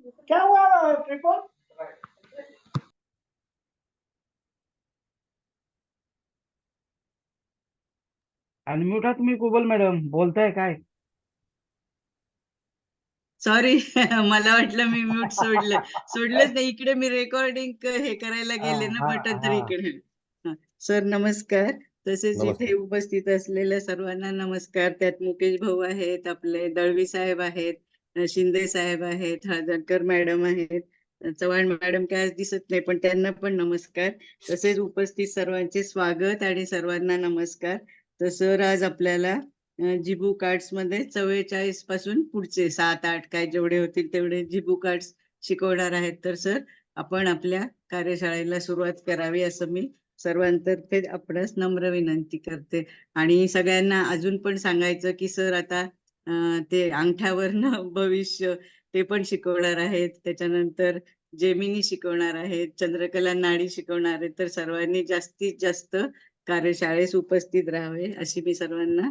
क्या हुआ triple? Unmute आहात तुम्ही कुबल मॅडम, बोलताय काय? सॉरी मला वाटलं मी म्यूट सोडलंच नाही. इकडे मी रेकॉर्डिंग हे करायला गेले ना बटन, तर इकडे. सर नमस्कार. तसेच इथे नमस्कार. उपस्थित असलेल्या सर्वांना नमस्कार. त्यात मुकेश भाऊ आहेत, आपले दळवी साहेब आहेत, शिंदे साहेब आहेत, हळदणकर मॅडम आहेत, चव्हाण मॅडम काय आज दिसत नाही पण त्यांना पण नमस्कार. तसेच उपस्थित सर्वांचे स्वागत आणि सर्वांना नमस्कार. तर सर आज आपल्याला जिबू कार्ड्स मध्ये 44 पासून पुढचे 7-8 काय जेवढे होतील तेवढे जिबू कार्ड्स शिकवणार आहेत. तर सर आपण आपल्या कार्यशाळेला सुरुवात करावी असं मी सर्वांतर्फे आपणास नम्र विनंती करते. आणि सगळ्यांना अजून पण सांगायचं की सर आता ते अंगठ्यावरनं भविष्य ते पण शिकवणार आहेत, त्याच्यानंतर जेमिनी शिकवणार आहेत, चंद्रकला नाडी शिकवणार आहेत. तर सर्वांनी जास्तीत जास्त कार्यशाळेस उपस्थित राहावे अशी मी सर्वांना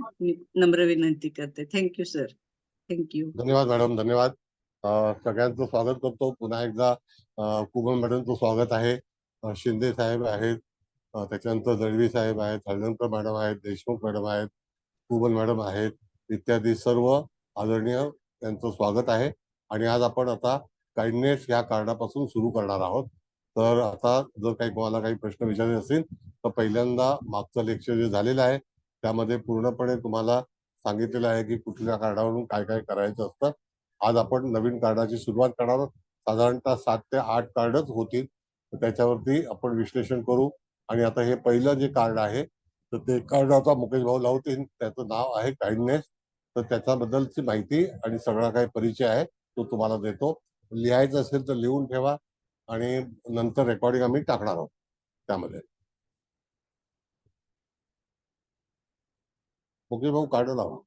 नम्र विनंती करते. Thank you sir. थँक्यू. धन्यवाद मॅडम, धन्यवाद. सगळ्यांचं स्वागत करतो पुन्हा एकदा. कुबल मॅडमचं स्वागत आहे. शिंदे साहेब आहेत, त्याच्यानंतर दळवी साहेब आहेत, हळदणकर मॅडम आहेत, देशमुख मॅडम आहेत, कुबल मॅडम आहेत, इत्यादी सर्व आदरणीय यांचं स्वागत आहे. आणि आज आपण आता काइंडनेस या कार्डापासून सुरू करणार आहोत. तर आता जर काही कोणाला काही प्रश्न विचारायचे असतील तर पहिल्यांदा मागचं लेक्चर जे झालेलं आहे त्यामध्ये पूर्णपणे तुम्हाला सांगितलेलं आहे की कुठल्या कार्डावरून काय काय करायचं असतं. आज आपण नवीन कार्डाची सुरुवात करणार आहोत. साधारणतः 7 ते 8 कार्डच होतील, तर त्याच्यावरती आपण विश्लेषण करू. आणि आता हे पहिलं जे कार्ड आहे तर ते कार्ड आता मुकेश भाऊ लावतील. त्याचं नाव आहे काइंडनेस. तर त्याच्याबद्दलची माहिती आणि सगळा काही परिचय आहे तो तुम्हाला देतो. लिहायचं असेल तर लिहून ठेवा आणि नंतर रेकॉर्डिंग आम्ही टाकणार आहोत त्यामध्ये. मुकेश भाऊ कार्ड लावा.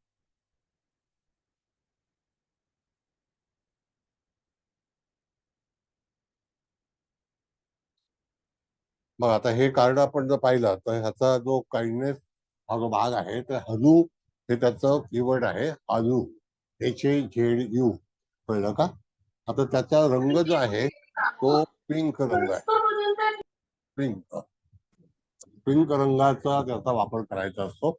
मग आता हे कार्ड आपण जर पाहिलं तर ह्याचा जो काइंडनेस हा जो भाग आहे तर हजू हे त्याचं कीवर्ड आहे. हजू, HAZU, कळलं का? आता त्याचा रंग जो आहे तो पिंक रंग आहे. पिंक रंगाचा त्याचा वापर करायचा असतो.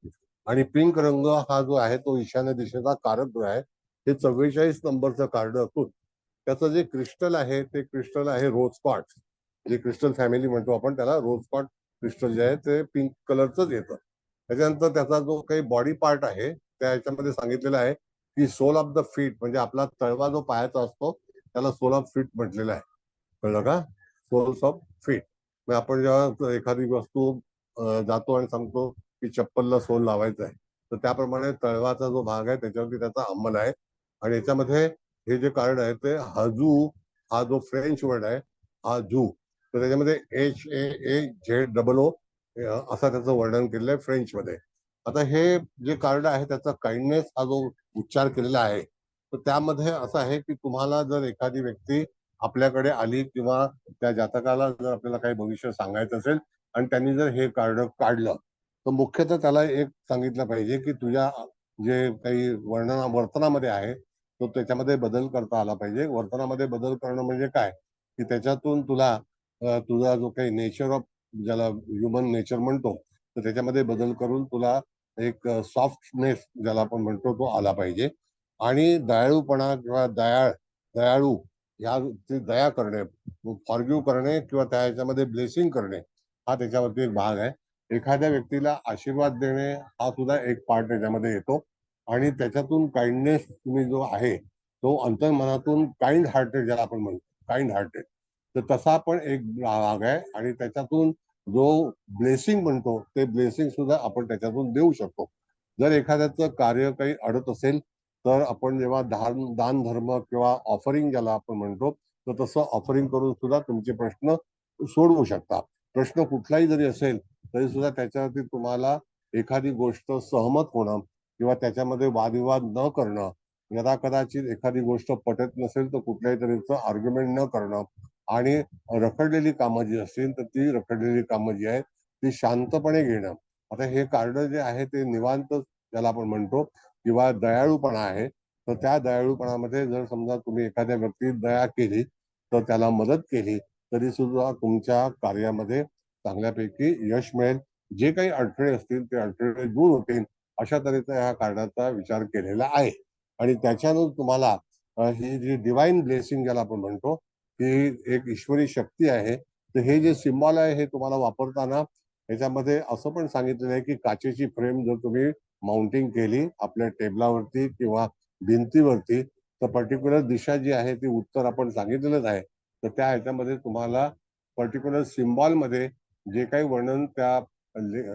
आणि पिंक रंग हा जो आहे तो ईशान्य दिशेचा कारक ग्रह आहे. हे 44 नंबरचं कार्ड असून त्याचं जे क्रिस्टल आहे ते क्रिस्टल आहे रोज क्वार्ट्ज. जे क्रिस्टल फॅमिली म्हणतो आपण त्याला, रोज क्वार्ट्ज क्रिस्टल जे आहे ते पिंक कलरचंच येतं. त्याच्यानंतर त्याचा जो काही बॉडी पार्ट आहे त्या ह्याच्यामध्ये सांगितलेलं आहे की सोल ऑफ द फीट, म्हणजे आपला तळवा जो पायाचा असतो त्याला सोल ऑफ फीट म्हटलेलं आहे. कळलं का? Soles of feet. मग आपण जेव्हा एखादी वस्तू जातो आणि सांगतो की चप्पलला सोल लावायचं आहे तर त्याप्रमाणे तळवाचा जो भाग आहे त्याच्यावरती त्याचा अंमल आहे. आणि याच्यामध्ये हे जे कार्ड आहे ते हजू हा जो फ्रेंच वर्ड आहे हजू, तर त्याच्यामध्ये HAAZOO असं त्याचं वर्णन केलेलं आहे फ्रेंच मध्ये. आता हे जे कार्ड आहे त्याचा काइंडनेस हा जो उच्चार केलेला आहे तर त्यामध्ये असं आहे की तुम्हाला जर एखादी व्यक्ती आपल्याकडे आली किंवा त्या जातकाला जर आपल्याला काही भविष्य सांगायचं असेल आणि त्यांनी जर हे कार्ड काढलं तर मुख्यतः त्याला एक सांगितलं पाहिजे की तुझ्या जे काही वर्तनामध्ये आहे तो त्याच्यामध्ये बदल करता आला पाहिजे. वर्तनामध्ये बदल करणं म्हणजे काय की त्याच्यातून तुला तुझा जो काही नेचर ऑफ, ज्याला ह्युमन नेचर म्हणतो, तर त्याच्यामध्ये बदल करून तुला एक सॉफ्टनेस ज्याला आपण म्हणतो तो आला पाहिजे. आणि दयाळूपणा किंवा दयाळू या दया करणे, फॉरगिव्ह करणे किंवा त्या ह्याच्यामध्ये ब्लेसिंग करणे हा त्याच्यावरती एक भाग आहे. एखाद्या व्यक्तीला आशीर्वाद देणे हा सुद्धा एक पार्ट त्याच्यामध्ये येतो. आणि त्याच्यातून काइंडनेस तुम्ही जो आहे तो अंतर्मनातून काइंड हार्टेड ज्याला आपण म्हणतो, काइंड हार्टेड, तर तसा पण एक भाग आहे. आणि त्याच्यातून जो ब्लेसिंग म्हणतो ते ब्लेसिंग सुद्धा आपण त्याच्यातून देऊ शकतो. जर एखाद्याचं कार्य काही अडत असेल तर आपण जेव्हा दान धर्म किंवा ऑफरिंग ज्याला आपण म्हणतो तर तसं ऑफरिंग करून सुद्धा तुमचे प्रश्न सोडवू शकता. प्रश्न कुठलाही जरी असेल तरी सुद्धा त्याच्यावरती तुम्हाला एखादी गोष्ट सहमत होणं किंवा त्याच्यामध्ये वादविवाद न करणं, यदा कदाचित एखादी गोष्ट पटत नसेल तर कुठल्याही तऱ्हेचं आर्ग्युमेंट न करणं, आणि रखडलेली कामं जी असतील तर ती रखडलेली कामं जी आहेत ती शांतपणे घेणं. आता हे कार्ड जे आहे ते निवांत ज्याला आपण म्हणतो किंवा दयाळूपणा आहे तर त्या दयाळूपणामध्ये जर समजा तुम्ही एखाद्या व्यक्तीत दया केली, तर त्याला मदत केली, तरी सुद्धा तुमच्या कार्यामध्ये चांगल्यापैकी यश मिळेल. जे काही अडथळे असतील ते अडथळे दूर होतील, अशा तऱ्हेचा ह्या कार्डाचा विचार केलेला आहे. आणि त्याच्यानं तुम्हाला ही जी डिवाइन ब्लेसिंग ज्याला आपण म्हणतो, ही एक ईश्वरी शक्ती आहे. तर हे जे सिम्बॉल आहे हे तुम्हाला वापरताना ह्याच्यामध्ये असं पण सांगितलेलं आहे की काचेची फ्रेम जर तुम्ही माउंटिंग केली आपल्या टेबलावरती किंवा भिंतीवरती, तर पर्टिक्युलर दिशा जी आहे ती उत्तर आपण सांगितलेलंच आहे. तर त्या ह्याच्यामध्ये तुम्हाला पर्टिक्युलर सिम्बॉल मध्ये जे काही वर्णन त्या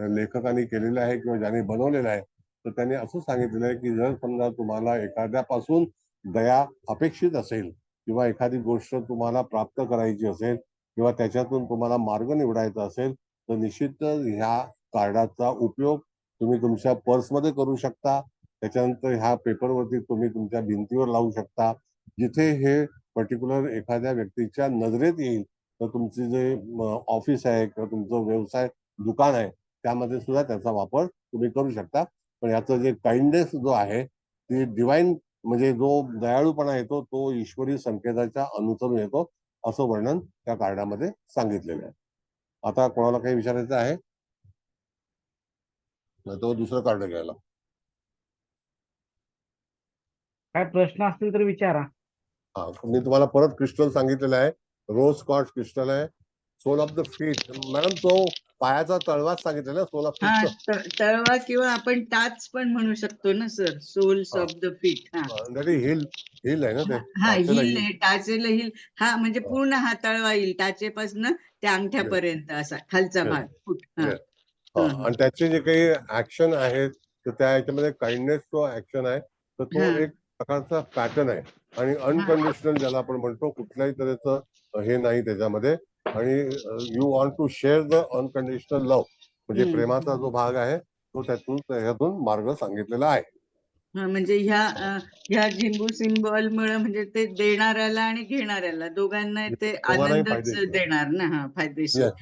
लेखकाने केलेलं आहे किंवा ज्याने बनवलेलं आहे, तर त्यांनी असं सांगितलेलं आहे की जर समजा तुम्हाला एखाद्यापासून दया अपेक्षित असेल किंवा एखादी गोष्ट तुम्हाला प्राप्त करायची असेल किंवा त्याच्यातून तुम्हाला मार्ग निवडायचा असेल, तर निश्चितच ह्या कार्डाचा उपयोग तुम्ही तुमच्या पर्समध्ये करू शकता. त्याच्यानंतर ह्या पेपरवरती तुम्ही तुमच्या भिंतीवर लावू शकता. जिथे हे पर्टिक्युलर एखाद्या व्यक्तीच्या नजरेत येईल, तर तुमचे जे ऑफिस आहे किंवा तुमचं व्यवसाय दुकान आहे, त्यामध्ये सुद्धा त्याचा वापर तुम्ही करू शकता. पण याचं जे काइंडनेस जो आहे, ती डिवाइन म्हणजे जो दयाळूपणा येतो तो ईश्वरी संकेताच्या अनुसरून येतो, असं वर्णन त्या कार्डामध्ये सांगितलेलं आहे. आता कोणाला काही विचारायचं आहे? नाही तो दुसरं कार्ड घ्यायला. काय प्रश्न असतील तर विचारा. हा, मी तुम्हाला परत क्रिस्टल सांगितलेलं आहे. रोज क्वार्ट्ज क्रिस्टल आहे. Sole of the feet, madam तो पायाचा तळवाच सांगितलेला, सोल ऑफ हा फीट. तळवा किंवा आपण टाच पण म्हणू शकतो ना sir, soles of the feet. हा हिल हिल आहे ना ते, हा टाचेला हिल हिल. आहे, टाचेला हिल. हा म्हणजे हा, पूर्ण हा तळवा येईल, टाचेपासून त्या yes, अंगठ्यापर्यंत असा खालचा yes, भाग फूट. हा yes. हा, आणि त्याचे जे काही ऍक्शन आहेत, तर त्या ह्याच्यामध्ये काइंडनेस जो ऍक्शन आहे, तर तो हा एक प्रकारचा पॅटर्न आहे. आणि हा अनकंडिशनल ज्याला आपण म्हणतो, कुठल्याही तऱ्हेचं हे नाही त्याच्यामध्ये. आणि you want to share the unconditional love, म्हणजे प्रेमाचा जो भाग आहे तो त्याच्यातून मार्ग सांगितलेला आहे. हा म्हणजे ह्या झिंबू सिम्बॉल मुळे म्हणजे ते देणाऱ्याला आणि घेणाऱ्याला दोघांना ते दोघांनाही आनंदच फायदेशीर. देणार ना. हा फायदेशीर. येस,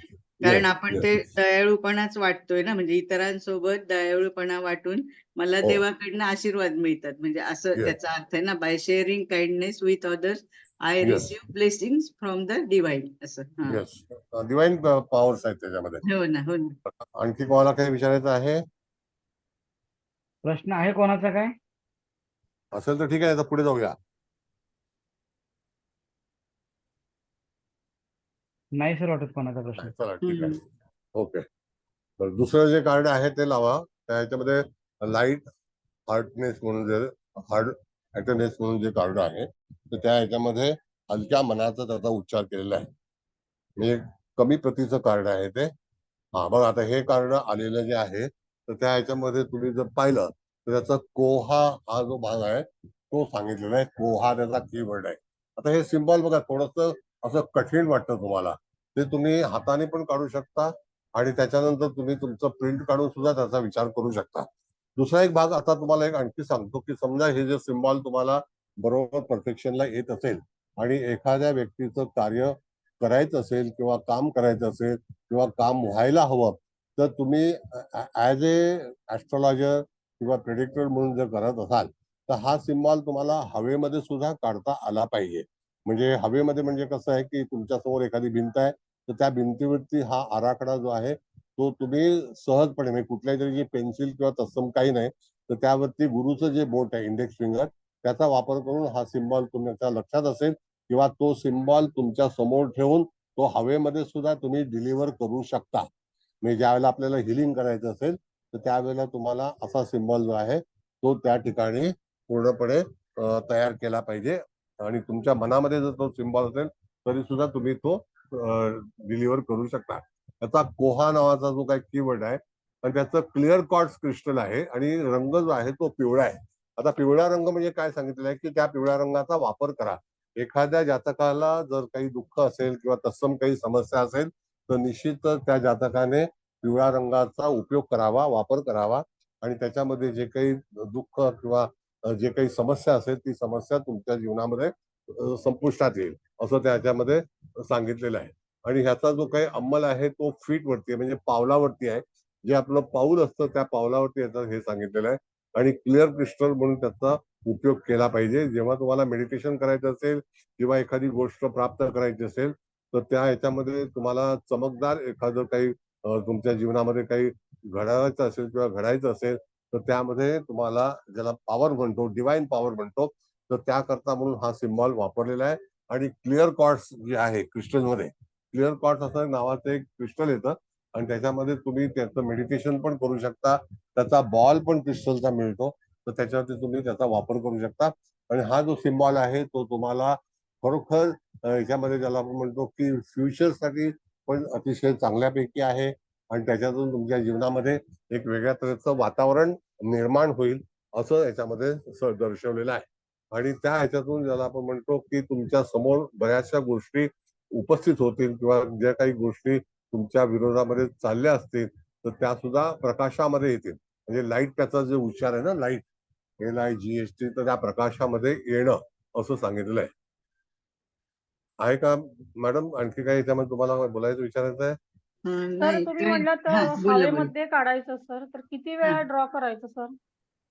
कारण येस, आपण ते येस. दयाळूपणाच वाटतोय ना, म्हणजे इतरांसोबत दयाळूपणा वाटून मला हो, देवाकडनं आशीर्वाद मिळतात, म्हणजे असं येस, त्याचा अर्थ आहे ना. By sharing kindness with others I yes, receive blessings from the divine, असं. हा येस. डिवाइन पॉवर्स आहेत त्याच्यामध्ये. हो ना, हो ना. आणखी कोणाला काही विचारायचं आहे? प्रश्न आहे कोणाचा काय? असेल तर ठीक आहे, आता पुढे जाऊया. नाही सर वाटत कोणाचा प्रश्न. नाही, चला ठीक आहे. हम्म. ओके. तर दुसरं जे कार्ड आहे ते लावा. त्या ह्याच्यामध्ये लाईट हार्टनेस म्हणून जे हार्ट हॅटनेस म्हणून जे कार्ड आहे, तर त्या ह्याच्यामध्ये हलक्या मनाचा त्याचा उच्चार केलेला आहे. म्हणजे कमी प्रतीचं कार्ड आहे ते. हा बघा, आता हे कार्ड आलेलं जे आहे, तर त्या ह्याच्यामध्ये तुम्ही जर पाहिलं तर त्याचा कोहा हा जो भाग आहे तो सांगितलेला आहे. कोहा त्याचा कीवर्ड आहे. आता हे सिम्बॉल बघा, थोडस असं कठीण वाटतं तुम्हाला. ते तुम्ही हाताने पण काढू शकता आणि त्याच्यानंतर तुम्ही तुमचं प्रिंट काढून सुद्धा त्याचा विचार करू शकता. दुसरा एक भाग आता तुम्हाला एक आणखी सांगतो की समजा हे जे सिम्बॉल तुम्हाला बरोबर परफेक्शनला येत असेल आणि एखाद्या व्यक्तीचं कार्य करायचं असेल किंवा काम करायचं असेल किंवा काम व्हायला हवं, तर तुम्ही ऍज ऍस्ट्रॉलॉजर किंवा प्रेडिक्टर म्हणून जर करत असाल, तर हा सिम्बॉल तुम्हाला हवेमध्ये सुद्धा काढता आला पाहिजे. म्हणजे हवेमध्ये म्हणजे कसं आहे की तुमच्या समोर एखादी भिंत आहे, तर त्या भिंतीवरती हा आराखडा जो आहे तो तुम्ही सहजपणे, म्हणजे कुठल्याही तरी पेन्सिल किंवा तत्सम काही नाही, तर त्यावरती गुरुचं जे बोट आहे, इंडेक्स फिंगर, त्याचा वापर करून हा सिम्बॉल तुमच्या लक्षात असेल किंवा तो सिम्बॉल तुमच्या समोर ठेवून तो हवेमध्ये सुद्धा तुम्ही डिलिव्हर करू शकता. म्हणजे ज्यावेळेला आपल्याला हिलिंग करायचं असेल, तर त्यावेळेला तुम्हाला असा सिम्बॉल जो आहे तो त्या ठिकाणी पूर्णपणे तयार केला पाहिजे. आणि तुमच्या मनामध्ये जर तो सिम्बॉल असेल तरी सुद्धा तुम्ही तो डिलिव्हर करू शकता. त्याचा कोहा नावाचा जो काही कीवर्ड आहे आणि त्याचं क्लिअर क्वार्ट्ज क्रिस्टल आहे आणि रंग जो आहे तो पिवळा आहे. आता पिवळा रंग म्हणजे काय सांगितलेलं आहे की त्या पिवळ्या रंगाचा वापर करा. एखाद्या जातकाला जर काही दुःख असेल किंवा तत्सम काही समस्या असेल, तर निश्चितच त्या जातकाने पिवळ्या रंगाचा उपयोग करावा, वापर करावा. आणि त्याच्यामध्ये जे काही दुःख किंवा जे काही समस्या असेल ती समस्या तुमच्या जीवनामध्ये संपुष्टात येईल, असं त्याच्यामध्ये सांगितलेलं आहे. आणि ह्याचा जो काही अंमल आहे तो फीट वरती आहे, म्हणजे पावलावरती आहे. जे आपलं पाऊल असतं त्या पावलावरती याचं हे सांगितलेलं आहे. आणि क्लिअर क्रिस्टल म्हणून त्याचा उपयोग केला पाहिजे. जेव्हा तुम्हाला मेडिटेशन करायचं असेल किंवा एखादी गोष्ट प्राप्त करायची असेल तर त्या ह्याच्यामध्ये तुम्हाला चमकदार एखादं काही तुमच्या जीवनामध्ये काही घडायचं असेल किंवा घडायचं असेल तर त्यामध्ये तुम्हाला ज्याला पॉवर म्हणतो, डिवाइन पॉवर म्हणतो, तर त्याकरता म्हणून हा सिम्बॉल वापरलेला आहे. आणि क्लिअर क्वार्ट्स जे आहे क्रिस्टलमध्ये, क्लिअर क्वार्ट्स असं नावाचं एक क्रिस्टल येतं आणि त्याच्यामध्ये तुम्ही त्याचं मेडिटेशन पण करू शकता. त्याचा बॉल पण क्रिस्टलचा मिळतो, तर त्याच्यावरती तुम्ही त्याचा वापर करू शकता. आणि हा जो सिम्बॉल आहे तो तुम्हाला खरोखर याच्यामध्ये ज्याला आपण म्हणतो की फ्युचरसाठी पण अतिशय चांगल्यापैकी आहे. आणि त्याच्यातून तुमच्या जीवनामध्ये एक वेगळ्या तऱ्हेचं वातावरण निर्माण होईल असं याच्यामध्ये दर्शवलेलं आहे. आणि त्या ह्याच्यातून ज्याला आपण म्हणतो की तुमच्या समोर बऱ्याचशा गोष्टी उपस्थित होतील किंवा ज्या काही गोष्टी तुमच्या विरोधामध्ये चालल्या असतील तर त्या सुद्धा प्रकाशामध्ये येतील. म्हणजे लाईट त्याचा जे उच्चार आहे ना, लाईट, LIGHT, तर त्या प्रकाशामध्ये येणं असं सांगितलेलं आहे. आहे का मॅडम आणखी काही याच्यामध्ये तुम्हाला बोलायचं विचारायचं आहे? सर सर तुम्ही काय म्हणलात हा बोला बोला हवेमध्ये काढायचं सर, तर किती वेळा ड्रॉ करायचं सर?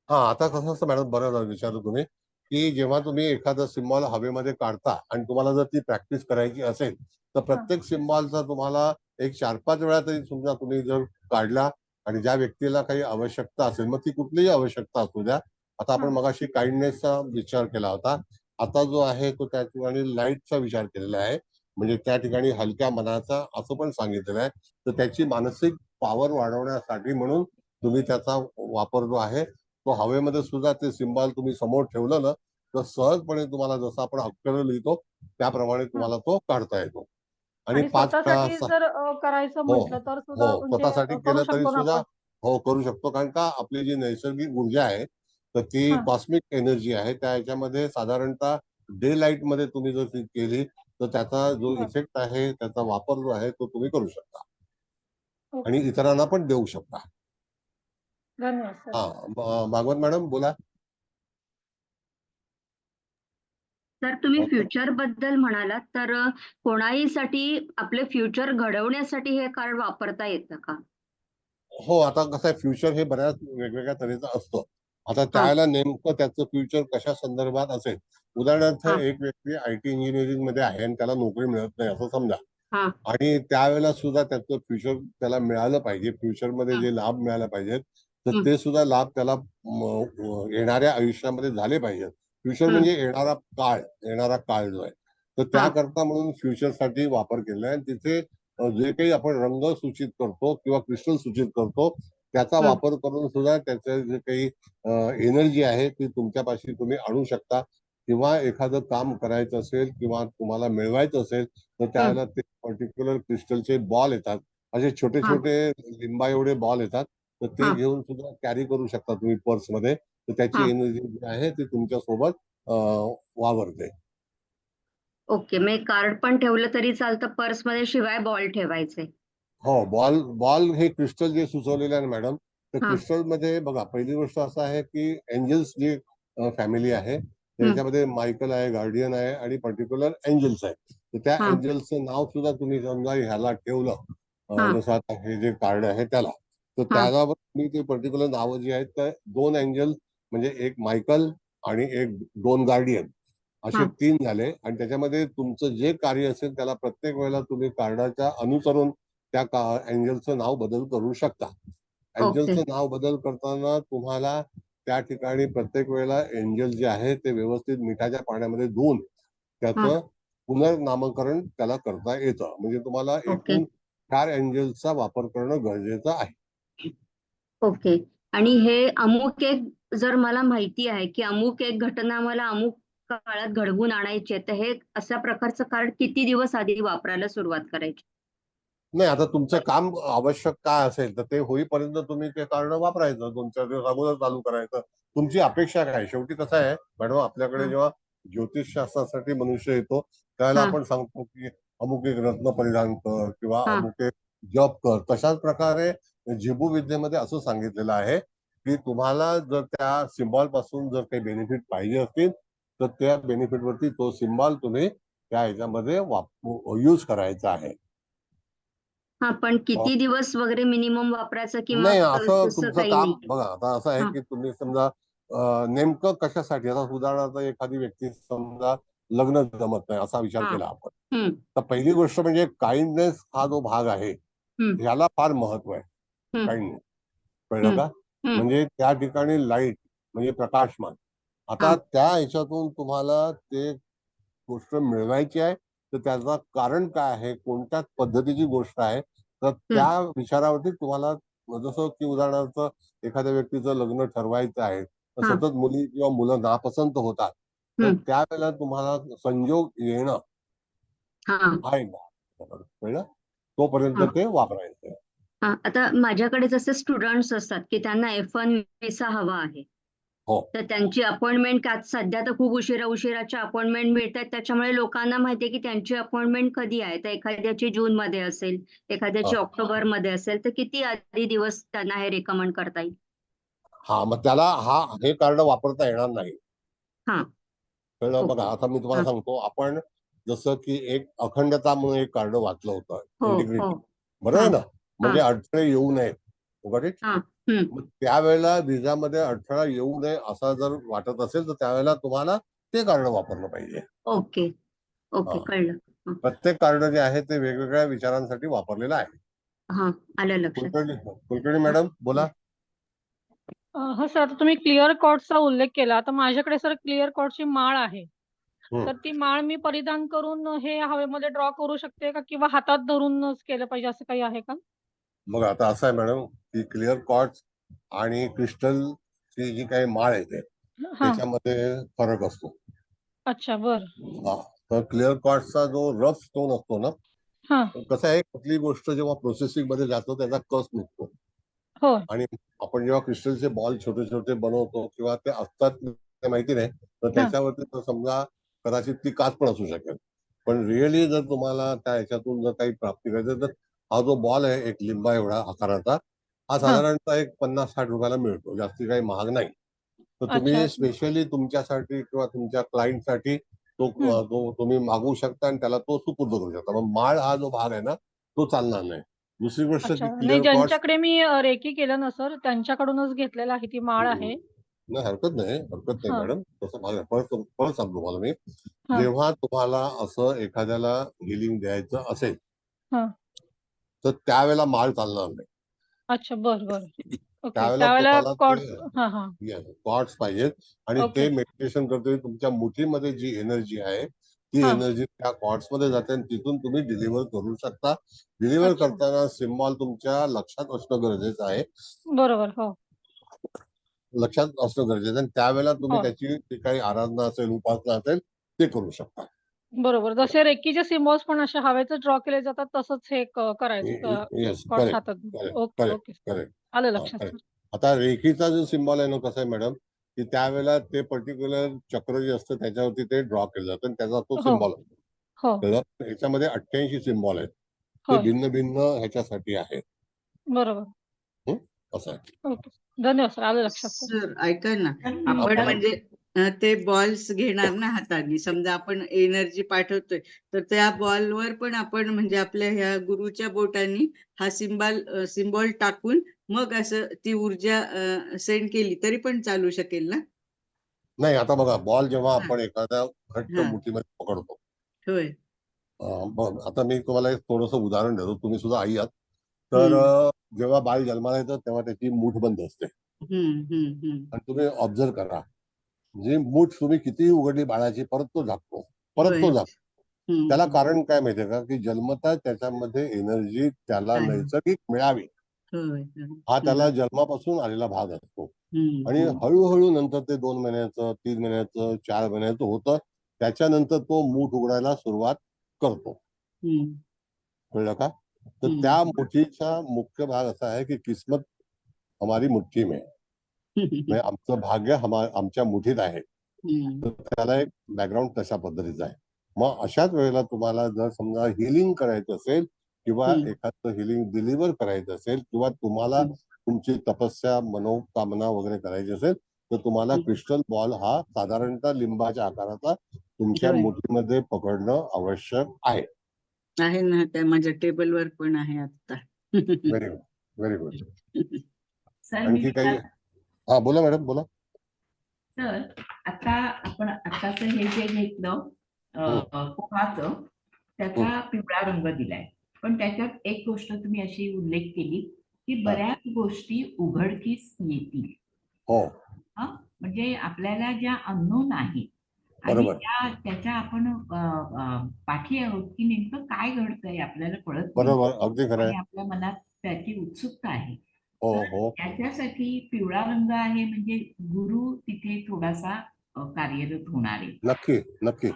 हा, आता कसं असतं मॅडम, बरं झालं विचारलं तुम्ही, की जेव्हा तुम्ही एखादा सिम्बॉल हवेमध्ये काढता आणि तुम्हाला जर ती प्रॅक्टिस करायची असेल तर प्रत्येक सिम्बॉलचा तुम्हाला एक 4-5 वेळा तरी समजा तुम्ही जर काढला आणि ज्या व्यक्तीला काही आवश्यकता असेल, मग ती कुठलीही आवश्यकता असू द्या. आता आपण मगाशी काइंडनेसचा विचार केला होता, आता जो आहे तो त्या ठिकाणी लाईटचा विचार केलेला आहे. म्हणजे त्या ठिकाणी हलक्या मनाचा असं पण सांगितलेलं आहे. तर त्याची मानसिक पॉवर वाढवण्यासाठी म्हणून तुम्ही त्याचा वापर जो आहे तो हवेमध्ये सुद्धा ते सिम्बॉल तुम्ही समोर ठेवलं ना तर सहजपणे तुम्हाला जसं आपण अक्षर लिहितो त्याप्रमाणे तुम्हाला तो काढता येतो. आणि आणि 5 स्वतःसाठी जर करायचं हो म्हटलं तर हो, सुद्धा म्हणजे स्वतःसाठी करू केलं तरी शकतो ना सुद्धा आपण? हो करू शकतो. कारण का आपली जी नैसर्गिक ऊर्जा आहे तर ती हा. कॉस्मिक एनर्जी आहे. त्या ह्याच्यामध्ये साधारणतः डे लाईट मध्ये तुम्ही जर ती केली तर त्याचा जो बरं. इफेक्ट आहे, त्याचा वापर जो आहे तो तुम्ही करू शकता आणि ओके. इतरांना पण देऊ शकता. धन्यवाद सर. हा, भागवत मॅडम बोला. तर तुम्ही फ्युचर बद्दल म्हणालात तर कोणाहीसाठी आपले फ्युचर घडवण्यासाठी हे कार्ड वापरता येतं का? हो, आता कसं आहे, फ्युचर हे बऱ्याच वेगवेगळ्या तऱ्हेचं असतं. आता हा. त्यावेळेला नेमकं त्याचं फ्युचर कशा संदर्भात असेल, उदाहरणार्थ हा. एक व्यक्ती IT इंजिनिअरिंग मध्ये आहे आणि त्याला नोकरी मिळत नाही असं समजा, हा. आणि त्यावेळेला सुद्धा त्याचं फ्युचर त्याला मिळालं पाहिजे, फ्युचरमध्ये जे लाभ मिळाले पाहिजेत तर ते सुद्धा लाभ त्याला येणाऱ्या आयुष्यामध्ये झाले पाहिजेत. फ्युचर म्हणजे येणारा काळ जो आहे, तर त्याकरता म्हणून फ्युचरसाठी वापर केलेला आहे. आणि तिथे जे काही आपण रंग सूचित करतो किंवा क्रिस्टल सूचित करतो त्याचा वापर करून सुद्धा त्याचे जे काही एनर्जी आहे ती तुमच्यापाशी तुम्ही आणू शकता. किंवा एखादं काम करायचं असेल किंवा तुम्हाला मिळवायचं असेल तर त्यावेळेला ते पर्टिक्युलर क्रिस्टलचे बॉल येतात, असे छोटे छोटे लिंबा एवढे बॉल येतात, तर ते घेऊन सुद्धा कॅरी करू शकता तुम्ही पर्समध्ये. तर त्याची एनर्जी जी आहे ती तुमच्या सोबत वावरते. ओके, मग कार्ड पण ठेवलं तरी चालतं पर्समध्ये, शिवाय बॉल ठेवायचे? हो, बॉल बॉल हे क्रिस्टल जे सुचवलेलं आहे मॅडम, तर हा. क्रिस्टल मध्ये बघा, पहिली गोष्ट असं आहे की एंजल्स जी फॅमिली आहे त्याच्यामध्ये मायकल आहे, गार्डियन आहे आणि पर्टिक्युलर एंजल्स आहे. तर त्या हा. एंजल्सचं नाव सुद्धा तुम्ही समजा ह्याला ठेवलं, हा. जसं आता हे जे कार्ड आहे त्याला, तर हा. त्याला तुम्ही ते पर्टिक्युलर नावं जी आहेत तर 2 एंजल म्हणजे एक मायकल आणि 2 गार्डियन असे हा. 3 झाले. आणि त्याच्यामध्ये तुमचं जे कार्य असेल त्याला प्रत्येक वेळेला तुम्ही कार्डाच्या अनुसरून त्या एंजलचं नाव बदल करू शकता. ओके. एंजलचं नाव बदल करताना तुम्हाला त्या ठिकाणी प्रत्येक वेळेला एंजल जे आहे ते व्यवस्थित मिठाच्या पाण्यामध्ये धुवून हा. त्याचं पुनर्नामकरण त्याला करता येतं. म्हणजे तुम्हाला ओके. एकूण 4 एंजल्सचा वापर करणं गरजेचं आहे. ओके. आणि हे अमुक एक, जर मला माहिती आहे की अमुक एक घटना मला अमुक काळात घडवून आणायची आहे, तर हे अशा प्रकारचं कार्ड किती दिवस आधी वापरायला सुरुवात करायची? नाही, आता तुमचं काम आवश्यक काय असेल तर ते होईपर्यंत तुम्ही ते कार्ड वापरायचं, 2-4 दिवस अगोदर चालू करायचं. तुमची अपेक्षा काय? शेवटी कसं आहे मॅडम, आपल्याकडे हा. जेव्हा ज्योतिषशास्त्रासाठी मनुष्य येतो त्यावेळेला हा. आपण सांगतो की अमुक एक रत्न परिधान कर किंवा हा. अमुक एक जप कर. तशाच प्रकारे झिबू विद्येमध्ये असं सांगितलेलं आहे की तुम्हाला जर त्या सिम्बॉल पासून जर काही बेनिफिट पाहिजे असतील तर त्या बेनिफिट वरती तो सिम्बॉल तुम्ही त्या ह्याच्यामध्ये यूज करायचा आहे. हा, पण किती दिवस वगैरे मिनिमम वापरायचं किंवा नाही, असं तसं तुमचं काही काम नाही? बघा. आता असं आहे हा. की तुम्ही समजा नेमकं कशासाठी, आता उदाहरणार्थ एखादी व्यक्ती समजा लग्न जमत नाही असा विचार हा. केला आपण, हम्म. तर पहिली गोष्ट म्हणजे काइंडनेस हा जो भाग आहे हम्म. ह्याला फार महत्व आहे. हम्म. काइंडनेस, कळलं हम्म. का? हम्म. म्हणजे त्या ठिकाणी लाईट म्हणजे प्रकाशमान. हा. आता त्या ह्याच्यातून तुम्हाला ते गोष्ट मिळवायची आहे, तर त्याचं कारण काय आहे, कोणत्या पद्धतीची गोष्ट आहे, तर त्या विचारावरती तुम्हाला, जसं की उदाहरणार्थ एखाद्या व्यक्तीचं लग्न ठरवायचं आहे, तर हा. सतत मुली किंवा मुलं नापसंत होतात, तर हम्म. त्यावेळेला तुम्हाला संयोग येणं हा. आहे ना, कळलं? तोपर्यंत हा. ते वापरायचं. हा, आता माझ्याकडे जसे स्टुडंट्स असतात की त्यांना F1 व्हिसा हवा आहे, हो, तर त्यांची अपॉइंटमेंट सध्या तर खूप उशिराच्या अपॉइंटमेंट मिळत आहेत, त्याच्यामुळे लोकांना माहितीये की त्यांची अपॉइंटमेंट कधी आहे. तर एखाद्याची जून मध्ये असेल, एखाद्याची हा. ऑक्टोबर मध्ये असेल, तर किती आधी दिवस त्यांना हे रेकमेंड करता येईल? हा, मग त्याला हे कार्ड वापरता येणार नाही. हा. कळलं? बघा, ओके. आता मी तुम्हाला हा. सांगतो, आपण जसं की एक अखंडता म्हणून एक कार्ड वाचलं होतं, हो. हो. इंटिग्रिटी, बरोबर हा. आहे ना? हा. म्हणजे अडथळे येऊ नयेत. Got it? हा. हम्म. मग त्यावेळेला व्हिसामध्ये अडथळा येऊ नये असं जर वाटत असेल, तर त्यावेळेला तुम्हाला ते कार्ड वापरलं पाहिजे. ओके. ओके, हा. कळलं. हा. प्रत्येक कार्ड जे आहे ते वेगवेगळ्या विचारांसाठी वापरलेलं आहे. हा, आलं लक्षात. कुलकर्णी मॅडम बोला. हो सर, आता तुम्ही क्लिअर कॉटचा उल्लेख केला. तर माझ्याकडे सर क्लिअर कॉटची माळ आहे. हम्म. तर ती माळ मी परिधान करून हे हवेमध्ये ड्रॉ करू शकते का, किंवा हातात धरूनच केलं पाहिजे असं काही आहे का? मग आता असं आहे मॅडम, की क्लिअर क्वार्ट्ज आणि क्रिस्टलची जी काही माळ येते हा. त्याच्यामध्ये फरक असतो. अच्छा, बर. हा, तर क्लिअर क्वार्ट्जचा जो रफ स्टोन असतो ना, हा. तर कसं आहे, कुठली गोष्ट जेव्हा प्रोसेसिंग मध्ये जातो त्याचा कस निघतो. हो. आणि आपण जेव्हा क्रिस्टलचे बॉल छोटे छोटे बनवतो किंवा ते असतात ते माहिती नाही, तर हा. त्याच्यावरती तर समजा कदाचित ती काच पण असू शकेल. पण रिअली जर तुम्हाला त्या ह्याच्यातून जर काही प्राप्ती करायचं, तर हा जो बॉल आहे एक लिंबा एवढा आकाराचा, हा हा. साधारणतः एक 50-60 रुपयाला मिळतो, जास्ती काही महाग नाही. तर अच्छा. तुम्ही स्पेशली तुमच्यासाठी किंवा तुमच्या क्लायंटसाठी तो हम्म. तो तुम्ही मागवू शकता आणि त्याला तो सुपूर्द करू शकता. मग माळ हा जो भाग आहे ना, तो चालणार नाही. दुसरी गोष्ट अच्छा, की नाही, क्लिअर क्वार्ट्ज, ज्यांच्याकडे मी रेकी केलं ना सर, त्यांच्याकडूनच घेतलेलं आहे, ती माळ आहे. नाही, हरकत नाही हा. मॅडम. तसं भाग आहे. परत सांगतो तुम्हाला मी, हा. जेव्हा तुम्हाला असं एखाद्याला हिलिंग द्यायचं असेल, हा. तर त्यावेळेला माळ चालणार नाही. अच्छा, बर बर. ओके, त्यावेळेला त्यावेळेला तुम्हाला कॉर्ड. ते हा. हा. कॉर्ड्स पाहिजेत. आणि ओके. ते मेडिटेशन करतोय तुमच्या मुठीमध्ये जी एनर्जी आहे, ती हा. एनर्जी त्या कॉर्ड्स मध्ये जाते आणि तिथून तुम्ही डिलिव्हर करू शकता. डिलिव्हर अच्छा, करताना सिम्बॉल तुमच्या लक्षात असणं गरजेचं आहे. बरोबर. हो. लक्षात असणं गरजेचं आहे. आणि त्यावेळेला तुम्ही हो, त्याची जी काही आराधना असेल, उपासना असेल, ते करू शकता. बरोबर. जसे रेकीचे सिम्बॉल्स पण असे हवेचे ड्रॉ केले जातात, तसंच हे करायचं येस, कॉर्ड्स करेक्ट, हातात घेऊन. Correct, okay, correct, okay sir. Correct. आलं हा, लक्षात सर. करेक्ट. आता रेखीचा जो सिम्बॉल आहे ना, कसा आहे मॅडम, की त्यावेळेला ते पर्टिक्युलर चक्र जे असतं त्याच्यावरती ते ड्रॉ केलं जातं आणि त्याचा तो हो. सिम्बॉल असतो. हो. तर ह्याच्यामध्ये 88 सिम्बॉल आहेत. ते होय. भिन्न भिन्न ह्याच्यासाठी आहेत. बरोबर. हं? असं आहे. ओके. धन्यवाद सर, आलं लक्षात सर. सर ऐका ना, हा, आपण बोला. म्हणजे ते बॉल्स घेणार ना हाताने, समजा आपण एनर्जी पाठवतोय, तर त्या बॉलवर पण आपण म्हणजे आपल्या ह्या गुरुच्या बोटांनी हा सिम्बॉल टाकून मग असं ती ऊर्जा सेंड केली तरी पण चालू शकेल ना? नाही, आता बघा, बॉल जेव्हा हा. आपण एखाद्या घट्ट हा. मुठीमध्ये पकडतो, होय. बघ, आता मी तुम्हाला एक थोडंसं उदाहरण देतो, तुम्ही सुद्धा आई आहात. तर हम्म. जेव्हा बाळ जन्माला येतं तेव्हा त्याची मूठ बंद असते हम्म. हम्म. हम्म. आणि तुम्ही ऑब्झर्व करा, जी मूठ तुम्ही कितीही उघडली बाळाची, परत तो झाकतो, परत होय. तो झाकतो. हम्म. त्याला हम्म. कारण काय माहितीये का, की जन्मता त्याच्यामध्ये एनर्जी त्याला आहे. नैसर्गिक मिळावी, होय. हा हम्म. त्याला जन्मापासून आलेला भाग असतो. हम्म. आणि हम्म. हळूहळू नंतर ते 2 महिन्याचं, 3 महिन्याचं, 4 महिन्याचं होतं. त्याच्यानंतर तो मूठ उघडायला सुरुवात करतो. हम्म. कळलं का? तर त्या हम्म. मुठीचा मुख्य भाग असा आहे की किस्मत हमारी मुट्ठी में है. म्हणजे आमचं भाग्य आमच्या मुठीत आहे. हम्म. तर त्याला एक बॅकग्राऊंड तशा पद्धतीचा आहे. मग अशाच वेळेला तुम्हाला जर समजा हिलिंग करायचं असेल किंवा हम्म. एखादं हिलिंग डिलिव्हर करायचं असेल किंवा तुम्हाला हम्म. तुमची तपस्या, मनोकामना वगैरे करायची असेल, तर तुम्हाला हम्म. क्रिस्टल बॉल हा साधारणतः लिंबाच्या आकाराचा तुमच्या होय. मुठीमध्ये पकडणं आवश्यक आहे. आहे ना, त्या माझ्या टेबलवर पण आहे आता. Very good, very good. Sir मी आणखी काही? विचार- हा, बोला मॅडम, बोला. सर आता आपण आताच हे जे घेतलं पोहाचं, त्याचा पिवळा रंग दिलाय, पण त्याच्यात एक गोष्ट तुम्ही अशी उल्लेख केली की बऱ्याच गोष्टी उघडकीस येतील. हो, हा, म्हणजे आपल्याला ज्या अननोन आहेत आणि बरोबर. त्याच्या आपण पाठी आहोत की नेमकं काय घडतंय आपल्याला कळत नाही बरोबर, अगदी खरं आहे. आणि आपल्या मनात त्याची उत्सुकता आहे. हो तर हो, त्याच्यासाठी पिवळा रंग आहे म्हणजे गुरु तिथे थोडासा कार्यरत होणार आहे. नक्की नक्की.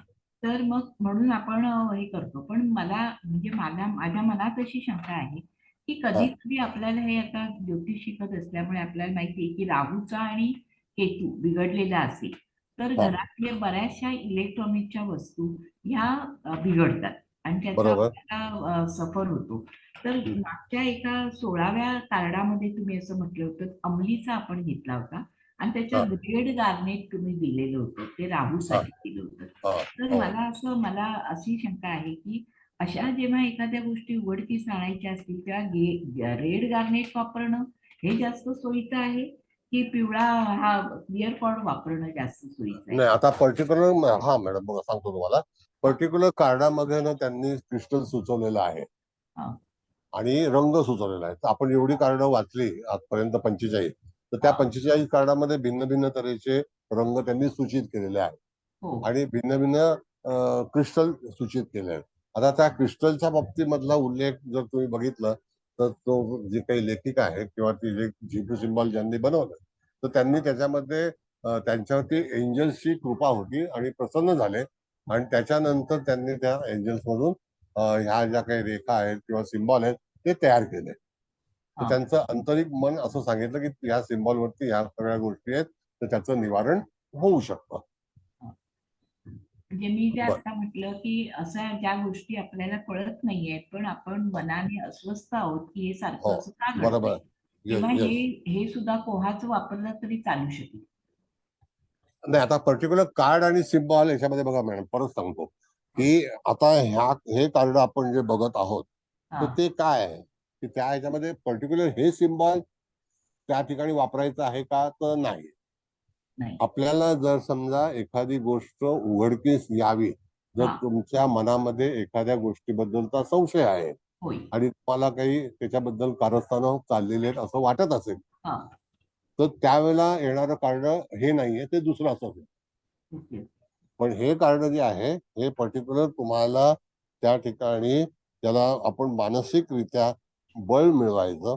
तर मग म्हणून आपण हे करतो. पण मला म्हणजे माझ्या मनात अशी शंका आहे की कधी कधी आपल्याला हे आता ज्योतिष शिकत असल्यामुळे आपल्याला माहिती आहे की राहूचा आणि केतू बिघडलेला असेल तर हा. घरातल्या बऱ्याचशा इलेक्ट्रॉनिकच्या वस्तू ह्या बिघडतात आणि त्याचा बरोबर. आपल्याला सफर होतो. तर मागच्या एका 16व्या कार्डामध्ये तुम्ही असं म्हटलं होतं अंमलीचा आपण घेतला होता आणि त्याच्यात रेड गार्नेट तुम्ही दिलेलं होतं, ते राहूसाठी दिलं होतं. तर मला अशी शंका आहे की अशा जेव्हा एखाद्या गोष्टी उघडकीस आणायच्या असतील तेव्हा रेड गार्नेट वापरणं हे जास्त सोयीचं आहे की पिवळा हा क्लिअर कॉर्ड वापरणं जास्त सोयीचं नाही, आहे? आता पर्टिक्युलर, हा मॅडम बघा, सांगतो तुम्हाला. पर्टिक्युलर कार्डामध्ये ना त्यांनी क्रिस्टल सुचवलेलं आहे हा. आणि रंग सुचवलेला आहे. तर आपण एवढी कार्ड वाचली आजपर्यंत 45, तर त्या 45 कार्डामध्ये भिन्न भिन्न तऱ्हेचे रंग त्यांनी सूचित केलेले आहेत हो आणि भिन्न भिन्न क्रिस्टल सूचित केले आहेत. आता त्या क्रिस्टलच्या बाबतीमधला उल्लेख जर तुम्ही बघितलं तर तो जे काही लेखिका आहे किंवा ती जे झिब्रू सिम्बॉल ज्यांनी बनवलं, तर त्यांनी त्याच्यामध्ये त्यांच्यावरती एंजल्सची कृपा होती आणि प्रसन्न झाले आणि त्याच्यानंतर त्यांनी त्या एंजल्स मधून ह्या ज्या काही रेखा आहेत किंवा सिम्बॉल आहेत ते तयार केले. तर हा. त्यांचं आंतरिक मन असं सांगितलं की ह्या सिम्बॉल वरती ह्या सगळ्या गोष्टी आहेत, तर त्याचं निवारण होऊ शकतं. म्हणजे मी जे बरं. आता म्हटलं की अशा ज्या गोष्टी आपल्याला कळत नाहीयेत पण आपण मनाने अस्वस्थ आहोत की हे सारखं असं का बरोबर. घडतंय, येस तेव्हा येस. हे सुद्धा पोहाचं वापरलं तरी चालू शकेल? नाही, आता पर्टिक्युलर कार्ड आणि सिम्बॉल याच्यामध्ये बघा मॅडम, परत सांगतो की आता हे कार्ड आपण जे बघत आहोत तर हा. ते काय आहे की त्या ह्याच्यामध्ये पर्टिक्युलर हे सिम्बॉल त्या ठिकाणी वापरायचं आहे का, तर नाही. नाही. आपल्याला जर समजा एखादी गोष्ट उघडकीस यावी, जर हा. तुमच्या मनामध्ये एखाद्या गोष्टीबद्दलचा संशय आहे होय. आणि तुम्हाला काही त्याच्याबद्दल कारस्थानं चाललेली आहेत असं वाटत असेल, हा. तर त्यावेळेला येणारं कार्ड हे नाहीये, ते दुसरं असेल. ओके. पण हे कार्ड जे आहे हे पर्टिक्युलर तुम्हाला त्या ठिकाणी त्याला आपण मानसिकरित्या बळ मिळवायचं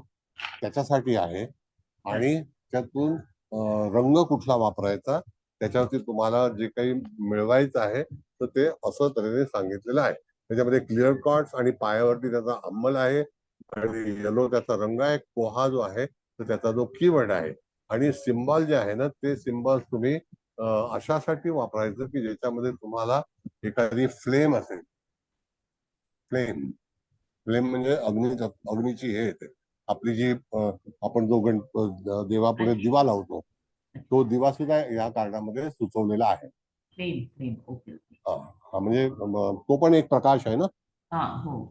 त्याच्यासाठी आहे आणि त्यातून रंग कुठला वापरायचा त्याच्यावरती तुम्हाला जे काही मिळवायचं आहे तर ते असं तऱ्हेने सांगितलेलं आहे. त्याच्यामध्ये क्लिअर कॉर्ड्स आणि पायावरती त्याचा अंमल आहे आणि येलो त्याचा रंग आहे. पोहा जो आहे तर त्याचा जो कीवर्ड आहे आणि सिम्बॉल जे आहे ना ते सिम्बॉल तुम्ही अशासाठी वापरायचं की ज्याच्यामध्ये तुम्हाला एखादी फ्लेम असेल. फ्लेम फ्लेम म्हणजे अग्नीची हे येते आपली जी आपण जो देवापुढे दिवा लावतो तो दिवा सुद्धा या कार्डामध्ये सुचवलेला आहे. Flame flame. Okay okay. हा, म्हणजे तो पण एक प्रकाश आहे ना, हा. हो.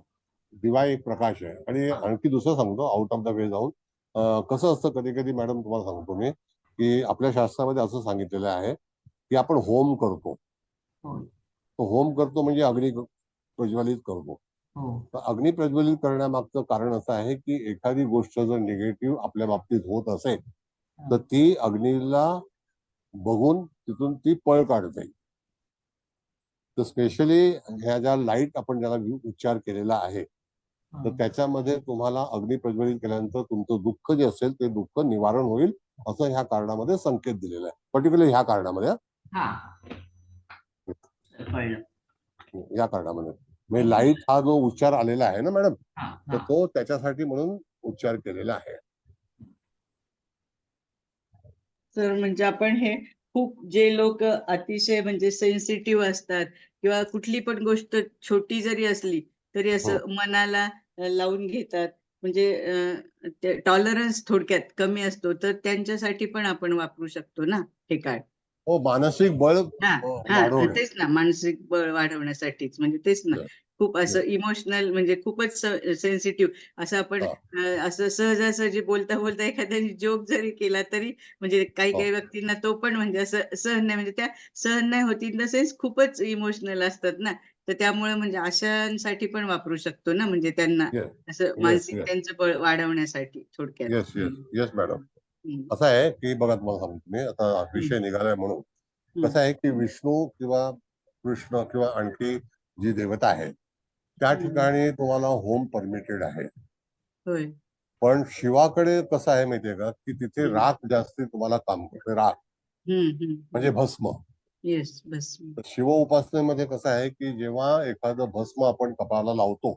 दिवा एक प्रकाश आहे. आणि आणखी दुसरं सांगतो आउट ऑफ द वे जाऊन, कसं असतं कधी कधी मॅडम तुम्हाला सांगतो मी की आपल्या शास्त्रामध्ये असं सांगितलेलं आहे की आपण होम करतो. होय. तो होम करतो म्हणजे अग्नी प्रज्वलित करतो. हो. तर अग्नी प्रज्वलित करण्यामागचं कारण असं आहे की एखादी गोष्ट जर निगेटिव्ह आपल्या बाबतीत होत असेल तर ती अग्नीला बघून तिथून ती पळ काढते. तर स्पेशली ह्या ज्या लाईट आपण ज्याला उच्चार केलेला आहे तर त्याच्यामध्ये तुम्हाला अग्नी प्रज्वलित केल्यानंतर तुमचं दुःख जे असेल ते दुःख निवारण होईल असं ह्या कार्डामध्ये संकेत दिलेला आहे. पर्टिक्युलर ह्या कार्डामध्ये, हा. कळलं. या कार्डामध्ये म्हणजे लाईट हा जो उच्चार आलेला आहे ना मॅडम, हा. तर हा. तो त्याच्यासाठी म्हणून उच्चार केलेला आहे. सर म्हणजे आपण हे खूप जे लोक अतिशय म्हणजे सेन्सिटिव्ह असतात किंवा कुठली पण गोष्ट छोटी जरी असली तरी असं मनाला लावून घेतात म्हणजे टॉलरन्स थोडक्यात कमी असतो, तर त्यांच्यासाठी पण आपण वापरू शकतो ना हे कार्ड? हो, मानसिक बळ हा हा वाढवणे. तेच ना, मानसिक बळ वाढवण्यासाठीच म्हणजे तेच ना. खूप असं इमोशनल, म्हणजे खूपच सेन्सिटिव्ह असं आपण असं सहजासहजी बोलता बोलता एखाद्याने जोक जरी केला तरी म्हणजे काही काही व्यक्तींना तो पण म्हणजे असं सहन नाही, म्हणजे त्या सहन नाही होत इन द सेन्स खूपच इमोशनल असतात ना, तर त्यामुळे म्हणजे अशांसाठी पण वापरू शकतो ना, म्हणजे त्यांना असं येस मानसिक येस त्यांचं बळ वाढवण्यासाठी थोडक्यात. Yes yes yes madam. हम्म, असं आहे की बघा, तुम्हाला सांगतो मी, आता विषय निघालाय म्हणून. कसं आहे की विष्णू किंवा कृष्ण किंवा आणखी जी देवता आहे त्या ठिकाणी तुम्हाला होम परमिटेड आहे. होय. पण शिवाकडे कसं आहे माहितीये का, की तिथे राख जास्ती तुम्हाला काम करते. राख म्हणजे भस्म. येस, बस. तर शिव उपासनेमध्ये कसं आहे की जेव्हा एखादं भस्म आपण कपाळाला लावतो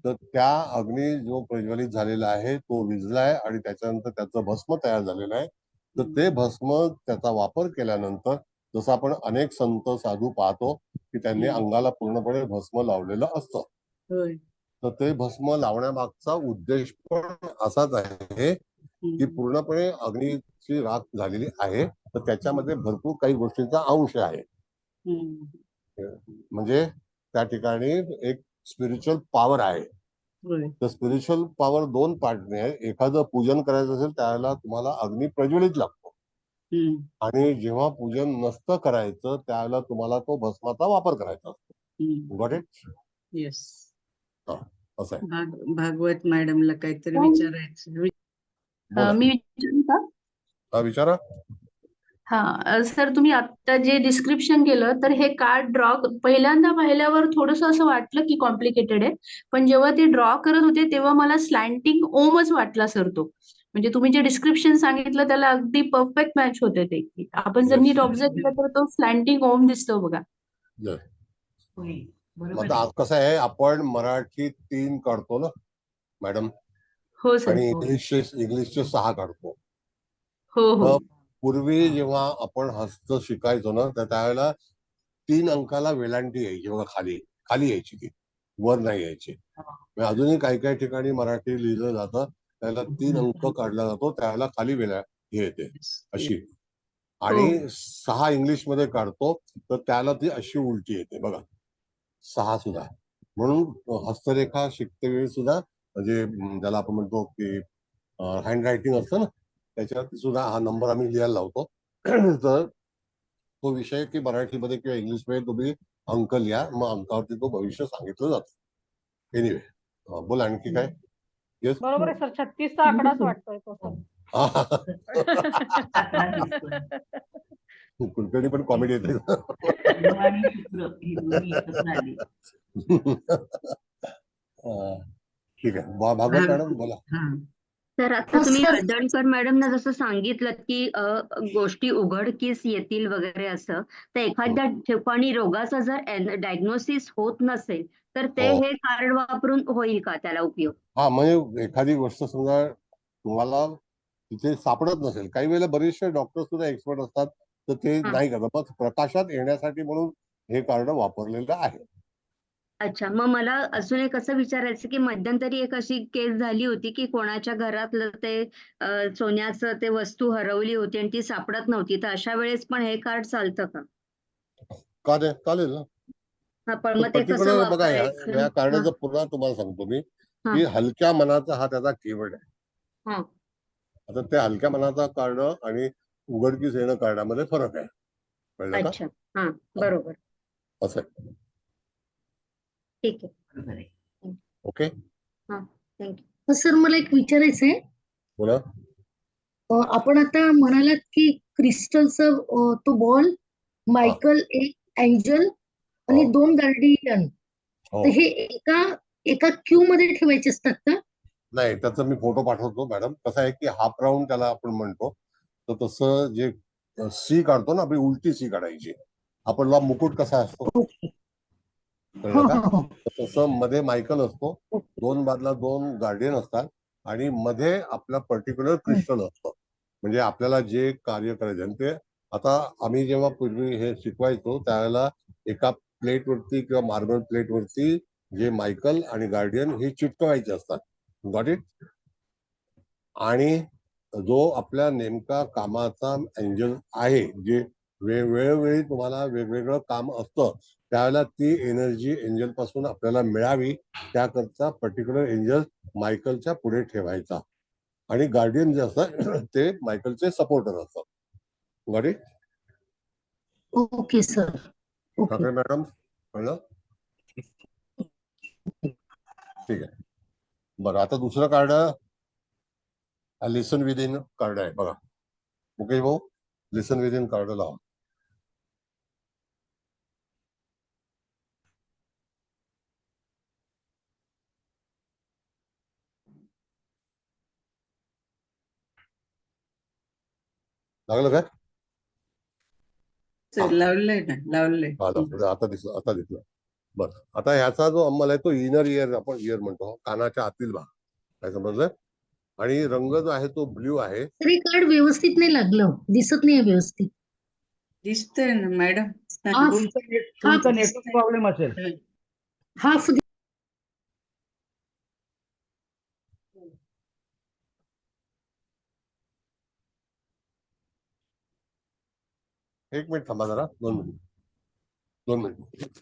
तर त्या अग्नी जो प्रज्वलित झालेला आहे तो विझलाय आणि त्याच्यानंतर त्याचं भस्म तयार झालेलं आहे. तर ते भस्म त्याचा वापर केल्यानंतर जसं आपण अनेक संत साधू पाहतो की त्यांनी अंगाला पूर्णपणे भस्म लावलेलं असतं. होय. तर ते भस्म लावण्यामागचा उद्देश पण असाच आहे की पूर्णपणे अग्नीची राख झालेली आहे, तर त्याच्यामध्ये भरपूर काही गोष्टींचा अंश आहे. म्हणजे त्या ठिकाणी एक स्पिरिच्युअल पॉवर आहे. होय. तर स्पिरिच्युअल पॉवर दोन पार्टने आहे. एखादं पूजन करायचं असेल त्यावेळेला तुम्हाला अग्नी प्रज्वलित लागतो आणि जेव्हा पूजन नसतं करायचं त्यावेळेला तुम्हाला तो भस्माचा वापर करायचा असतो. Got it? येस. असं आहे. भागवत मॅडमला काहीतरी विचारायचं. बोला. मी विचारू का? हा, विचारा. सर, तुम्ही आता जे डिस्क्रिप्शन केलं तर हे कार्ड ड्रॉ पहिल्यांदा पाहिल्यावर थोडंसं असं वाटलं की कॉम्प्लिकेटेड आहे, पण जेव्हा ते ड्रॉ करत होते तेव्हा मला स्लॅन्टिंग ओमच वाटला सर तो. म्हणजे तुम्ही जे डिस्क्रिप्शन सांगितलं त्याला अगदी परफेक्ट मॅच होते ते. आपण जर Yes. नीट ऑब्झर्व केलं तर तो स्लॅन्टिंग ओम दिसतो बघा. Yes. होय, मग बरोबर आता आहे. आज कसं आहे, आपण मराठी 3 काढतो ना मॅडम, हो सर. आणि इंग्लिशचे 6 काढतो. हो हो तर पूर्वी जेव्हा आपण हस्त शिकायचो ना तर त्यावेळेला 3 अंकाला वेलांटी यायची बघा, खाली खाली यायची, ती वर नाही यायची. म्हणजे अजूनही काही काही ठिकाणी मराठी लिहिलं जातं त्याला 3 अंक काढला जातो, त्यावेळेला खाली हे येते अशी. आणि 6 इंग्लिश मध्ये काढतो तर त्याला ती अशी उलटी येते बघा, 6 सुद्धा. म्हणून हस्तरेखा शिकते वेळी सुद्धा म्हणजे ज्याला आपण म्हणतो की हँड रायटिंग असतं ना, त्याच्यात सुद्धा हा नंबर आम्ही लिहायला लावतो. तर तो विषय की मराठीमध्ये किंवा इंग्लिशमध्ये तुम्ही अंक लिहा, मग अंकावरती तो भविष्य सांगितलं जातं. एनिवे, बोला आणखी काय. येस. बरोबर आहे सर, 36चा आकडाच वाटतोय तो सर. आकडा दिसतोय. कुलकर्णी पण कॉमेडी येते. गुरु आणि शुक्र ही दोन्ही एकत्र आली. ठीक आहे, भागवत मॅडम बोला. तर आता तुम्ही हळदणकर मॅडमना जसं सांगितलं की गोष्टी उघडकीस येतील वगैरे असं, तर एखाद्या ठिकाणी रोगाचा जर डायग्नोसिस होत नसेल तर ते हे कार्ड वापरून होईल का त्याला उपयोग? हा, म्हणजे एखादी गोष्ट समजा तुम्हाला तिथे सापडत नसेल, काही वेळेला बरेचसे डॉक्टर सुद्धा एक्सपर्ट असतात तर ते नाही करत, मग प्रकाशात येण्यासाठी म्हणून हे कार्ड वापरलेलं आहे. अच्छा, मग मला अजून एक असं विचारायचं की मध्यंतरी एक अशी केस झाली होती की कोणाच्या घरातलं ते सोन्याचं ते वस्तू हरवली होती आणि ती सापडत नव्हती, तर अशा वेळेस पण हे कार्ड चालतं का? का नाही, चालेल ना. हा, पण मग ते कसं पर्टिक्युलर बघा, या वापरायचं? कार्डाचं पुन्हा तुम्हाला सांगतो मी हा. की हलक्या मनाचा हा त्याचा कीवर्ड आहे. हा. आता ते हलक्या मनाचा कार्ड आणि उघडकीस येणं कार्डामध्ये फरक आहे, कळलं का? अच्छा, हा, बरोबर, असं आहे. ठीक आहे. बरोबर आहे. ओके, हा, थँक्यू. सर, मला एक विचारायचंय. बोला. आपण आता म्हणालात की क्रिस्टलचा तो बॉल, मायकल एक एंजल आणि 2 गार्डियन, तर हे एका क्यू मध्ये ठेवायचे असतात का? नाही, त्याचा मी फोटो पाठवतो मॅडम. कसं आहे की हाफ राऊंड त्याला आपण म्हणतो, तर तसं जे सी काढतो ना, आपली उलटी सी काढायची. आपला मुकुट कसा असतो, कळलं का? तसं मध्ये मायकल असतो, 2 बाजूला 2 गार्डियन असतात आणि मध्ये आपला पर्टिक्युलर क्रिस्टल असतं. म्हणजे आपल्याला जे कार्य करायचं, आणि ते आता आम्ही जेव्हा पूर्वी हे शिकवायचो त्यावेळेला एका प्लेटवरती किंवा मार्बल प्लेटवरती जे मायकल आणि गार्डियन हे चिटकवायचे असतात. Got it? आणि जो आपल्या नेमका कामाचा एंजल आहे, जे वेळोवेळी तुम्हाला वेगवेगळं काम असतं, त्यावेळेला ती एनर्जी एंजल पासून आपल्याला मिळावी त्याकरता पर्टिक्युलर एंजल मायकलच्या पुढे ठेवायचा आणि गार्डियन जे असतात ते मायकलचे सपोर्टर असतात. गाडी okay sir. Okay. Thackeray madam कळलं? ठीक आहे. बरं, आता दुसरं card listen with in card आहे बघा. मुकेश भाऊ, लिसन विद इन कार्ड लावा. लागलं काय? सर लावलंय ना, लावलंय. आता दिसलं, आता दिसलं. बरं, आता ह्याचा जो अंमल आहे तो इनर इयर, आपण इयर म्हणतो, कानाच्या आतील भाग, काय समजलं? आणि रंग जो आहे तो ब्ल्यू आहे. तर हे कार्ड व्यवस्थित नाही लागलं, दिसत नाही व्यवस्थित. दिसतंय ना मॅडम. तुमचा नेटवर्क प्रॉब्लेम असेल. हाफ एक मिनिट थांबा जरा, 2 मिनिट.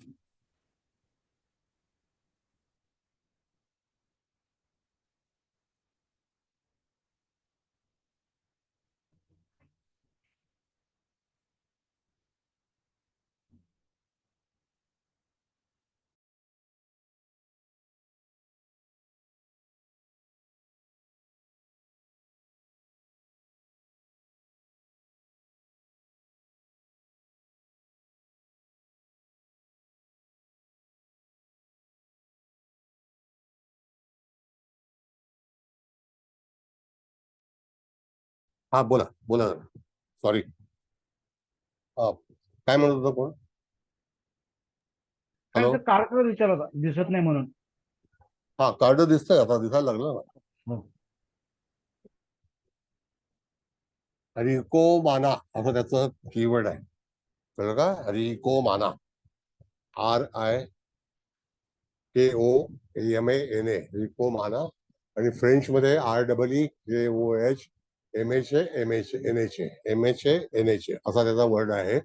हा बोला बोला, सॉरी. हा काय म्हणत होता कोण? हॅलो, कार्ड विचार होता, दिसत नाही म्हणून. हा कार्ड दिसतंय, आता दिसायला लागलं ना. रिको माना असं त्याचं कीवर्ड आहे, कळलं का? रिको माना, RIKOMANA, रिको माना. आणि फ्रेंच मध्ये REEJOHMHA असा त्याचा वर्ड आहे.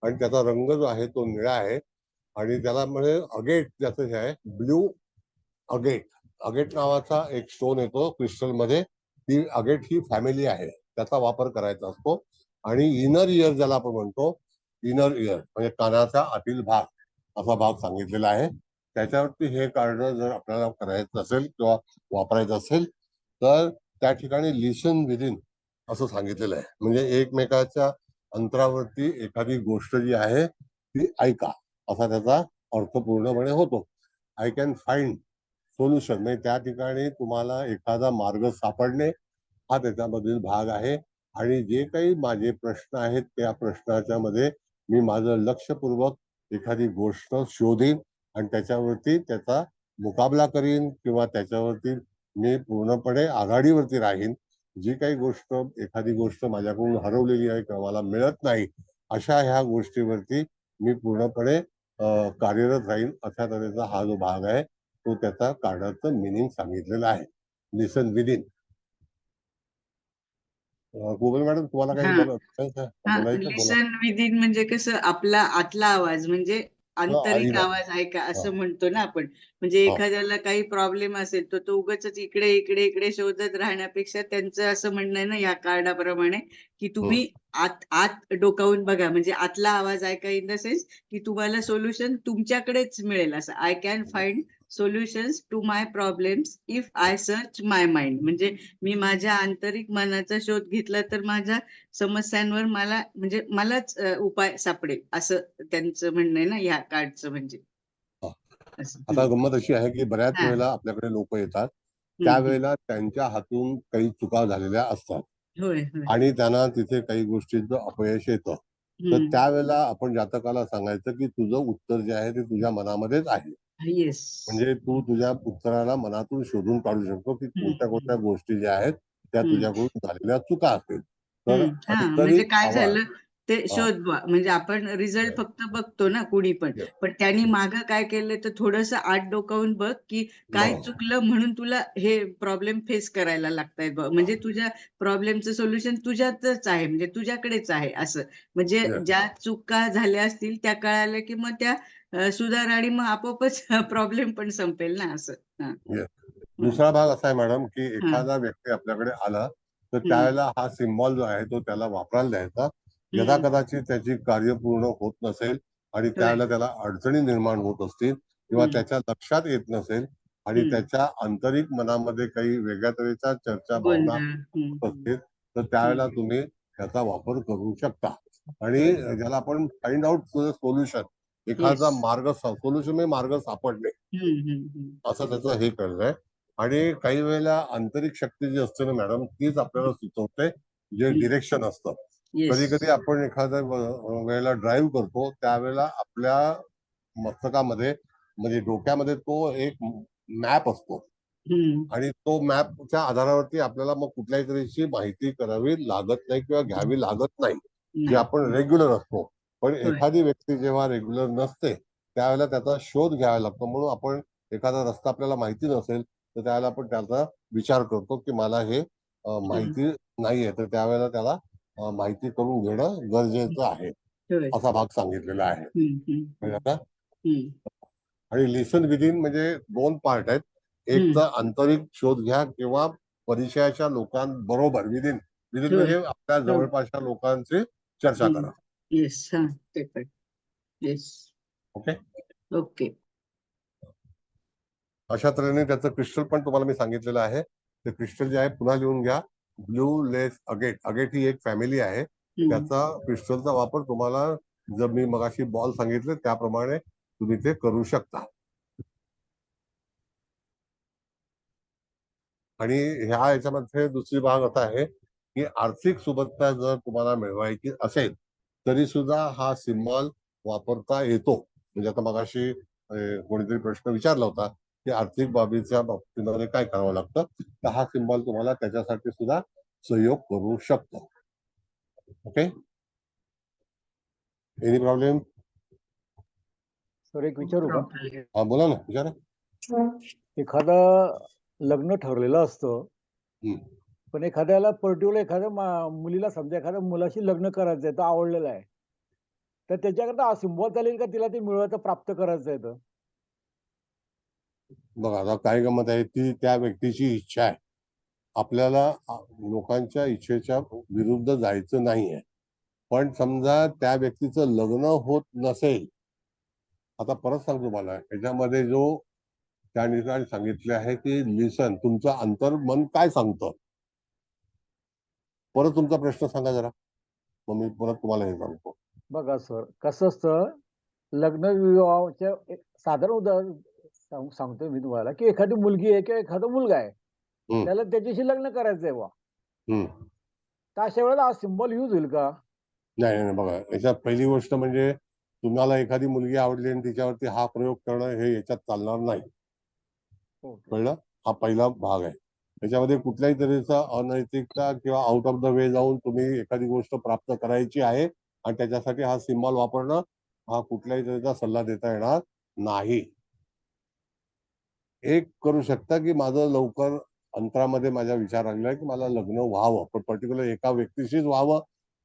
आणि त्याचा रंग जो आहे तो निळा आहे. आणि त्याला म्हणजे अगेट ज्याचं हे आहे ब्ल्यू अगेट. अगेट नावाचा एक स्टोन येतो क्रिस्टल मध्ये, ती अगेट ही फॅमिली आहे, त्याचा वापर करायचा असतो. आणि इनर इयर ज्याला आपण म्हणतो, इनर इयर म्हणजे कानाचा आतील भाग असा भाग सांगितलेला आहे. त्याच्यावरती हे कार्ड जर आपल्याला करायचं असेल किंवा वापरायचं असेल तर त्या ठिकाणी लिसन विदिन असं सांगितलेलं आहे. म्हणजे एकमेकाच्या अंतरावरती एखादी गोष्ट जी आहे ती ऐका असा त्याचा अर्थ पूर्णपणे होतो. आय कॅन फाइंड सोल्युशन म्हणजे त्या ठिकाणी तुम्हाला एखादा मार्ग सापडणे हा त्याच्यामधील भाग आहे. आणि जे काही माझे प्रश्न आहेत त्या प्रश्नाच्या मध्ये मी माझं लक्षपूर्वक एखादी गोष्ट शोधीन आणि त्याच्यावरती त्याचा मुकाबला करीन किंवा त्याच्यावरती मी पूर्णपणे आघाडीवरती राहीन. जी काही गोष्ट एखादी गोष्ट माझ्याकडून हरवलेली आहे किंवा मला मिळत नाही अशा ह्या गोष्टीवरती मी पूर्णपणे कार्यरत राहीन, अशा तऱ्हेचा हा जो भाग आहे तो त्याचा कार्डाचं मिनिंग सांगितलेला आहे. लिसन विदिन. गोगल मॅडम तुम्हाला काही बोलायचं? लिसन विदिन म्हणजे कसं आपला आतला आवाज, म्हणजे आंतरिक आवाज ऐका असं म्हणतो ना आपण. म्हणजे एखाद्याला काही प्रॉब्लेम असेल तर तो उगाच इकडे इकडे इकडे शोधत राहण्यापेक्षा त्यांचं असं म्हणणं आहे ना या कार्डाप्रमाणे की तुम्ही आत डोकावून बघा, म्हणजे आतला आवाज ऐका, इन द सेन्स की तुम्हाला सोल्युशन तुमच्याकडेच मिळेल असं. I can find solutions to my problems if I search my mind. म्हणजे मी माझ्या आंतरिक मनाचा शोध घेतला तर माझ्या समस्यांवर मला म्हणजे मलाच उपाय सापडेल असं त्यांचं म्हणणं आहे ना या कार्डचं. म्हणजे आता गंमत अशी आहे की बऱ्याच वेळेला आपल्याकडे लोक येतात त्यावेळेला त्यांच्या हातून काही चुका झालेल्या असतात आणि त्यांना तिथे काही गोष्टींचं अपयश येतं. तर त्यावेळेला आपण जातकाला सांगायचं की तुझं उत्तर जे आहे ते तुझ्या मनामध्येच आहे. म्हणजे तू तुझ्या उत्तराला मनातून शोधून काढू शकतो की कोणत्या कोणत्या गोष्टी ज्या आहेत त्या तुझ्याकडून झालेल्या चुका असतील. तर म्हणजे काय झालं ते शोध, म्हणजे आपण रिझल्ट फक्त बघतो ना कुणी पण त्यांनी मागं काय केलं तर थोडंसं आत डोकावून बघ की काय चुकलं म्हणून तुला हे प्रॉब्लेम फेस करायला लागतायत. म्हणजे तुझ्या प्रॉब्लेमचं सोल्युशन तुझ्यातच आहे, म्हणजे तुझ्याकडेच आहे असं. म्हणजे ज्या चुका झाल्या असतील त्या कळाल्या की मग त्या सुधार आणि मग आपोआपच प्रॉब्लेम पण संपेल ना असं. हा. दुसरा भाग असा आहे मॅडम की एखादा व्यक्ती आपल्याकडे आला तर त्यावेळेला हा सिम्बॉल जो आहे तो त्याला वापरायला द्यायचा. यदा कदाचित त्याची कार्य पूर्ण होत नसेल आणि त्यावेळेला त्याला अडचणी निर्माण होत असतील किंवा त्याच्या लक्षात येत नसेल आणि त्याच्या आंतरिक मनामध्ये काही वेगळ्या तऱ्हेच्या चर्चा भावना होत असतील तर त्यावेळेला तुम्ही त्याचा वापर करू शकता. आणि ज्याला आपण फाइंड आउट सोल्युशन, एखादा मार्ग, सोल्युशन म्हणजे मार्ग सापडणे, असं त्याचं हे करणं आहे. आणि काही वेळेला आंतरिक शक्ती जी असते ना मॅडम तीच आपल्याला सुचवते जे डिरेक्शन असतं. कधी कधी आपण एखाद्या वेळेला ड्राईव्ह करतो त्यावेळेला आपल्या मस्तकामध्ये म्हणजे डोक्यामध्ये तो एक मॅप असतो आणि तो मॅपच्या आधारावरती आपल्याला मग कुठल्याही तऱ्हेची माहिती करावी लागत नाही किंवा घ्यावी लागत नाही जे आपण रेग्युलर असतो. पण एखादी व्यक्ती जेव्हा रेग्युलर नसते त्यावेळेला त्याचा शोध घ्यावा लागतो. म्हणून आपण एखादा रस्ता आपल्याला माहिती नसेल तर त्यावेळेला आपण त्याचा विचार करतो की मला हे माहिती नाहीये, तर त्यावेळेला त्याला माहिती करून घेणं गरजेचं आहे, असा भाग सांगितलेला आहे आता. आणि लिसन विदिन म्हणजे 2 पार्ट आहेत. एक तर आंतरिक शोध घ्या किंवा परिचयाच्या लोकांबरोबर विदिन म्हणजे आपल्या जवळपासच्या लोकांची चर्चा करा. येस, हा ते पण. येस. ओके. ओके. अशा तऱ्हेने त्याचं क्रिस्टल पण तुम्हाला मी सांगितलेलं आहे. ते क्रिस्टल जे आहे पुन्हा लिहून घ्या. ब्लू लेस अगेट. अगेट ही एक फॅमिली आहे. त्याचा क्रिस्टलचा वापर तुम्हाला जर मी मगाशी बॉल सांगितले त्याप्रमाणे तुम्ही ते करू शकता. आणि ह्या याच्यामध्ये दुसरी भाग असा आहे की आर्थिक सुबत्ता जर तुम्हाला मिळवायची असेल तरी सुद्धा हा सिम्बॉल वापरता येतो. म्हणजे आता मगाशी कोणीतरी प्रश्न विचारला होता की आर्थिक बाबीच्या बाबतीमध्ये काय करावं लागतं, तर हा सिम्बॉल तुम्हाला त्याच्यासाठी सुद्धा सहयोग करू शकतो. ओके. Any problem? सर एक विचारू का? हा बोला ना, विचारा. एखादं लग्न ठरलेलं असतं पण एखाद्याला पर्टिक्युलर एखाद्या मुलीला समजा एखाद्या मुलाशी लग्न करायचंय तर आवडलेलं आहे तर त्याच्याकरता हा सिम्बॉल चालेल का तिला ते मिळवायचं प्राप्त करायचंय तर? बघा आता काय गमत आहे ती त्या व्यक्तीची इच्छा आहे. आपल्याला लोकांच्या इच्छेच्या विरुद्ध जायचं नाहीये. पण समजा त्या व्यक्तीचं लग्न होत नसेल, आता परत सांगतो मला याच्यामध्ये जो त्या ठिकाणी सांगितले आहे की लिसन, तुमचं अंतर्मन काय सांगतं. परत तुमचा प्रश्न सांगा जरा, मग मी परत तुम्हाला हे सांगतो. बघा सर कसं असतं, लग्न विवाहाच्या एक साधारण उदाहरण सांगतोय मी तुम्हाला की एखादी मुलगी आहे किंवा एखादा मुलगा आहे त्याला त्याच्याशी लग्न करायचंय बा, तर अशा वेळेला हा सिम्बॉल युज होईल का? नाही बघा, याच्यात पहिली गोष्ट म्हणजे तुम्हाला एखादी मुलगी आवडली आणि तिच्यावरती हा प्रयोग करणं हे याच्यात चालणार नाही. कळलं? हा पहिला भाग आहे. त्याच्यामध्ये कुठल्याही तऱ्हेचा अनैतिकता किंवा आउट ऑफ द वे जाऊन तुम्ही एखादी गोष्ट प्राप्त करायची आहे आणि त्याच्यासाठी हा सिम्बॉल वापरणं हा कुठल्याही तऱ्हेचा सल्ला देता येणार नाही. एक करू शकता की माझं लवकर अंतरामध्ये माझा विचार आलेला आहे की मला लग्न व्हावं, पण पर्टिक्युलर एका व्यक्तीशीच व्हावं,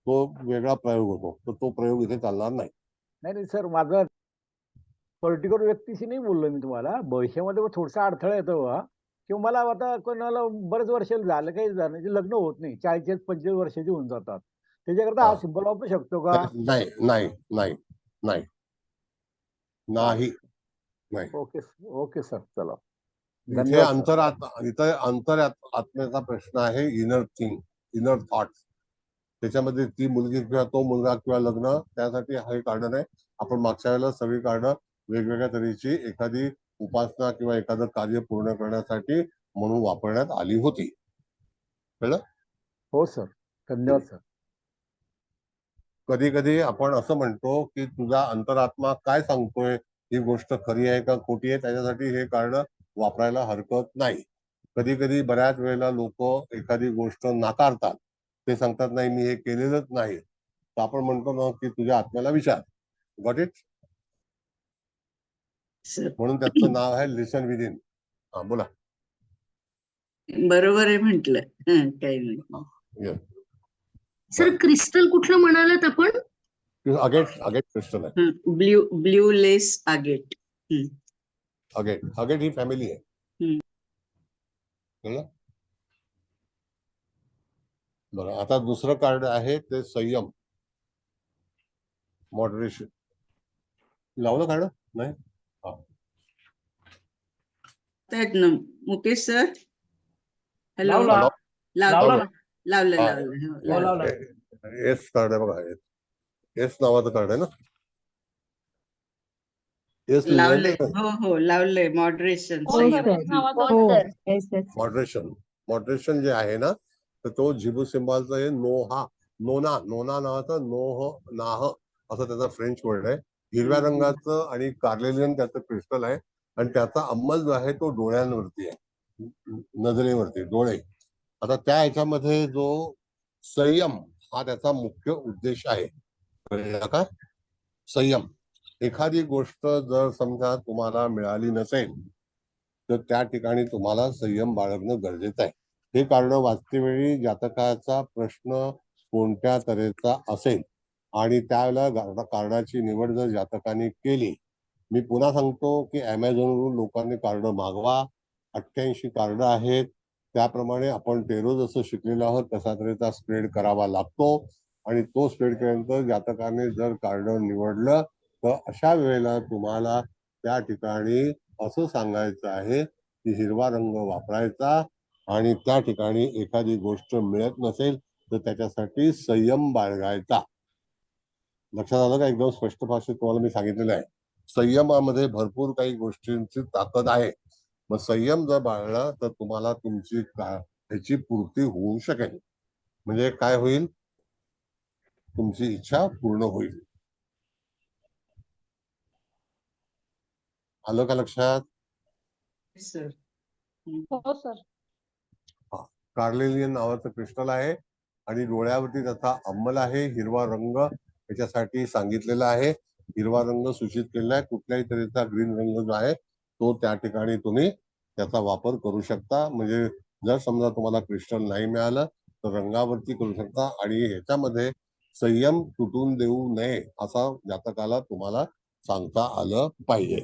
तो वेगळा प्रयोग होतो, तर तो प्रयोग इथे चालणार नाही. नाही सर, माझं पर्टिक्युलर व्यक्तीशी नाही बोललो मी तुम्हाला, भविष्यामध्ये थोडासा अडथळा येतो बा किंवा मला आता कोणाला बरेच वर्ष झालं काही झालं लग्न होत नाही, 40-45 वर्षाची होऊन जातात, त्याच्याकरता हा सिम्बॉल वापरू शकतो का? नाही नाही नाही नाही नाही नाही. ओके ओके सर, चला. इथे आत्म्याचा प्रश्न आहे, इनर थिंग, इनर थॉट्स. त्याच्यामध्ये ती मुलगी किंवा तो मुलगा किंवा लग्न, त्यासाठी हे काढणं नाही. आपण मागच्या वेळेला सगळी काढणं वेगवेगळ्या तऱ्हेची एखादी उपासना किंवा एखादं कार्य पूर्ण करण्यासाठी म्हणून वापरण्यात आली होती. कळलं? हो सर, धन्यवाद सर. कधी कधी आपण असं म्हणतो की तुझा अंतरात्मा काय सांगतोय, ही गोष्ट खरी आहे का खोटी आहे, त्याच्यासाठी हे काढणं वापरायला हरकत नाही. कधी कधी बऱ्याच वेळेला लोक एखादी गोष्ट नाकारतात, ते सांगतात नाही मी हे केलेलंच नाही, तर आपण म्हणतो ना की तुझ्या आत्म्याला विचार. Got it? म्हणून त्याचं नाव आहे लिसन विदिन. हा बोला. बरोबर आहे म्हटलं, काही नाही. सर क्रिस्टल कुठलं म्हणालात आपण? अगेट अगेट क्रिस्टल आहे. ब्ल्यू लेस आगेट. अगेट अगेट ही फॅमिली आहे. हम्म. कळलं? बरं, आता दुसरं कार्ड आहे ते संयम, मॉडरेशन. लावलं कार्ड नाही? आहेत ना मुकेश सर? हॅलो, लावला लावलं लावला लावलं ना लावलं हो, हो लावलं. लावला. एस कार्ड आहे बघा, एस नावाचं कार्ड आहे ना. एस लावलंय हो हो लावलंय मॉडरेशन हो संयम. सर, नावाचं हो वाटतं. सर. मॉडरेशन. मॉडरेशन जे आहे ना, तर तो झिबू सिम्बॉलचा आहे नोहा, नोना नावाचा नोह नाह असं त्याचा फ्रेंच वर्ड आहे. हिरव्या रंगाचं आणि कार्लेलियन त्याचं क्रिस्टल आहे आणि त्याचा अंमल जो आहे तो डोळ्यांवरती आहे, नजरेवरती, डोळे. आता त्या ह्याच्यामध्ये जो संयम हा त्याचा मुख्य उद्देश आहे. कळलं का? संयम. एखादी गोष्ट जर समजा तुम्हाला मिळाली नसेल तर त्या ठिकाणी तुम्हाला संयम बाळगणं गरजेचं आहे. हे कार्ड वाचते वेळी जातकाचा प्रश्न कोणत्या तऱ्हेचा असेल आणि त्यावेळेला कार्डाची निवड जर जातकाने केली, मी पुन्हा सांगतो की अमेझॉनवरून लोकांनी कार्ड मागवा. 88 कार्ड आहेत. त्याप्रमाणे आपण टेरो जसं शिकलेलो आहोत तसा तऱ्हेचा स्प्रेड करावा लागतो आणि तो स्प्रेड केल्यानंतर जातकाने जर कार्ड निवडलं तर अशा वेळेला तुम्हाला त्या ठिकाणी असं सांगायचं आहे की हिरवा रंग वापरायचा आणि त्या ठिकाणी एखादी गोष्ट मिळत नसेल तर त्याच्यासाठी संयम बाळगायचा. लक्षात आलं का? एकदम स्पष्ट भाषेत तुम्हाला मी सांगितलेलं आहे. संयमामध्ये भरपूर काही गोष्टींची ताकद आहे. मग संयम जर बाळगला तर तुम्हाला तुमची ह्याची पूर्ती होऊ शकेल. म्हणजे काय होईल? तुमची इच्छा पूर्ण होईल. आलं का लक्षात? सर हो सर. कार्लेलियन नावाचं क्रिस्टल आहे आणि डोळ्यावरती त्याचा अंमल आहे. हिरवा रंग याच्यासाठी सांगितलेला आहे. हिरवा रंग सूचित केलेला आहे. कुठल्याही तऱ्हेचा ग्रीन रंग जो आहे तो त्या ठिकाणी तुम्ही त्याचा वापर करू शकता. म्हणजे जर समजा तुम्हाला क्रिस्टल नाही मिळालं तर रंगावरती करू शकता आणि ह्याच्यामध्ये संयम तुटून देऊ नये असा जातकाला तुम्हाला सांगता आलं पाहिजे.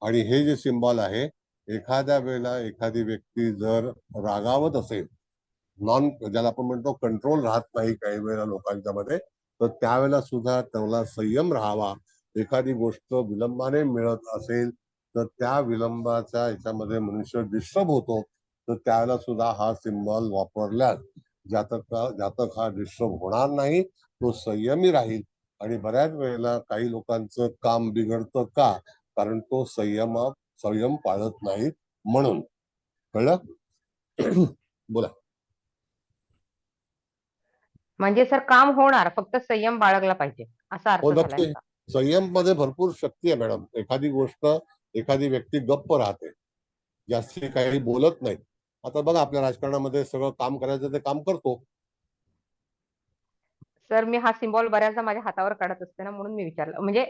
आणि हे जे सिम्बॉल आहे, एखाद्या वेळेला एखादी व्यक्ती जर रागावत असेल, ज्याला आपण म्हणतो कंट्रोल राहत नाही काही वेळेला लोकांच्या मध्ये, तर त्यावेळेला सुद्धा त्याला संयम राहावा. एखादी गोष्ट विलंबाने मिळत असेल तर त्या विलंबाच्या ह्याच्यामध्ये मनुष्य डिस्टर्ब होतो, तर त्यावेळेला सुद्धा हा सिम्बॉल वापरल्यास जातक हा डिस्टर्ब होणार नाही, तो संयमी राहील. आणि बऱ्याच वेळेला काही लोकांचं काम बिघडतं का? कारण तो संयम पाळत नाही म्हणून. कळलं? बोला. म्हणजे सर काम होणार, फक्त संयम बाळगला पाहिजे असा अर्थ हो झाला नक्की. याचा. संयम मध्ये भरपूर शक्ती आहे मॅडम. एखादी गोष्ट, एखादी व्यक्ती गप्प राहते, जास्ती काही बोलत नाही. आता बघा आपल्या राजकारणामध्ये सगळं काम करायचं ते काम करतो. सर मी हा सिम्बॉल बऱ्याचदा माझ्या हातावर काढत असते ना, म्हणून मी विचारलं. म्हणजे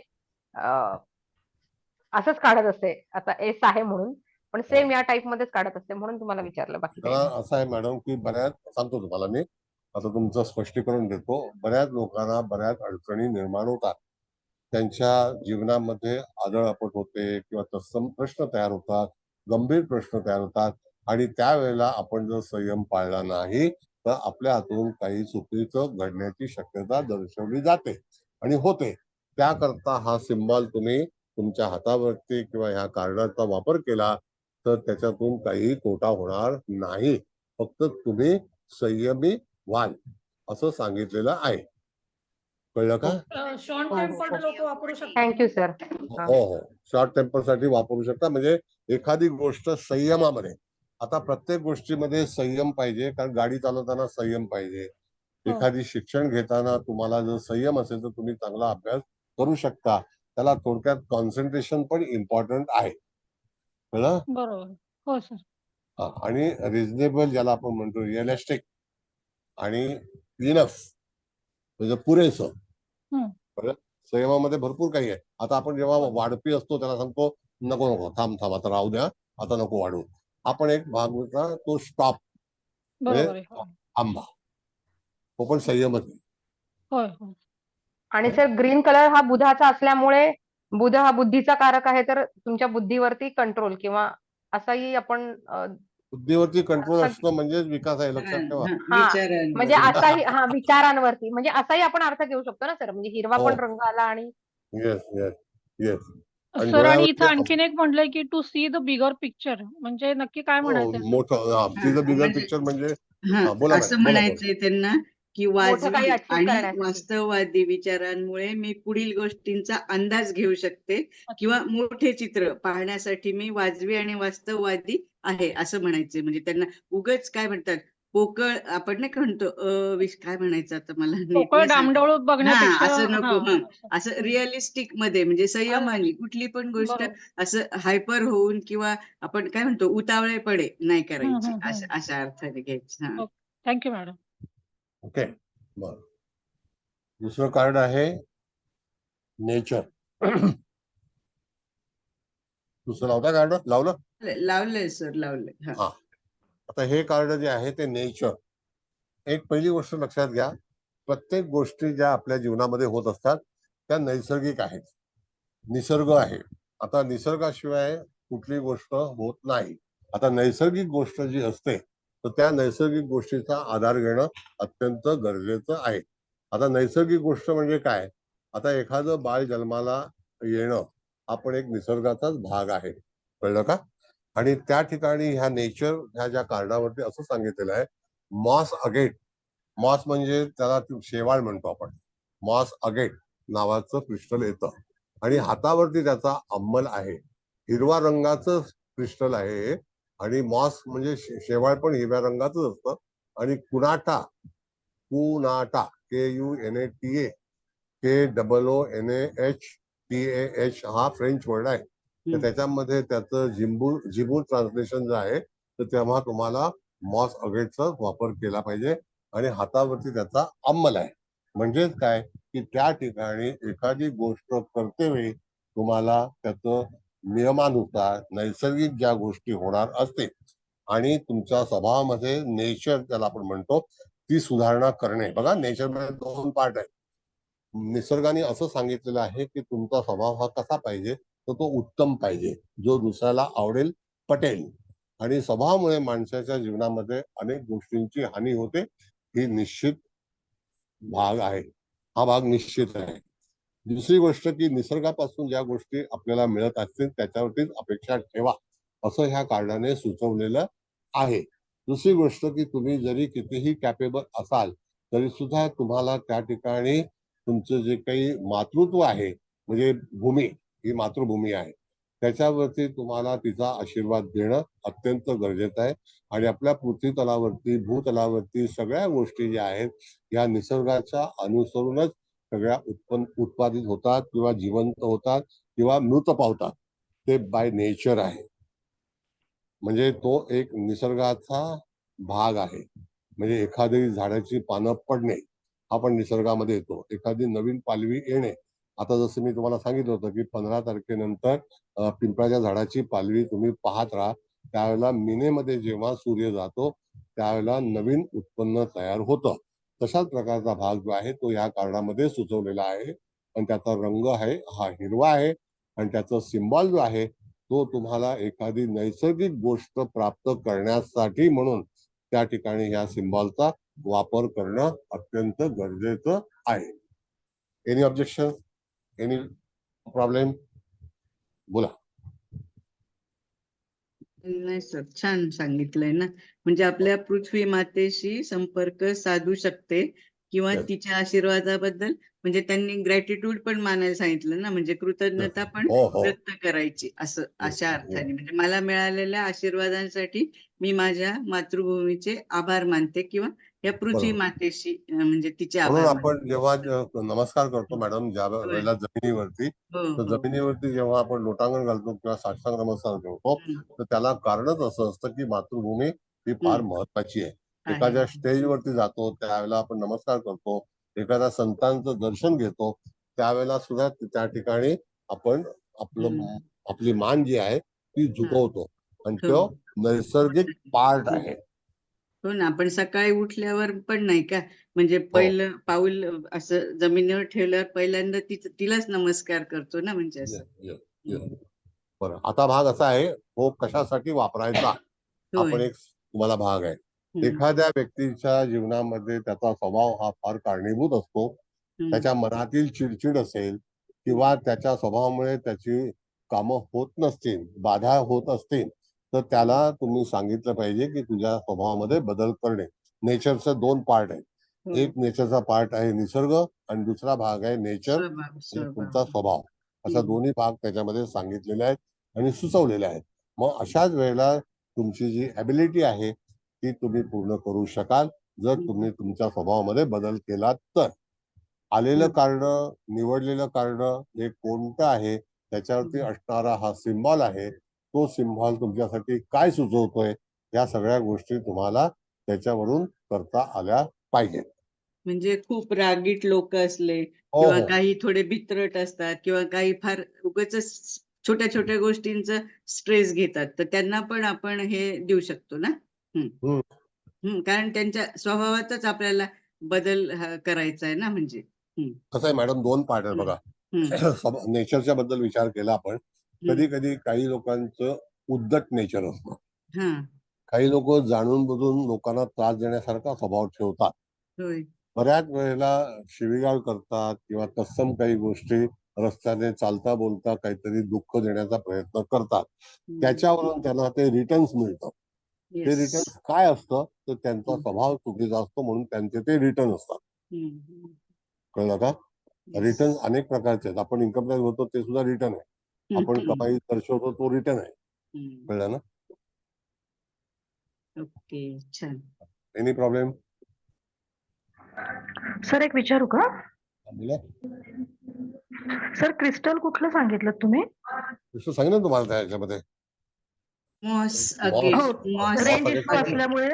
असंच काढत असते, आता एस आहे म्हणून, पण सेम या टाइप मध्येच काढत असते म्हणून तुम्हाला विचारलं. बाकी काही नाही. असं आहे मॅडम की बऱ्याच, सांगतो तुम्हाला मी, आता तुमचं स्पष्टीकरण देतो. बऱ्याच लोकांना बऱ्याच अडचणी निर्माण होतात. त्यांच्या जीवनामध्ये आदळआपट होते किंवा तत्सम प्रश्न तयार होतात, गंभीर प्रश्न तयार होतात आणि त्यावेळेला आपण जर संयम पाळला नाही तर आपल्या हातून काही चुकीचं घडण्याची शक्यता दर्शवली जाते आणि होते. त्याकरता हा सिम्बॉल तुम्ही तुमच्या हातावरती किंवा ह्या कार्डाचा वापर केला तर त्याच्यातून काही तोटा होणार नाही. फक्त तुम्ही संयमी व्हाल असं सांगितलेलं आहे. कळलं का? शॉर्ट टेम्पर्ड लोक वापरू शकतात. Thank you sir. हो हो, शॉर्ट टेम्पर साठी वापरू शकता. म्हणजे एखादी गोष्ट संयमामध्ये, आता प्रत्येक गोष्टीमध्ये संयम पाहिजे, कारण गाडी चालवताना संयम पाहिजे. एखादी शिक्षण घेताना तुम्हाला जर संयम असेल तर तुम्ही चांगला अभ्यास करू शकता. त्याला थोडक्यात कॉन्सन्ट्रेशन पण इम्पॉर्टंट आहे. कळलं? बरोबर. हो सर. आणि रिझनेबल ज्याला आपण म्हणतो, रिअलिस्टिक आणि इनफ म्हणजे पुरेसं. संयमामध्ये भरपूर काही आहे. आता आपण जेव्हा वाढपी असतो त्याला सांगतो नको नको, थांब आता राहू द्या, आता नको वाढू. आपण एक भाग होता तो स्टॉप, बरोबर आहे. आंबा, तो पण संयमच आहे. होय होय. आणि सर ग्रीन कलर हा बुधाचा असल्यामुळे बुध हा बुद्धीचा कारक आहे, तर तुमच्या बुद्धीवरती कंट्रोल किंवा असाही आपण बुद्धीवरती कंट्रोल अर्थ असणं म्हणजेच विकास आहे, लक्षात ठेवा. हा म्हणजे विचारांवर असाही विचारांवरती म्हणजे असाही आपण अर्थ घेऊ शकतो ना सर, म्हणजे हिरवा हो. पण रंग आला आणि येस येस येस. आणि सर, आणि इथं डोळ्यावरती आणखीन एक म्हटलंय की to see the bigger picture, म्हणजे नक्की काय म्हणायचंय सर? मोठं तिचं बिगर म्हणजे पिक्चर म्हणजे हा बोला असं मॅडम, बोला बोला. म्हणायचंय त्यांना की मोठं काही वाजवी अचीव आणि करण्यासाठी. वास्तववादी विचारांमुळे मी पुढील गोष्टींचा अंदाज घेऊ शकते किंवा मोठे चित्र पाहण्यासाठी मी वाजवी आणि वास्तववादी आहे असं म्हणायचंय. म्हणजे त्यांना उगाच काय म्हणतात पोकळ, आपण नाही का म्हणतो काय म्हणायचं आता मला नीट पोकळ नाही सांगता. डामडौल बघण्यापेक्षा असं नको. असं. असं रिअलिस्टिक मध्ये म्हणजे संयमाने कुठली पण गोष्ट बरोबर. असं हायपर होऊन किंवा आपण काय म्हणतो उतावळेपणे नाही करायची, अशा अर्थाने घ्यायची. Thank you madam. ओके, बर. दुसरं कार्ड आहे नेचर. दुसरं लावता कार्ड? लावलं? लावलंय सर, लावलंय. हा. आता हे कार्ड जे आहे ते नेचर. एक पहिली गोष्ट लक्षात घ्या, प्रत्येक गोष्टी ज्या आपल्या जीवनामध्ये होत असतात त्या नैसर्गिक आहेत, निसर्ग आहे. आता निसर्गाशिवाय कुठली गोष्ट होत नाही. आता नैसर्गिक गोष्ट जी असते तर त्या नैसर्गिक गोष्टीचा आधार घेणं अत्यंत गरजेचं आहे. आता नैसर्गिक गोष्ट म्हणजे काय? आता एखादं बाळ जन्माला येणं हा पण एक निसर्गाचाच भाग आहे, कळलं का? आणि त्या ठिकाणी ह्या नेचर ह्या ज्या कार्डावरती असं सांगितलेलं आहे, मॉस अगेट. मॉस म्हणजे त्याला शेवाळ म्हणतो आपण. मॉस अगेट नावाचं क्रिस्टल येतं आणि हातावरती त्याचा अंमल आहे. हिरवा रंगाचं क्रिस्टल आहे आणि मॉस म्हणजे शेवाळ पण हिरव्या रंगाचंच असतं. आणि कुनाटा KUNATA KOONAHTAH हा फ्रेंच वर्ड आहे. तर त्याच्यामध्ये त्याचं जिबू ट्रान्सलेशन जे आहे तर तेव्हा तुम्हाला मॉस अगेटचा वापर केला पाहिजे आणि हातावरती त्याचा अंमल आहे. म्हणजेच काय की त्या ठिकाणी एखादी गोष्ट करते वेळी तुम्हाला त्याचं नियमानुसार नैसर्गिक ज्या गोष्टी होणार असते आणि तुमच्या स्वभावामध्ये नेचर त्याला आपण म्हणतो ती सुधारणा करणे. बघा, नेचर मध्ये 2 पार्ट आहे. निसर्गाने असं सांगितलेलं आहे की तुमचा स्वभाव हा कसा पाहिजे, तर तो उत्तम पाहिजे, जो दुसऱ्याला आवडेल, पटेल. आणि स्वभावामुळे माणसाच्या जीवनामध्ये अनेक गोष्टींची हानी होते, ही निश्चित भाग आहे, हा भाग निश्चित आहे. दुसरी गोष्ट की निसर्गापासून ज्या गोष्टी आपल्याला मिळत असतील त्याच्यावरतीच अपेक्षा ठेवा, असं ह्या कार्डाने सुचवलेलं आहे. दुसरी गोष्ट की तुम्ही जरी कितीही कॅपेबल असाल तरी सुद्धा तुम्हाला त्या ठिकाणी तुमचं जे काही मातृत्व आहे, म्हणजे भूमी ही मातृभूमी आहे, त्याच्यावरती तुम्हाला तिचा आशीर्वाद देणं अत्यंत गरजेचं आहे. आणि आपल्या पृथ्वी तलावरती, भूतलावरती सगळ्या गोष्टी ज्या आहेत या निसर्गाच्या अनुसरूनच सगळ्या उत्पादित होतात किंवा जिवंत होतात किंवा मृत पावतात. ते बाय नेचर आहे, म्हणजे तो एक निसर्गाचा भाग आहे. म्हणजे एखादी झाडाची पानं पडणे हा पण निसर्गामध्ये येतो, एखादी नवीन पालवी येणे. आता जसं मी तुम्हाला सांगितलं होतं की 15 तारखेनंतर पिंपळाच्या झाडाची पालवी तुम्ही पाहत राहा, त्यावेळेला मिनेमध्ये जेव्हा सूर्य जातो त्यावेळेला नवीन उत्पन्न तयार होतं. तशाच प्रकारचा भाग जो आहे तो या कार्डामध्ये सुचवलेला आहे आणि त्याचा रंग आहे हा हिरवा आहे आणि त्याचा सिम्बॉल जो आहे तो तुम्हाला एखादी नैसर्गिक गोष्ट प्राप्त करण्यासाठी म्हणून त्या ठिकाणी ह्या सिम्बॉलचा वापर करणं अत्यंत गरजेचं आहे. Any objection, any problem? बोला. नाही सर, छान सांगितलंय ना. म्हणजे आपल्या पृथ्वी मातेशी संपर्क साधू शकते किंवा Yes. तिच्या आशीर्वादाबद्दल म्हणजे त्यांनी ग्रॅटिट्यूड पण मानायला सांगितलं ना, म्हणजे कृतज्ञता पण हो हो व्यक्त करायची, असं अशा अर्थाने. म्हणजे मला मिळालेल्या आशीर्वादांसाठी मी माझ्या मातृभूमीचे आभार मानते किंवा या पृथ्वी बरोबर. मातेशी म्हणजे तिचे म्हणून आभार मानते. आपण जेव्हा नमस्कार करतो मॅडम, ज्या होय. वेळेला जमिनीवरती, हो तर हो. जमिनीवरती जेव्हा आपण लोटांगण घालतो किंवा साष्टांग नमस्कार करतो तर त्याला कारणच असं असतं की मातृभूमी ही फार महत्वाची आहे. एखाद्या स्टेजवरती जातो त्यावेळेला आपण नमस्कार करतो, एखाद्या संतांचं दर्शन घेतो त्यावेळेला सुद्धा त्या ठिकाणी आपण आपली मान जी आहे ती झुकवतो आणि तो नैसर्गिक पार्ट आहे. हो ना. आपण सकाळी उठल्यावर पण नाही का म्हणजे पहिलं पाऊल असं जमिनीवर ठेवल्यावर पहिल्यांदा तिलाच नमस्कार करतो ना, म्हणजे असं. बरं, आता भाग असा आहे, हो कशासाठी वापरायचा होय. आपण एक तुम्हाला भाग आहे. एखाद्या व्यक्तीच्या जीवनामध्ये त्याचा स्वभाव हा फार कारणीभूत असतो. त्याच्या मनातील चिडचिड असेल किंवा त्याच्या स्वभावामुळे त्याची कामं होत नसतील, बाधा होत असतील, तर त्याला तुम्ही सांगितलं पाहिजे की तुझ्या स्वभावामध्ये बदल करणे. नेचरचे 2 पार्ट आहेत. एक नेचरचा पार्ट आहे निसर्ग आणि दुसरा भाग आहे नेचर, तुमचा स्वभाव. असा दोन्ही भाग त्याच्यामध्ये सांगितलेले आहेत आणि सुचवलेले आहेत. मग अशाच वेळेला तुमची जी ॲबिलिटी आहे ती तुम्ही पूर्ण करू शकाल जर तुम्ही तुमच्या स्वभावामध्ये बदल केला तर. आलेलं कारण, निवडलेलं कारण हे कोणतं आहे त्याच्यावरती असणारा हा सिम्बॉल आहे, तो सिम्बॉल तुमच्यासाठी काय सुचवतोय, या सगळ्या गोष्टी तुम्हाला त्याच्यावरून करता आल्या पाहिजेत. म्हणजे खूप रागीट लोक असले किंवा काही थोडे भित्रट असतात किंवा काही फार उगाचच छोट्या छोट्या गोष्टींचा स्ट्रेस घेतात, तर त्यांना पण आपण हे देऊ शकतो ना. कारण त्यांच्या स्वभावातच आपल्याला बदल करायचा आहे ना, म्हणजे. कसं आहे मॅडम, 2 पार्ट आहे बघा. नेचरच्या बद्दल विचार केला आपण. कधी कधी काही लोकांचं उद्धट नेचर असतं. काही लोक जाणून बुजून लोकांना त्रास देण्यासारखा स्वभाव ठेवतात. बऱ्याच वेळेला शिवीगाळ करतात किंवा तत्सम काही गोष्टी रस्त्याने चालता बोलता काहीतरी दुःख देण्याचा प्रयत्न करतात. त्याच्यावरून त्यांना ते रिटर्न्स मिळतं. ते रिटर्न्स काय असतं तर त्यांचा स्वभाव चुकीचा असतो म्हणून त्यांचे ते रिटर्न असतात. कळलं का? रिटर्न अनेक प्रकारचे आहेत. आपण इन्कम टॅक्स भरतो ते सुद्धा रिटर्न आहे. आपण कमाई दर्शवतो तो रिटर्न आहे. कळलं ना? ओके, छान. Any problem? सर एक विचारू का? बोला. सर क्रिस्टल कुठलं सांगितलं तुम्ही? क्रिस्टल सांगितलं तुम्हाला त्याच्यामध्ये मॉस रेंज इश्यू असल्यामुळे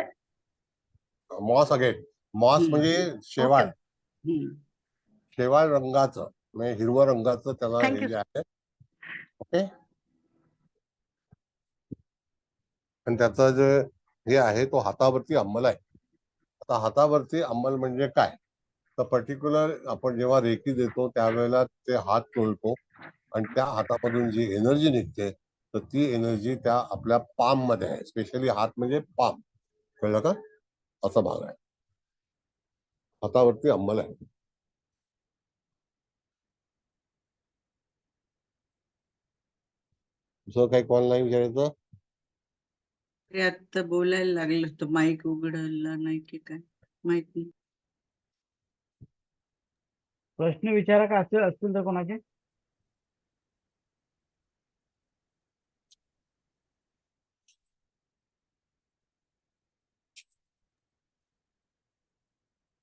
मॉस अगेट. मॉस म्हणजे शेवाळ. शेवाळ रंगाचं म्हणजे हिरवं रंगाचं त्याला हे जे आहे. ओके. आणि त्याचा जे हे आहे तो हातावरती अंमल आहे. आता हातावरती अंमल म्हणजे काय, तर पर्टिक्युलर आपण जेव्हा रेकी देतो त्यावेळेला ते हात चोळतो आणि त्या हातामधून जी एनर्जी निघते तर ती एनर्जी त्या आपल्या पाम मध्ये आहे. स्पेशली हात म्हणजे पाम. कळलं का? असा भाग आहे. हातावरती अंमल आहे. दुसरं काही कॉल नाही विचारायचं? आता बोलायला लागलं तर माईक उघडला नाही की काय माहित नाही. प्रश्न विचारा का असतील तर कोणाचे?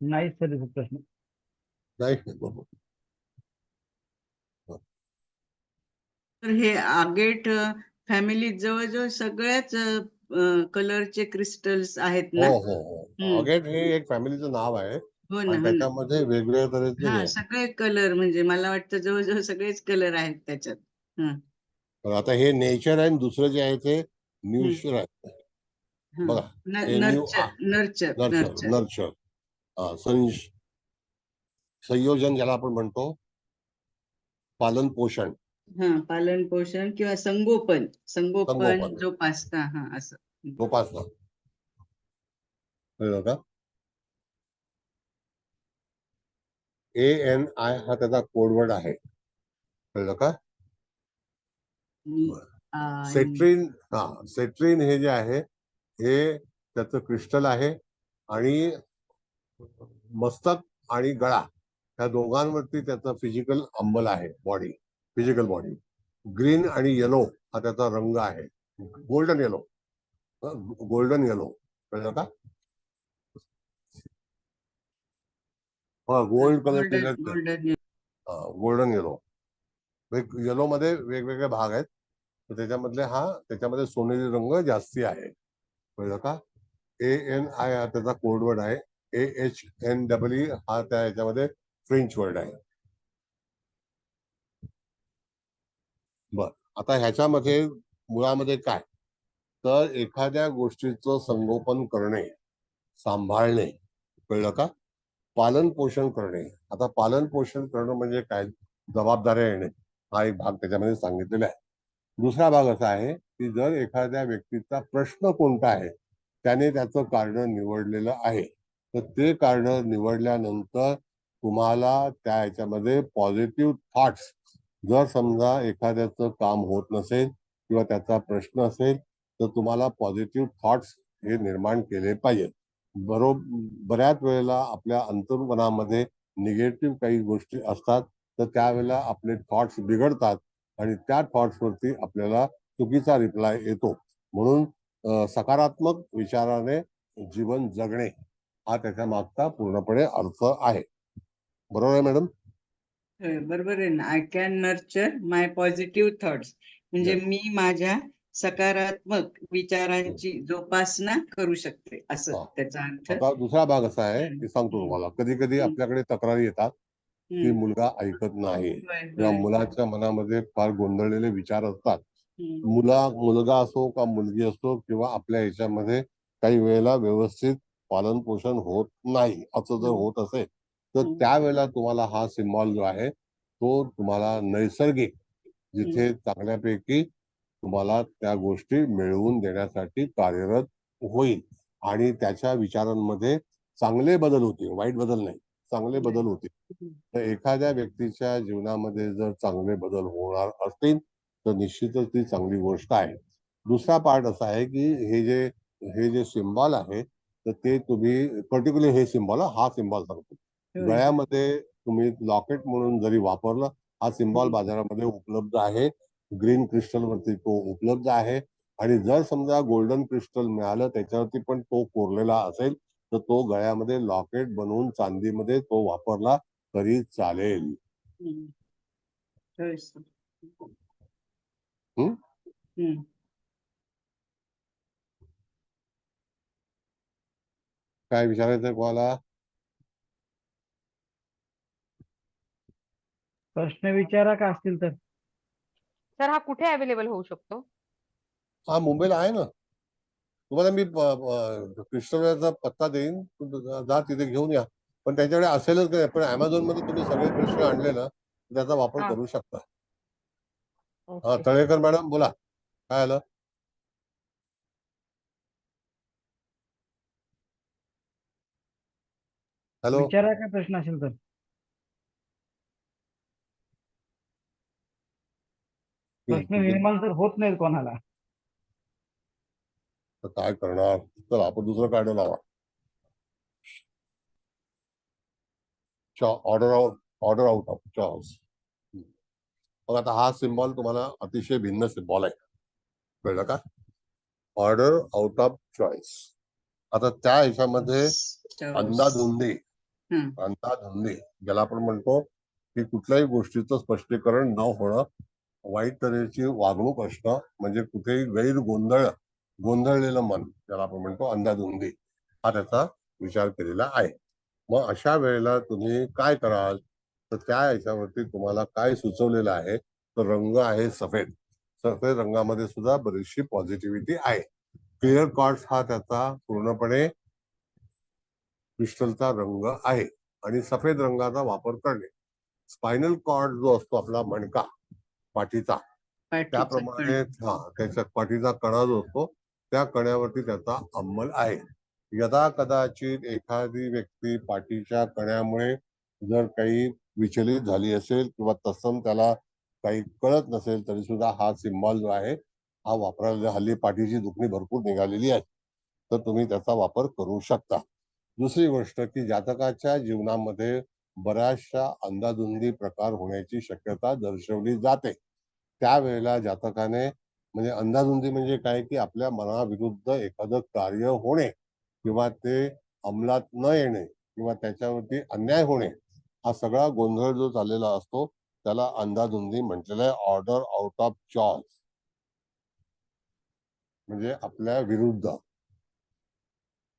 नाही सर प्रश्न नाही. तर हे आगेट फॅमिलीत जवळजवळ सगळ्याच कलरचे क्रिस्टल्स आहेत ना. हो. आगेट हे एक फॅमिलीचं नाव आहे. हो ना. त्याच्यामध्ये वेगवेगळ्या तऱ्हेचे सगळे कलर म्हणजे मला वाटतं जवळजवळ सगळेच कलर आहेत त्याच्यात. आता हे नेचर आहे. दुसरं जे आहे ते न्यूचर आहे. बघा, नर्चर संयोजन ज्याला आपण म्हणतो, पालन पोषण. पालन पोषण किंवा संगोपन जोपासना. असं जोपासना. कळलं का? ANI हा त्याचा कोडवर्ड आहे. कळलं का? सेट्रिन हे जे आहे हे त्याचं क्रिस्टल आहे आणि मस्तक आणि गळा या दोघांवरती त्याचा फिजिकल अंमल आहे. Physical body. ग्रीन आणि येलो हा त्याचा रंग आहे. Golden yellow. कळलं का? Gold colour. Golden yellow. Yellow मध्ये वेगवेगळे भाग आहेत. तर त्याच्यामध्ये सोनेरी रंग जास्ती आहे. कळलं का? ANI हा त्याचा कोडवर्ड आहे. AHNWE हा त्या याच्यामध्ये फ्रेंच वर्ड आहे. बर, आता ह्याच्यामध्ये मुळामध्ये काय, तर एखाद्या गोष्टीचं संगोपन करणे, सांभाळणे. कळलं का? पालन पोषण करणे. आता पालन पोषण करणं म्हणजे काय, जबाबदाऱ्या येणे हा एक भाग त्याच्यामध्ये सांगितलेला आहे. दुसरा भाग असा आहे की जर एखाद्या व्यक्तीचा प्रश्न कोणता आहे, त्याने त्याचं कारण निवडलेलं आहे, तर ते कारण निवडल्यानंतर तुम्हाला त्या ह्याच्यामध्ये पॉझिटिव्ह थॉट्स, जर समजा एखाद्याचं काम होत नसेल किंवा त्याचा प्रश्न असेल तर तुम्हाला पॉझिटिव्ह थॉट्स हे निर्माण केले पाहिजेत. बऱ्याच वेळेला आपल्या अंतर्मनामध्ये निगेटिव्ह काही गोष्टी असतात, तर त्यावेळेला आपले थॉट्स बिघडतात आणि त्या थॉट्सवरती आपल्याला चुकीचा रिप्लाय येतो. म्हणून सकारात्मक विचाराने जीवन जगणे हा त्याच्या मागचा पूर्णपणे अर्थ आहे. बरोबर आहे मॅडम? बरोबर आहे ना. I can nurture my positive thoughts, म्हणजे Yes. मी माझ्या सकारात्मक विचारांची जोपासना करू शकते, असं हा. त्याचा अर्थ. आता दुसरा भाग असा आहे हम्म. की सांगतो हम्म. तुम्हाला, कधी कधी हम्म. आपल्याकडे तक्रारी येतात की हम्म. मुलगा ऐकत नाही होय, किंवा होय. मुलाच्या मनामध्ये फार गोंधळलेले विचार असतात. हम्म. मुलगा असो का मुलगी असो किंवा आपल्या ह्याच्यामध्ये काही वेळेला व्यवस्थित पालन पोषण होत नाही, असं जर हम्म. होत असेल तर हम्म. त्यावेळेला तुम्हाला हा सिम्बॉल जो आहे तो तुम्हाला नैसर्गिक, जिथे चांगल्यापैकी तुम्हाला त्या गोष्टी मिळवून देण्यासाठी कार्यरत होईल आणि त्याच्या विचारांमध्ये चांगले बदल होतील, वाईट बदल नाही, चांगले बदल होतील. तर एखाद्या व्यक्तीच्या जीवनामध्ये जर चांगले बदल होणार असतील तर निश्चितच ती चांगली गोष्ट आहे. दुसरा पार्ट असा आहे की हे जे सिम्बॉल आहे तर ते तुम्ही पर्टिक्युलर हे सिम्बॉल, हा सिम्बॉल सांगतो, होय. गळ्यामध्ये तुम्ही लॉकेट म्हणून जरी वापरलं, हा सिम्बॉल बाजारामध्ये उपलब्ध आहे. ग्रीन क्रिस्टल वरती तो उपलब्ध आहे आणि जर समजा गोल्डन क्रिस्टल मिळालं त्याच्यावरती पण तो कोरलेला असेल तर तो गळ्यामध्ये लॉकेट बनवून चांदीमध्ये तो वापरला तरी चालेल. हम्म. होय सर. हम्म? हम्म. काय विचारायचं कोणाला? प्रश्न विचारा का असतील तर. सर हा कुठे अवेलेबल होऊ शकतो? हा मुंबईला आहे ना. तुम्हाला मी क्रिस्टलचा पत्ता देईन, जा तिथे घेऊन या. पण त्याच्याकडे असेलच काय, पण अमेझॉन मध्ये तुम्ही सगळे क्रिस्टल आणले ना त्याचा वापर हा. करू शकता. हा, ओके. तळेकर मॅडम बोला, काय आलं? हॅलो. विचारा काय प्रश्न असेल तर. प्रश्न निर्माण तर होत नाहीत कोणाला. तर काय करणार, चला आपण दुसरं कार्ड लावा. Order out of choice. मग आता हा सिम्बॉल तुम्हाला अतिशय भिन्न सिम्बॉल आहे, कळलं का? Order out of choice. आता त्या ह्याच्यामध्ये अंदाधुंदी, ज्याला आपण म्हणतो की कुठल्याही गोष्टीचं स्पष्टीकरण न होणं, वाईट तऱ्हेची वागणूक असणं, म्हणजे कुठेही गोंधळलेलं मन, ज्याला आपण म्हणतो अंधाधुंदी, हा त्याचा विचार केलेला आहे. मग अशा वेळेला तुम्ही काय कराल, तर त्या ह्याच्यावरती तुम्हाला काय सुचवलेलं आहे, तर रंग आहे सफेद. सफेद रंगामध्ये सुद्धा बरीचशी पॉझिटिव्हिटी आहे. क्लिअर कॉर्ड्स हा त्याचा पूर्णपणे क्रिस्टलचा रंग आहे आणि सफेद रंगाचा वापर करणे. स्पायनल कॉर्ड जो असतो आपला मणका, पाठीचा, त्याप्रमाणे हा त्याच्या पाठीचा कणा जो असतो त्या कण्यावरती त्याचा अंमल आहे. यदा कदाचित एखादी व्यक्ती पाठीच्या कण्यामुळे जर काही विचलित झाली असेल किंवा तत्सम त्याला काही कळत नसेल तरी सुद्धा हा सिम्बॉल जो आहे हा वापरायला, हल्ली पाठीची दुखणी भरपूर निघालेली आहे, तर तुम्ही त्याचा वापर करू शकता. दुसरी गोष्ट की जातकाच्या जीवनामध्ये बऱ्याचशा अंधाधुंदी प्रकार होण्याची शक्यता दर्शवली जाते. त्यावेळेला जातकाने, म्हणजे अंधाधुंदी म्हणजे काय की आपल्या मनाविरुद्ध एखादं कार्य होणे किंवा ते अंमलात न येणे किंवा त्याच्यावरती अन्याय होणे, हा सगळा गोंधळ जो चाललेला असतो त्याला अंधाधुंदी म्हटलेलं आहे. ऑर्डर आउट ऑफ चॉईस म्हणजे आपल्या विरुद्ध.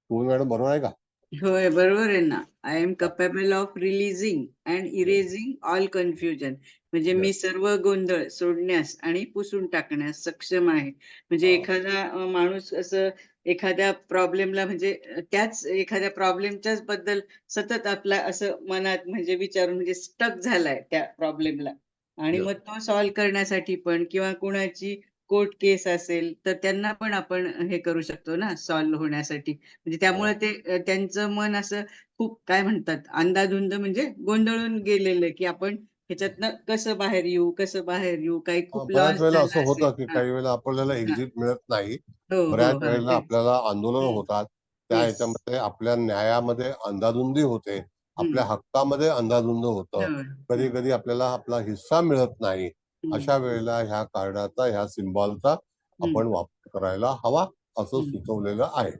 तुम्ही मॅडम बरोबर आहे का? होय, बरोबर आहे ना. I am capable of releasing and erasing all confusion. म्हणजे मी सर्व गोंधळ सोडण्यास आणि पुसून टाकण्यास सक्षम आहे. म्हणजे एखादा माणूस असं एखाद्या प्रॉब्लेमला म्हणजे त्याच एखाद्या प्रॉब्लेमच्याच बद्दल सतत आपला असं मनात म्हणजे विचारून म्हणजे स्टक झालाय त्या प्रॉब्लेमला आणि Yes. मग तो सॉल्व्ह करण्यासाठी पण किंवा कुणाची कोर्ट केस असेल तर त्यांना पण आपण हे करू शकतो ना सॉल्व्ह होण्यासाठी. म्हणजे त्यामुळे ते त्यांचं मन असं खूप काय म्हणतात अंधाधुंद म्हणजे गोंधळून गेलेलं की आपण ह्याच्यातनं कसं बाहेर येऊ काही खूप बऱ्याच लॉस वेळेला असं झाला होतं असेल. की हा, काही वेळेला आपल्याला हा. एक्झिट मिळत नाही. हो हो बऱ्याच हा वेळेला ते आपल्याला आंदोलन होतात. त्या येस. ह्याच्यामध्ये आपल्या न्यायामध्ये अंधाधुंदी होते. आपल्या हक्कामध्ये अंधाधुंद होतं. कधी कधी आपल्याला आपला हिस्सा मिळत नाही. अशा वेळेला ह्या कार्डाचा ह्या सिम्बॉलचा आपण वापर करायला हवा असं सुचवलेलं आहे.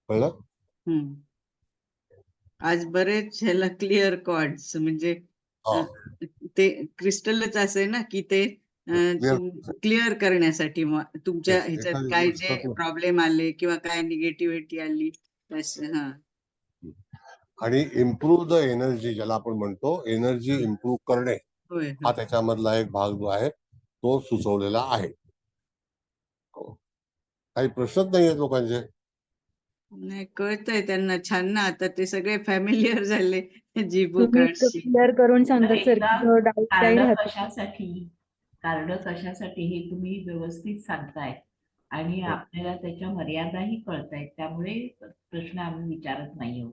कळलं? आज बरेच ह्याला क्लिअर कॉर्ड्स म्हणजे हा. ते क्रिस्टलच असे ना की ते क्लिअर. क्लिअर करण्यासाठी तुमच्या ह्याच्यात एखादी काय गोष्ट जे प्रॉब्लेम आले किंवा काय निगेटिव्हिटी आली हा. आणि इम्प्रूव्ह द एनर्जी ज्याला आपण म्हणतो एनर्जी इम्प्रूव्ह करणे होय हा त्याच्यामधला एक भाग जो आहे तो सुचवलेला आहे. काही प्रश्नच नाही आहेत लोकांचे. नाही कळतंय त्यांना छान ना आता ते सगळे फॅमिलियर झाले जीबू तुम्ही इतकं कार्डशी. क्लिअर करून तर सांगतात सर एकदा की डाऊट काही राहतो. कार्ड कशासाठी हे तुम्ही व्यवस्थित सांगताय आणि आपल्याला त्याच्या मर्यादाही कळतायत त्यामुळे प्रश्न आम्ही विचारत नाही आहोत.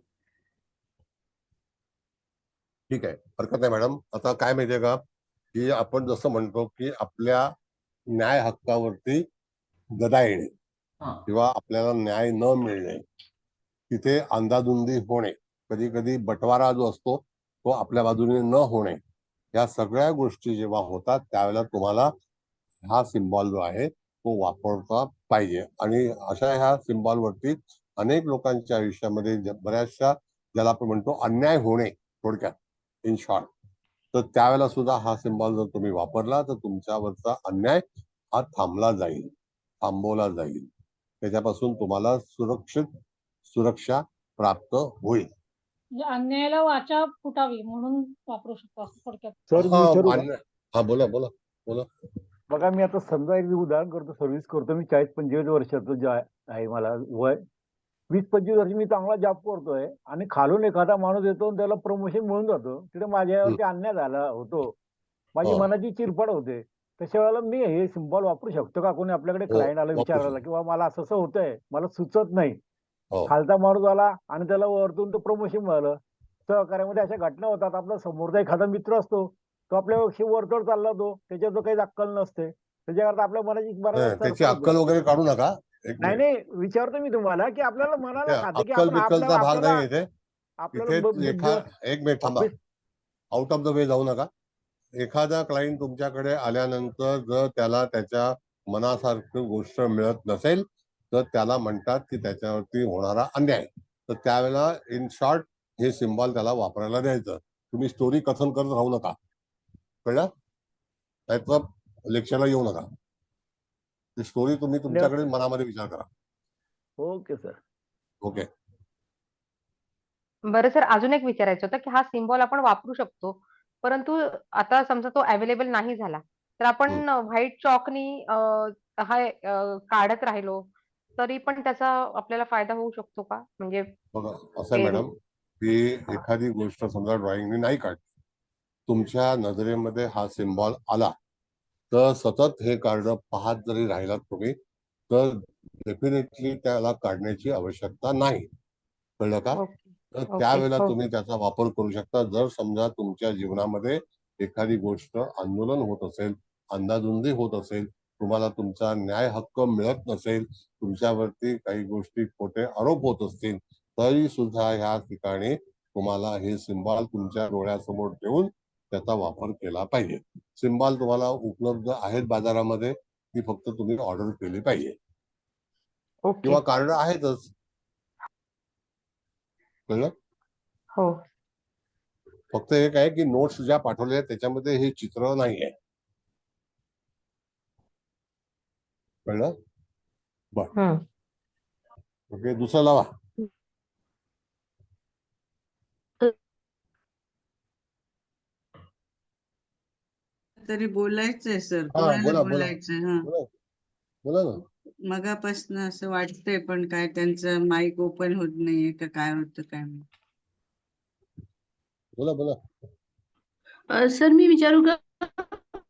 ठीक आहे, हरकत नाही मॅडम. आता काय माहितीये का की आपण जसं म्हणतो की आपल्या न्याय हक्कावरती गदा येणे किंवा आपल्याला न्याय न मिळणे, तिथे अंधाधुंदी होणे, कधी कधी बटवारा जो असतो तो आपल्या बाजूने न होणे, या सगळ्या गोष्टी जेव्हा होतात त्यावेळेला तुम्हाला हा सिम्बॉल जो आहे तो वापरता पाहिजे. आणि अशा ह्या सिम्बॉलवरती अनेक लोकांच्या आयुष्यामध्ये बऱ्याचशा ज्याला आपण म्हणतो अन्याय होणे थोडक्यात इन शॉर्ट, तर त्यावेळेला सुद्धा हा सिम्बॉल जर तुम्ही वापरला तर तुमच्यावरचा अन्याय हा थांबवला जाईल. त्याच्यापासून तुम्हाला सुरक्षा प्राप्त होईल. म्हणजे अन्यायाला वाचा फुटावी म्हणून वापरू शकतो असं थोडक्यात. सर मी विचारू का? हा बोला बोला बोला. बघा मी आता समजा एक उदाहरण करतो, सर्व्हिस करतो मी 40-45 वर्षाचं जे आहे मला वय, 20-25 वर्ष मी चांगला जॉब करतोय आणि खालून एखादा माणूस येतो आणि त्याला प्रमोशन मिळून जातो, तिथे माझ्यावरती अन्याय झाला होतो, माझी मनाची चिरफाड होते. तशा वेळेला मी हे सिम्बॉल वापरू शकतो का? कोणी आपल्याकडे क्लायंट आला विचारायला किंवा मला असं असं होतंय, मला सुचत नाही, खालचा माणूस आला आणि त्याला वरतून तो प्रमोशन मिळालं. सहकार्यामध्ये अशा घटना होतात. आपला समोरचा एखादा मित्र असतो, तो आपल्यापेक्षा वरचढ चालला, तो त्याच्यात जो काही अक्कल नसते, त्याच्याकरता आपल्या मनाची बऱ्याच त्याची तडफड अक्कल होते. वगैरे काढू नका. एक नाही मिनिट. नाही विचारतो मी तुम्हाला की आपल्याला मनाला खाते की अक्कल आपण बिक्कलचा आपल्याला भाग आपल्याला नाही इथे. आपल्याला इथे एक मिनिट थांबा, office out of the way जाऊ नका. एखादा क्लायंट तुमच्याकडे आल्यानंतर जर त्याला त्याच्या मनासारखी गोष्ट मिळत नसेल तर त्याला म्हणतात की त्याच्यावरती होणारा अन्याय. तर त्यावेळेला इन शॉर्ट हे सिम्बॉल त्याला वापरायला द्यायचं. तुम्ही स्टोरी कथन करत राहू नका, कळलं? त्याचं लेक्चरला येऊ नका. ती स्टोरी तुम्ही तुमच्याकडे मनामध्ये विचार करा. Okay sir. ओके. बरं सर, अजून एक विचारायचं होतं की हा सिम्बॉल आपण वापरू शकतो, परंतु आता समजा तो अवेलेबल नाही झाला तर आपण व्हाईट चॉकनी हा काढत राहिलो तरी पण त्याचा आपल्याला फायदा होऊ शकतो का? म्हणजे बघा असं आहे मॅडम की एखादी गोष्ट समजा ड्रॉइंगने नाही काढली, तुमच्या नजरेमध्ये हा सिम्बॉल आला तर सतत हे कार्ड पाहत जरी राहिलात तुम्ही तर डेफिनेटली त्याला काढण्याची आवश्यकता नाही. कळलं का? तर त्यावेळेला तुम्ही त्याचा वापर करू शकता. जर समजा तुमच्या जीवनामध्ये एखादी गोष्ट आंदोलन होत असेल, अंधाधुंदी होत असेल, तुम्हाला तुमचा न्याय हक्क मिळत नसेल, तुमच्यावरती काही गोष्टी खोटे आरोप होत असतील, तरी सुद्धा ह्या ठिकाणी तुम्हाला हे सिम्बॉल तुमच्या डोळ्यासमोर ठेवून त्याचा वापर केला पाहिजे. सिम्बॉल तुम्हाला उपलब्ध आहेत बाजारामध्ये, ती फक्त तुम्ही ऑर्डर केली पाहिजे किंवा कार्ड आहेतच. कळलं? हो. फक्त एक आहे की नोट्स ज्या पाठवल्या आहेत त्याच्यामध्ये हे चित्र नाहीये. कळलं? बर. ओके, दुसरा लावा. तरी बोलायचंय सर, हा कोणाला बोला बोला बोलायचंय? हा, बोला बोला ना. मगापासून असं वाटतंय, पण काय त्यांचं माईक ओपन होत नाहीये का काय होतं काय माहित. बोला बोला. सर मी विचारू का?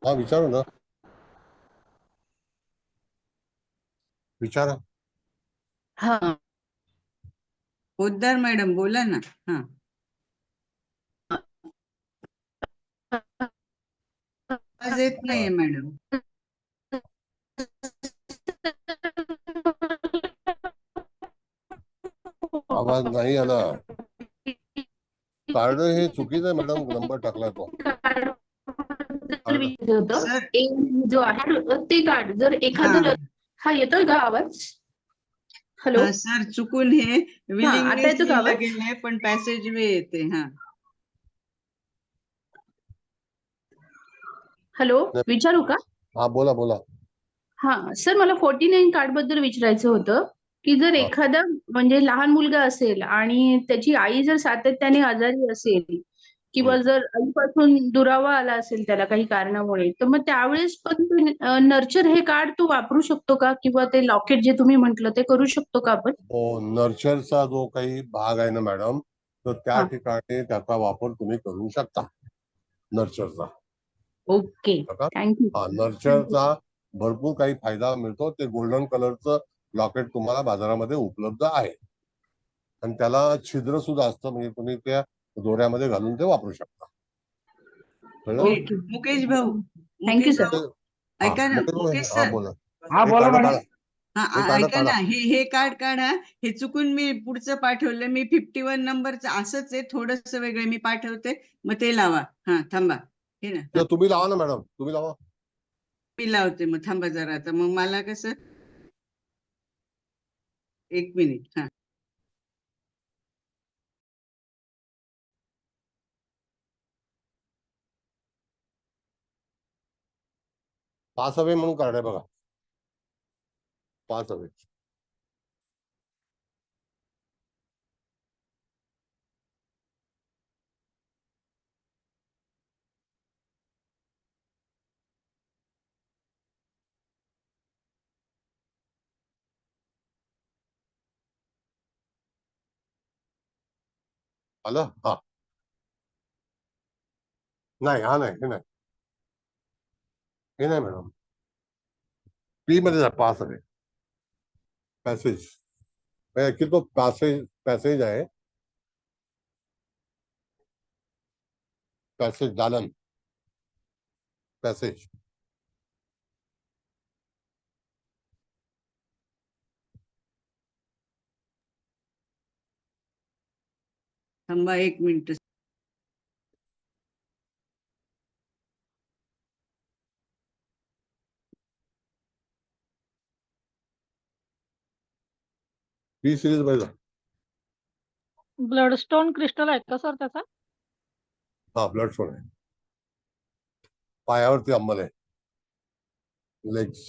हा विचारू ना, विचारा. हा पोद्दार मॅडम बोला ना. हा, आवाज येत नाहीये मॅडम. आवाज नाही आला. कार्ड हे चुकीचं आहे मॅडम, नंबर टाकलाय तो. कार्ड होतं सर जो आहे ते कार्ड जर हा एखादं हा येतोय का आवाज? हॅलो हा सर, चुकून हे हा आता विलिंगनेस येतो का लिहिलं आवाज? गेलंय, पण पॅसेज वे येते. हा, हॅलो नाही. विचारू का? हा बोला बोला. हा सर मला 49 कार्ड बद्दल विचारायचं होतं की जर हा एखादा म्हणजे लहान मुलगा असेल आणि त्याची आई जर सातत्याने आजारी असेल किंवा जर आईपासून दुरावा आला असेल त्याला काही कारणामुळे, तर मग त्यावेळेस पण नर्चर हे कार्ड तो वापरू शकतो का? किंवा ते लॉकेट जे तुम्ही म्हटलं ते करू शकतो का आपण? हो, नर्चरचा जो काही भाग आहे ना मॅडम, तर त्या हा ठिकाणी त्याचा वापर तुम्ही करू शकता, नर्चरचा. ओके बघा, थँक्यू हा नर्चरचा भरपूर काही फायदा मिळतो. ते गोल्डन कलरचं लॉकेट तुम्हाला बाजारामध्ये उपलब्ध आहे आणि त्याला छिद्र सुद्धा असतं, म्हणजे तुम्ही त्या दोऱ्यामध्ये घालून ते वापरू शकता. कळलं? ओके मुकेश भाऊ, थँक्यू मुकेश सर. भाऊ हा ऐका ना, मुकेश हा सर. बोला. हा हे बोला कार्ड मॅडम. काढा, हे हा कार्ड ऐका काढा. ना, हे कार्ड काढा. हे चुकून मी पुढचं पाठवलं. मी 51 नंबरचं असंच आहे, थोडस वेगळं मी पाठवते, मग ते लावा. हा थांबा, हे ना तर तुम्ही लावा ना मॅडम, तुम्ही लावा. मी लावते. मग थांबा जरा, आता मग मला कसं, एक मिनिट. हा, पास अवे म्हणून कार्ड आहे बघा, पास अवे. आलं? हा नाही, हा नाही, हे नाही, हे नाही मॅडम. पी मध्ये जा, पास अवे पॅसेज. ऍक्च्युली तो पॅसेज आहे, पॅसेज दालन, पॅसेज. थांबा एक मिनिट. पी सिरीज मध्ये जा. ब्लडस्टोन क्रिस्टल आहे का सर त्याचा? हा ब्लड स्टोन आहे, पायावरती अंमल आहे, लेग्स.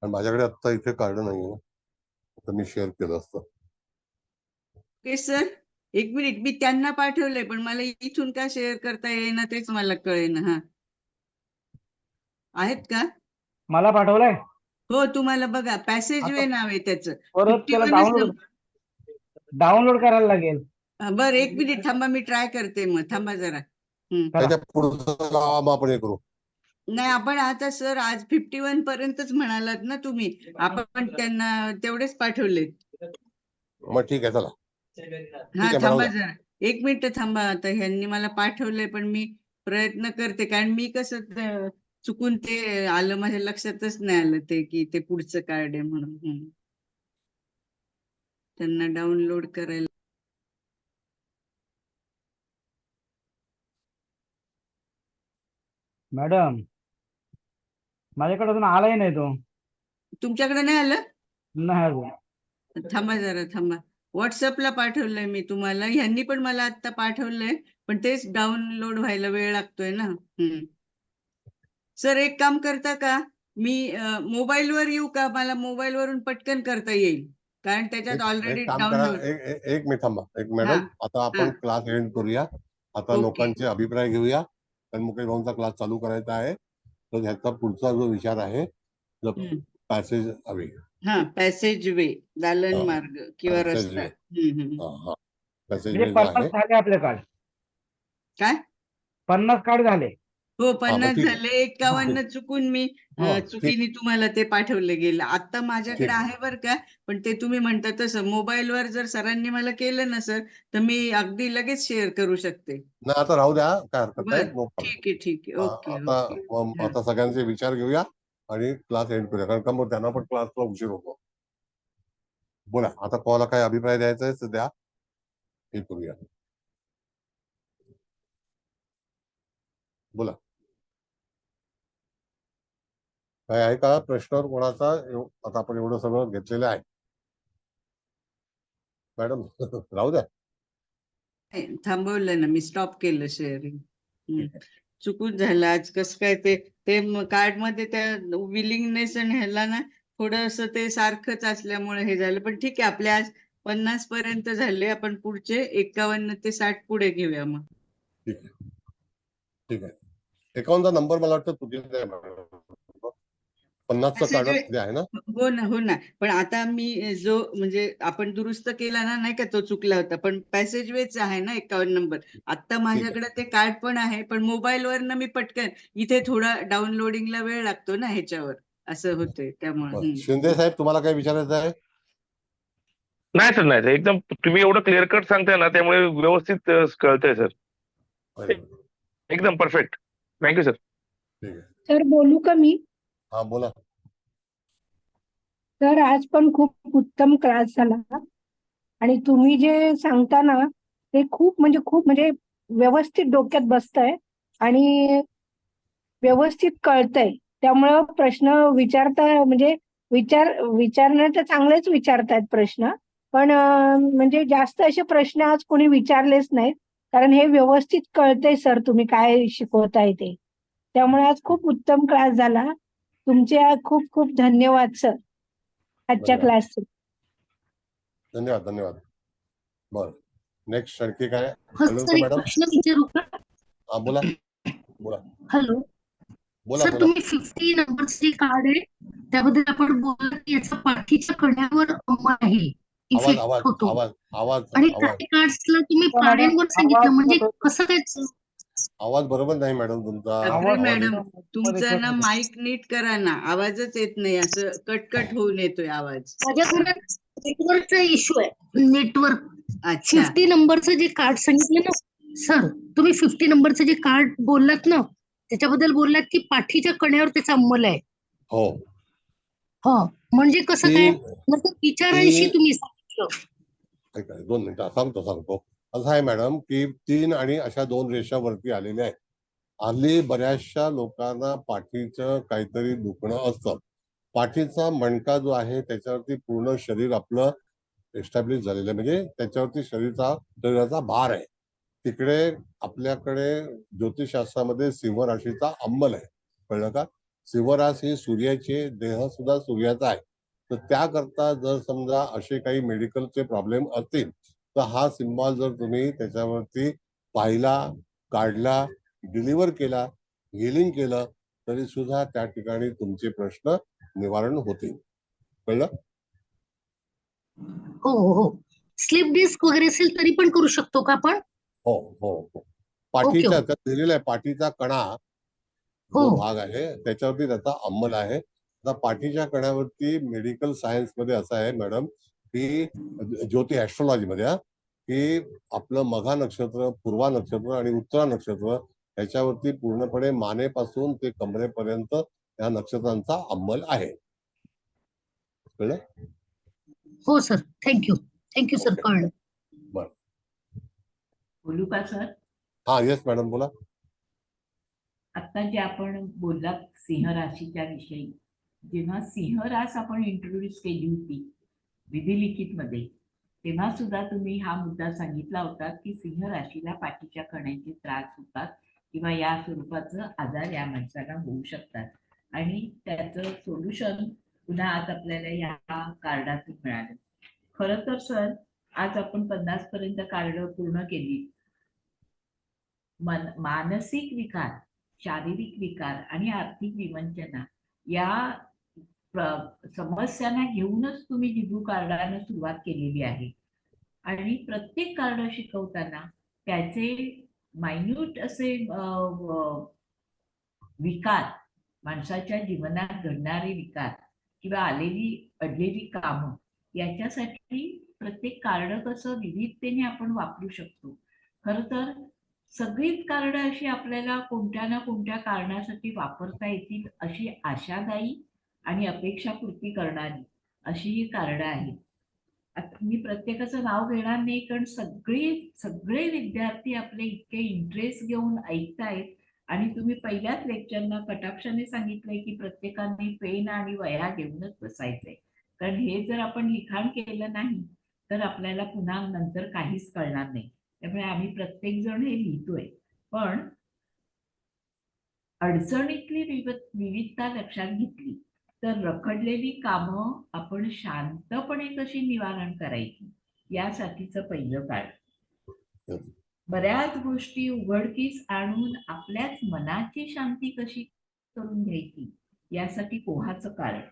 आणि माझ्याकडे आता इथे कार्ड नाहीये, तर मी शेअर केलं असतं. ओके सर, एक मिनिट. मी त्यांना पाठवलंय, पण मला इथून का शेअर करता येईना तेच मला कळेना. हा, आहेत का? मला पाठवलंय, हो, तुम्हाला बघा, पॅसेज वे आता नाव आहे त्याचं. परत त्याला 51 डाउनलोड करायला लागेल. बरं, एक मिनिट थांबा, मी ट्राय करते. मग थांबा जरा. करा. त्याच्या पुढचं लावा, मग आपण हे करू. नाही, आपण आता सर आज 51 पर्यंतच म्हणालात ना तुम्ही. आपण त्यांना तेवढेच पाठवले. मग ठीक आहे, चला हा ठीक आहे, थांबा बनवलं. जरा, एक मिनिट थांबा. आता ह्यांनी मला पाठवलंय, पण मी प्रयत्न करते, कारण मी कसं चुकून ते आलं, माझ्या लक्षातच नाही आलं ते की ते पुढचं कार्ड आहे म्हणून. त्यांना डाउनलोड करायला. मॅडम, माझ्याकडे अजून आलाही नाही तो. तुमच्याकडे नाही आलं? नाही अजून. थांबा जरा, थांबा. व्हॉट्सअपला पाठवलंय मी तुम्हाला. ह्यांनी पण मला आता पाठवलंय, पण तेच डाउनलोड व्हायला वेळ लागतोय ना. सर, एक काम करता का? मी मोबाईलवर येऊ का? मला मोबाईलवरून पटकन करता येईल, कारण त्याच्यात एक ऑलरेडी काम करा, डाउनलोड. एक मिनिट थांबा. एक हा मॅडम, आता हा आपण क्लास एंड करूया आता ओके. लोकांचे अभिप्राय घेऊया, कारण मुकेश भाऊंचा क्लास चालू करायचा आहे. तर ह्याचा पुढचा जो विचार आहे पॅसेज हवे. हा, पॅसेज वे, दालन हा, मार्ग किंवा पॅसेज रस्ता. वे. हा, पॅसेज म्हणजे वे जो 50 आहे. झाले आपले कार्ड, काय? 50 कार्ड झाले. हो, मग 50 ठीक आहे. झाले. 51 चुकून मी हो, चुकीने तुम्हाला ते पाठवले गेलं. आता माझ्याकडे ठीक आहे. आहे बरं का, पण ते तुम्ही म्हणता तसं मोबाईलवर जर सरांनी मला केलं ना सर, तर मी अगदी लगेच शेअर करू शकते. नाही आता राहू द्या, काय हरकत नाही. बर, नो प्रॉब्लेम. ठीक आहे, ठीक आहे. ओके, आता ओके. हा. आता सगळ्यांचे विचार घेऊया आणि क्लास एंड करूया, कारण का मग त्यांना पण क्लासला उशीर होतो. बोला, आता कोणाला काय अभिप्राय द्यायचा आहे द्या, हे करूया. बोला, काय आहे का प्रश्न कोणाचा? आता आपण एवढं सगळं घेतलेलं आहे मॅडम. राहू द्या. नाही, थांबवलं ना मी, स्टॉप केलं शेअरिंग. चुकून झालं आज. कसं काय ते कार्ड मध्ये त्या विलिंगनेस आणि ह्याला ना थोडंसं ते सारखंच असल्यामुळे हे झालं. पण ठीक आहे, आपले आज 50 पर्यंत झाले. आपण पुढचे 51 ते 60 पुढे घेऊया मग. ठीक आहे, ठीक आहे. 51चा नंबर मला वाटतं चुकीचा आहे मॅडम. 50चं कार्ड जे आहे ना. हो ना, हो ना. पण आता मी जो म्हणजे आपण दुरुस्त केला ना, नाही का, तो चुकला होता. पण पॅसेज वेच आहे ना 51 नंबर. आता माझ्याकडे ते कार्ड पण आहे, पण मोबाईलवर ना मी पटकन इथे थोडा डाउनलोडिंगला वेळ लागतो ना ह्याच्यावर, असं होतंय त्यामुळे. शिंदे साहेब, तुम्हाला काय विचारायचं आहे? नाही सर, नाही सर, एकदम तुम्ही एवढं क्लिअर कट सांगताय ना, त्यामुळे व्यवस्थित कळतंय सर. एकदम परफेक्ट. Thank you sir. ठीक आहे. सर बोलू का मी? हा, बोला. सर आज पण खूप उत्तम क्लास झाला आणि तुम्ही जे सांगता ना ते खूप म्हणजे व्यवस्थित डोक्यात बसतंय आणि व्यवस्थित कळतंय. त्यामुळं प्रश्न विचारता म्हणजे विचारणं तर चांगलेच विचारतायत प्रश्न, पण म्हणजे जास्त असे प्रश्न आज कोणी विचारलेच नाहीत, कारण हे व्यवस्थित कळतंय सर तुम्ही काय शिकवताय ते. त्यामुळे आज खूप उत्तम क्लास झाला. तुमचे खूप खूप धन्यवाद सर आजच्या धन्यवाद. क्लासचे. धन्यवाद, धन्यवाद. बर, नेक्स्ट आणखी काय? हा हॅलो सर, एक मॅडम. प्रश्न विचारू का? हा, बोला बोला हॅलो बोला सर, बोला. तुम्ही 50 नंबरचे कार्ड आहे त्याबद्दल आपण बोलला की याचा पाठीच्या कण्यावर आहे, आवाज इफेक्ट आवाज होतो. आवाज आवाज आणि आवाज काही कार्ड्सला तुम्ही मॅडम, प्राण्यांवर सांगितलं, आवाज म्हणजे कट होतो. कसं काय? आवाज बरोबर नाही मॅडम तुमचा. अभ्रे आवाज मॅडम, आवाज तुमचा कट ना होतो. माईक नीट करा ना, आवाजच येत नाही, असं कटकट होऊन येतोय आवाज. माझ्या घरात नेटवर्कचा इश्यू आहे, नेटवर्क. अच्छा. 50 नंबरचं जे कार्ड सांगितलं ना सर, तुम्ही 50 नंबरचं जे कार्ड बोललात ना त्याच्याबद्दल बोललात की पाठीच्या कण्यावर त्याचा अंमल आहे. हो. हा, म्हणजे कसं काय? ती विचारांशी तुम्ही सांगितलं. 2 मिनिटं सांगतो. असं आहे मॅडम की 3 आणि अशा 2 रेषा वरती आलेल्या आहेत. हल्ली बऱ्याचशा लोकांना पाठीचं काहीतरी दुखणं असतं. पाठीचा मणका जो आहे त्याच्यावरती पूर्ण शरीर आपलं एस्टॅब्लिश झालेलं आहे, म्हणजे त्याच्यावरती शरीराचा भार आहे. तिकडे आपल्याकडे ज्योतिषशास्त्रामध्ये सिंह राशीचा अंमल आहे, कळलं का? सिंह रास ही सूर्याची, देह सुद्धा सूर्याचा आहे. तर त्याकरता जर समजा असे काही मेडिकलचे प्रॉब्लेम असतील तर हा सिम्बॉल जर तुम्ही त्याच्यावरती पाहिला, काढला, डिलिव्हर केला, हिलिंग केलं तरी सुद्धा त्या ठिकाणी तुमचे प्रश्न निवारण होतील, कळलं? हो हो हो. स्लिप डिस्क वगैरे असेल तरी पण करू शकतो का आपण? हो हो हो. पाठीच्या त्यात लिहिलेलं आहे, पाठीचा कणा जो भाग आहे त्याच्यावरती त्याचा अंमल आहे. आता पाठीच्या कण्यावरती मेडिकल सायन्स मध्ये असं आहे मॅडम की ज्योती ऍस्ट्रॉलॉजी मध्ये की आपलं मघा नक्षत्र, पूर्वा नक्षत्र आणि उत्तरा नक्षत्र याच्यावरती पूर्णपणे मानेपासून ते कमरेपर्यंत या नक्षत्रांचा अंमल आहे, कळलं? हो सर, थँक्यू सर, कळलं. बर, बोलू का सर? हा, येस मॅडम, बोला. आता जे आपण बोललात सिंह राशीच्या विषयी, जेव्हा सिंह रास आपण इंट्रोड्यूस केली होती विधिलिखित मध्ये, तेव्हा सुद्धा तुम्ही हा मुद्दा सांगितला होता की सिंह राशीला पाठीच्या कण्याचे त्रास होतात किंवा या स्वरूपाचं आजार या माणसाला होऊ शकतात आणि त्याचं सोल्युशन पुन्हा आज आपल्याला या कार्डातून मिळालं. खरं तर सर, आज आपण 50 पर्यंत कार्ड पूर्ण केली मानसिक विकार, शारीरिक विकार आणि आर्थिक विवंचना या समस्यांना घेऊनच तुम्ही जिजू कार्डानं सुरुवात केलेली आहे. आणि प्रत्येक कार्ड शिकवताना त्याचे मायन्यूट असे विकार, माणसाच्या जीवनात घडणारे विकार किंवा अडलेली कामं याच्यासाठी प्रत्येक कार्ड कसं विविधतेने आपण वापरू शकतो. खर तर सगळीच कार्ड अशी आपल्याला कोणत्या ना कोणत्या कारणासाठी वापरता येतील अशी आशादायी आणि अपेक्षापूर्ती करणारी अशी ही कार्ड आहेत. आता मी प्रत्येकाचं नाव घेणार नाही, कारण सगळे विद्यार्थी आपले इतके इंटरेस्ट घेऊन ऐकतायत आणि तुम्ही पहिल्याच लेक्चरला कटाक्षाने सांगितलंय की प्रत्येकाने पेन आणि वह्या घेऊनच बसायचंय, कारण हे जर आपण लिखाण केलं नाही तर आपल्याला पुन्हा नंतर काहीच कळणार नाही. त्यामुळे आम्ही प्रत्येक जण हे लिहितोय, पण अडचणीतली विविधता लक्षात घेतली तर रखडलेली कामं आपण शांतपणे कशी निवारण करायची यासाठीचं पहिलं कार्ड. बऱ्याच गोष्टी उघडकीस आणून आपल्याच मनाची शांती कशी करून घ्यायची यासाठी कोहाचं कार्ड.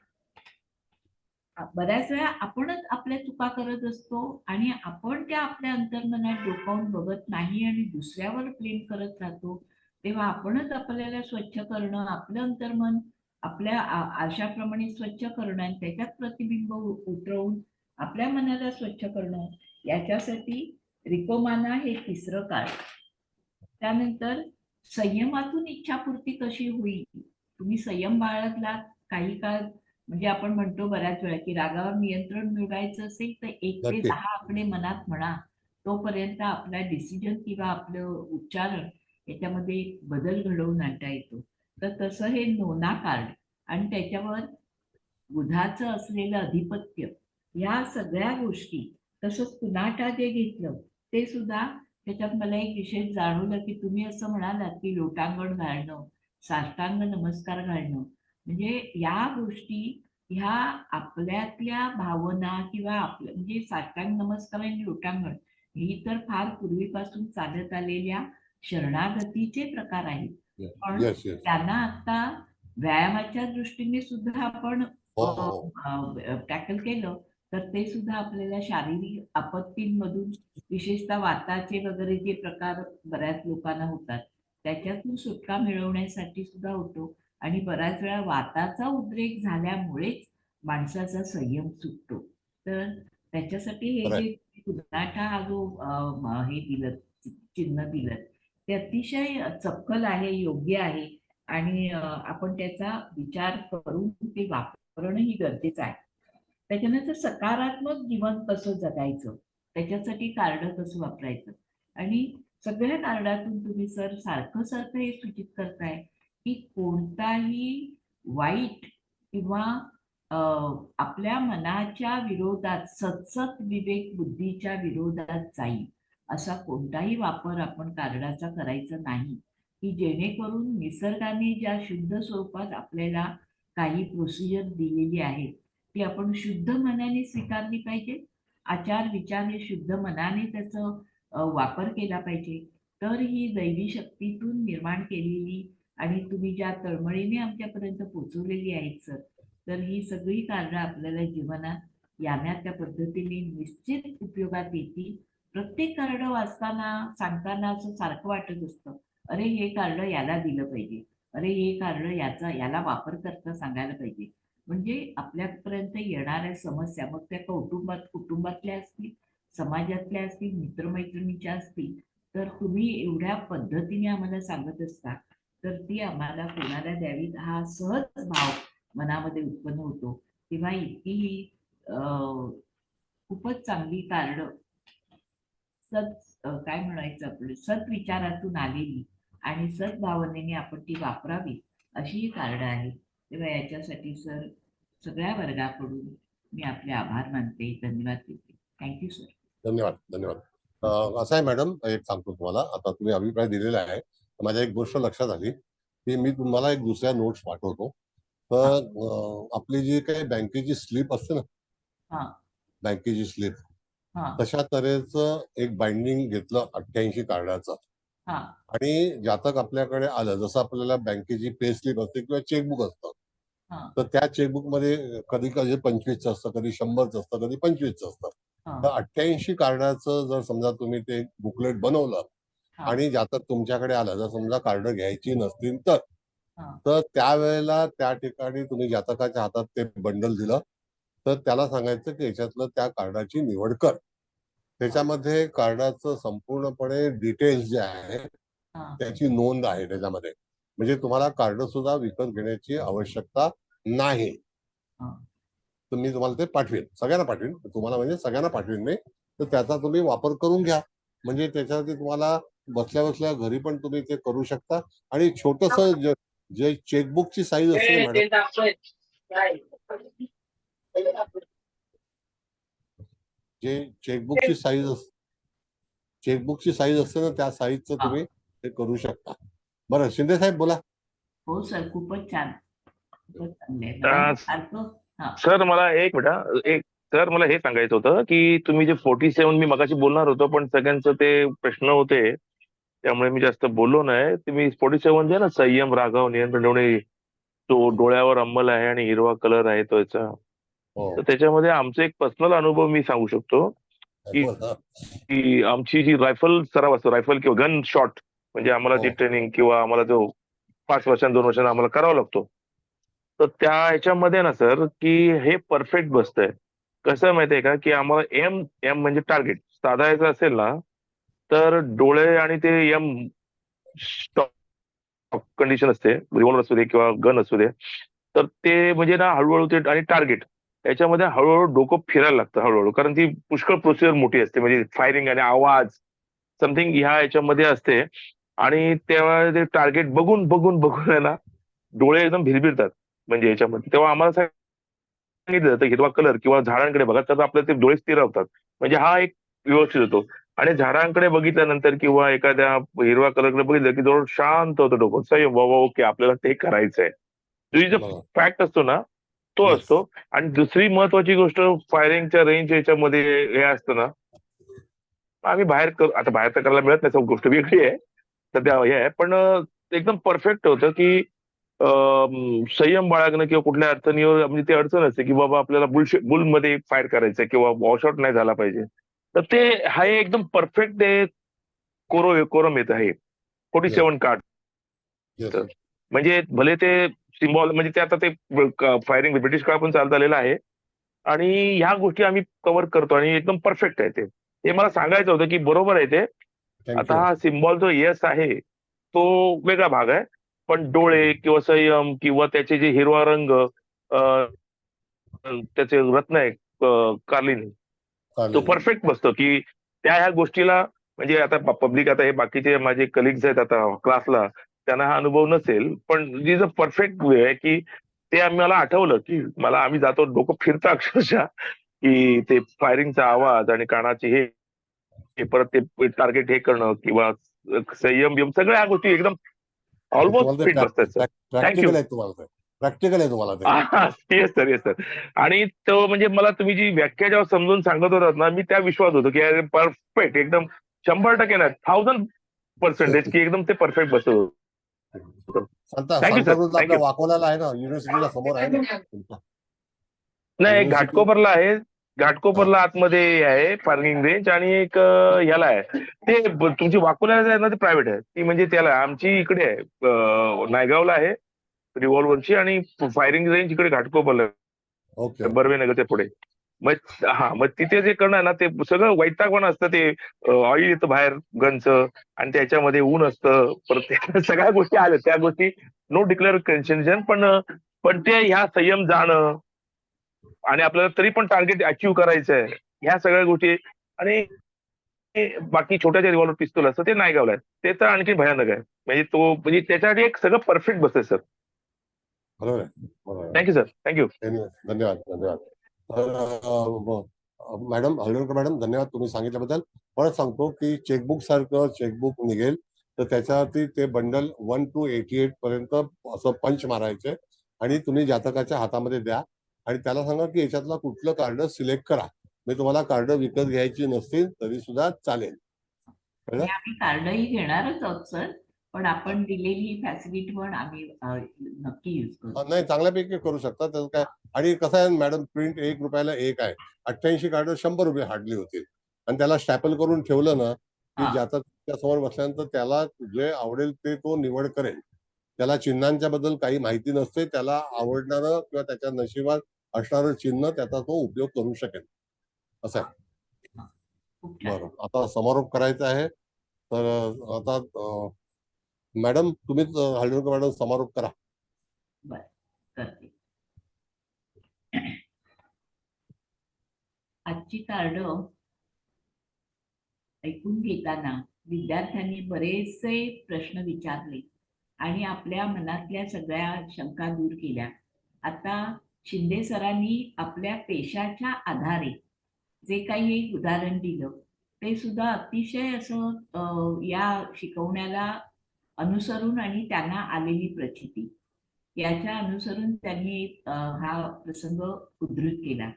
बऱ्याच वेळा आपणच आपल्या चुका करत असतो आणि आपण त्या आपल्या अंतर्मनात डोकावून बघत नाही आणि दुसऱ्यावर ब्लेम करत राहतो. तेव्हा आपणच आपल्याला स्वच्छ करणं, आपलं अंतर्मन आपल्या आरशाप्रमाणे स्वच्छ करणं आणि त्याच्यात प्रतिबिंब उतरवून आपल्या मनाला स्वच्छ करणं, याच्यासाठी रिकोमाना हे तिसरं कार्ड. त्यानंतर संयमातून इच्छापूर्ती कशी होईल. तुम्ही संयम बाळगला काही काळ, म्हणजे आपण म्हणतो बऱ्याच वेळा की रागावर नियंत्रण मिळवायचं असेल तर 1 ते 10 आकडे मनात म्हणा, तोपर्यंत आपला डिसिजन किंवा आपलं उच्चारण याच्यामध्ये बदल घडवून आणता येतो. तर तसं हे नोना कार्ड आणि त्याच्यावर बुधाचं असलेलं अधिपत्य, या सगळ्या गोष्टी, तसंच पुनाटा जे घेतलं ते सुद्धा त्याच्यात मला एक विशेष जाणवलं की तुम्ही असं म्हणालात की लोटांगण घालणं, साष्टांग नमस्कार घालणं, म्हणजे या गोष्टी ह्या आपल्यातल्या भावना किंवा आपल्या म्हणजे साष्टांग नमस्कार आणि लोटांगण ही तर फार पूर्वीपासून चालत आलेल्या शरणागतीचे प्रकार आहेत. पण त्यांना आता व्यायामाच्या दृष्टीने सुद्धा आपण टॅकल केलं तर ते सुद्धा आपल्याला शारीरिक आपत्तींमधून, विशेषतः वाताचे वगैरे जे प्रकार बऱ्याच लोकांना होतात त्याच्यातून सुटका मिळवण्यासाठी सुद्धा होतो. आणि बऱ्याच वेळा वाताचा उद्रेक झाल्यामुळेच माणसाचा संयम सुटतो. तर त्याच्यासाठी हे जे पुनाटा हा जो हे दिलं चिन्ह दिलं ते अतिशय चपखल आहे, योग्य आहे आणि आपण त्याचा विचार करून ते वापरणंही गरजेचं आहे. त्याच्यानंतर सकारात्मक जीवन कसं जगायचं त्याच्यासाठी कार्ड कसं वापरायचं. आणि सगळ्या कार्डातून तुम्ही सर सारखं हे सूचित करताय की कोणताही वाईट किंवा आपल्या मनाच्या विरोधात, सतसत विवेक बुद्धीच्या विरोधात जाईल असा कोणताही वापर आपण कार्डाचा करायचा नाही, की जेणेकरून निसर्गाने ज्या शुद्ध स्वरूपात आपल्याला काही प्रोसिजर दिलेली आहे ती आपण शुद्ध मनाने स्वीकारली पाहिजे. आचार विचार हे शुद्ध मनाने त्याचा वापर केला पाहिजे. तर ही दैवी शक्तीतून निर्माण केलेली आणि तुम्ही ज्या तळमळीने आमच्यापर्यंत पोहोचवलेली आहेत सर, तर ही सगळी कार्ड आपल्याला जीवनात या त्या पद्धतीने निश्चित उपयोगात येतील. प्रत्येक कार्ड वाचताना सांगताना असं सारखं वाटत असतं, अरे हे कार्ड याला दिलं पाहिजे, अरे हे कार्ड याला वापर करता सांगायला पाहिजे. म्हणजे आपल्यापर्यंत येणाऱ्या समस्या मग त्या कुटुंबातल्या असतील, समाजातल्या असतील, मित्रमैत्रिणीच्या असतील, तर तुम्ही एवढ्या पद्धतीने आम्हाला सांगत असता तर ती आम्हाला कोणाला द्यावीत हा सहज भाव मनामध्ये उत्पन्न होतो. तेव्हा इतकी ही खूपच चांगली कार्ड काय म्हणायचं आपलं सत्विचारातून आलेली आणि सद्भावनेने आपण ती वापरावी अशी ही कार्ड आहे. तेव्हा याच्यासाठी सर सगळ्या वर्गाकडून मी आपले आभार मानते, धन्यवाद देते. Thank you sir. धन्यवाद. धन्यवाद. असं आहे मॅडम, एक सांगतो तुम्हाला, आता तुम्ही अभिप्राय दिलेला आहे, माझ्या एक गोष्ट लक्षात आली की मी तुम्हाला एक दुसऱ्या नोट्स पाठवतो. तर आपली जी काही बँकेची स्लिप असते ना, बँकेची स्लिप, तशा तऱ्हेचं एक बाइंडिंग घेतलं 88 कार्डाचं हा आणि जातक आपल्याकडे आलं, जसं आपल्याला बँकेची पे स्लिप असते किंवा चेकबुक असतं, हा तर त्या चेकबुक मध्ये कधी कधी 25चं असतं, कधी 100चं असतं, कधी 25चं असतं. तर हा 88 कार्डाचं जर समजा तुम्ही ते बुकलेट बनवलं हा आणि जातक तुमच्याकडे आलं, जर समजा कार्ड घ्यायची नसतील तर हा तर त्यावेळेला त्या ठिकाणी तुम्ही जातकाच्या हातात ते बंडल दिलं तर त्याला सांगायचं की याच्यातलं त्या कार्डाची निवड कर. त्याच्यामध्ये कार्डाचं संपूर्णपणे डिटेल्स जे आहे हा त्याची नोंद आहे त्याच्यामध्ये. म्हणजे तुम्हाला कार्ड सुद्धा विकत घेण्याची आवश्यकता नाही. हा. तर मी तुम्हाला ते पाठवेन, सगळ्यांना पाठवेन, तुम्हाला म्हणजे सगळ्यांना पाठवेन मी. तर त्याचा तुम्ही वापर करून घ्या. म्हणजे त्याच्यावरती तुम्हाला बसल्या बसल्या घरी पण तुम्ही ते करू शकता. आणि छोटस जे चेकबुकची साईज असते ना मॅडम, जे चेकबुकची साईज असते ना, त्या साईजचं हा. तुम्ही ते करू शकता. बरं, शिंदे साहेब बोला. हो सर, खूपच छान, खूपच चांगले आहे. मला अर्थ हा सर मला एक मिनिट, सर मला हे सांगायचं होतं की तुम्ही जे 47 मी मगाशी बोलणार होतो, पण सगळ्यांचं ते प्रश्न होते त्यामुळे मी जास्त बोललो नाही. तुम्ही 47 जे ना, संयम, राघव, नियंत्रण ठेवणे, तो डोळ्यावर अंमल आहे आणि हिरवा कलर आहे तो याचा, हो, तर त्याच्यामध्ये आमचा एक पर्सनल अनुभव मी सांगू शकतो की बोला. की आमची जी रायफल सराव असतो, रायफल किंवा गन शॉट, म्हणजे आम्हाला जी हो, ट्रेनिंग किंवा आम्हाला जो 5 वर्षांनी 2 वर्षांनी आम्हाला करावा लागतो, तर त्या ह्याच्यामध्ये ना सर की हे परफेक्ट बसतंय. कसं आहे माहितीये का की आम्हाला एम एम म्हणजे टार्गेट साधायचं असेल ना, तर डोळे आणि ते एम कंडिशन असते, रिव्हॉल्वर असू दे किंवा गन असू दे, तर ते म्हणजे ना हळूहळू ते आणि टार्गेट याच्यामध्ये हळूहळू डोकं फिरायला लागतं हळूहळू, कारण ती पुष्कळ प्रोसिजर मोठी असते, म्हणजे फायरिंग आणि आवाज समथिंग ह्या याच्यामध्ये असते. आणि तेव्हा ते टार्गेट बघून बघून बघून आहे ना डोळे एकदम भिरभिरतात म्हणजे याच्यामध्ये. तेव्हा आम्हाला सांगितलं जातं हिरवा कलर किंवा झाडांकडे बघा तर आपले ते डोळे स्थिर होतात, म्हणजे हा एक व्यवस्थित होतो. आणि झाडांकडे बघितल्यानंतर किंवा एखाद्या हिरवा कलरकडे बघितलं की जवळ शांत होतं डोकं, संयम, बाबा ओके आपल्याला ते करायचंय. जो बघा. फॅक्ट असतो ना तो येस, असतो. आणि दुसरी महत्वाची गोष्ट फायरिंगच्या रेंज याच्यामध्ये हे असतं ना, आम्ही बाहेर आता बाहेर तर करायला मिळत नाही, गोष्ट वेगळी आहे सध्या हे आहे, पण एकदम परफेक्ट होतं की संयम बाळगणं किंवा कुठल्या अडचणीवर म्हणजे ती अडचण असते की बाबा आपल्याला बुलमध्ये फायर करायचंय किंवा वॉशआउट नाही झाला पाहिजे, तर ते हा एकदम परफेक्ट ते कोरम येत आहे 47 कार्ड. येस. म्हणजे भले ते सिम्बॉल म्हणजे ते आता ते फायरिंग ब्रिटिश काळ पण चालत आलेला आहे आणि ह्या गोष्टी आम्ही कव्हर करतो आणि एकदम परफेक्ट आहे ते. हे मला सांगायचं होतं की बरोबर आहे ते. आता थँक्यू. हा सिम्बॉल जो येस आहे तो वेगळा भाग आहे, पण डोळे किंवा संयम किंवा त्याचे जे हिरवा रंग त्याचे रत्न आहे कार्लिन, तो चालेल. परफेक्ट बसतो की त्या ह्या गोष्टीला. म्हणजे आता पब्लिक आता हे बाकीचे माझे कलिग्स आहेत आता क्लासला, त्यांना हा अनुभव नसेल, पण जी जो परफेक्ट वे आहे की ते आम्हाला आठवलं की मला आम्ही जातो डोकं फिरतं अक्षरशः की ते फायरिंगचा आवाज आणि कानाची हे परत ते टार्गेट हे करणं किंवा संयम बियम सगळ्या गोष्टी एकदम ऑलमोस्ट तुम्हाला फिट बसतात सर. ते थँक्यू. प्रॅक्टिकल आहे, तुम्हाला ते प्रॅक्टिकल आहे तुम्हाला ते. Yes sir, yes sir. आणि तो म्हणजे मला तुम्ही जी व्याख्या जेव्हा समजून सांगत होतात ना, मी त्या विश्वास होतो की परफेक्ट एकदम 100% नाही 1000% की एकदम ते परफेक्ट बसत होतं. थँक्यू सर, सांताक्रूजला आपल्या थँक्यू. वाकोल्याला आहे ना, युनिव्हर्सिटीच्या समोर आहे ना तुमच्या नाही, एक युनिव्हर्सिटी. घाटकोपरला आहे. घाटकोपरला आतमध्ये आहे पार्किंग रेंज आणि एक ह्याला आहे. ते तुमची वाकोल्याला आहे ना, ते प्रायव्हेट आहे. ती म्हणजे त्याला आमची इकडे आहे नायगावला आहे रिव्हॉल्वरची, आणि फायरिंग रेंज इकडे घाटकोपरला आहे, ओके. बर्वेनगरच्या पुढे. मग तिथे जे करणार ना ते सगळं वैतागवान असतं, ते ऑइल येतं बाहेर गनचं आणि त्याच्यामध्ये ऊन असतं, परत त्या सगळ्या गोष्टी आल्या त्या गोष्टी नो डिक्लेअर कन्सेशन, पण ते ह्या संयम जाणं आणि आपल्याला तरी पण टार्गेट अचीव्ह करायचंय ह्या सगळ्या गोष्टी. आणि बाकी छोट्या जे रिव्हॉल्वर पिस्तूल असतं ते नायगावला आहे, ते तर आणखी भयानक आहे. म्हणजे तो म्हणजे त्याच्यासाठी एक सगळं परफेक्ट बसतंय सर. बरोबर आहे, बरोबर आहे. Thank you sir, thank you. धन्यवाद, धन्यवाद. मॅडम हळदणकर मॅडम, धन्यवाद तुम्ही सांगितल्याबद्दल. परत सांगतो की चेकबुक सारखं चेकबुक निघेल तर त्याच्यावरती ते बंडल 1 to 88 पर्यंत असं पंच मारायचे आणि तुम्ही जातकाच्या हातामध्ये द्या आणि त्याला सांगा की याच्यातला कुठलं कार्ड सिलेक्ट करा. मी तुम्हाला कार्ड विकत घ्यायची नसतील तरी सुद्धा चालेल. कळलं? आम्ही कार्डही घेणारच आहोत सर, पण आपण दिलेली ही फॅसिलिटी पण आम्ही नक्की युज करू. नाही, चांगल्यापैकी करू शकता त्याचं काय. आणि कसं आहे मॅडम, प्रिंट 1 रुपयाला 1 आहे. 88 कार्ड 100 रुपये हार्डली होतील. आणि त्याला स्टॅपल करून ठेवलं ना की हा. ज्याचा त्यासमोर बसल्यानंतर त्याला जे आवडेल ते तो निवड करेल. त्याला चिन्हांच्या बद्दल काही माहिती नसते, त्याला आवडणारं किंवा त्याच्या नशिबात असणारं चिन्ह त्याचा तो उपयोग करू शकेल, असं आहे. खूप छान. बरं, आता समारोप करायचा आहे. तर आता मॅडम तुम्हीच हळदीकर मॅडम समारोप करा. बर, करते. आजची कार्ड ऐकून घेताना विद्यार्थ्यांनी बरेचसे प्रश्न विचारले आणि आपल्या मनातल्या सगळ्या शंका दूर केल्या. आता शिंदे सरांनी आपल्या पेशाच्या आधारे जे काही एक उदाहरण दिलं ते सुद्धा अतिशय असं या शिकवण्याला अनुसरून आणि त्यांना आलेली प्रचिती याच्या अनुसरून त्यांनी हा प्रसंग उद्धृत केला.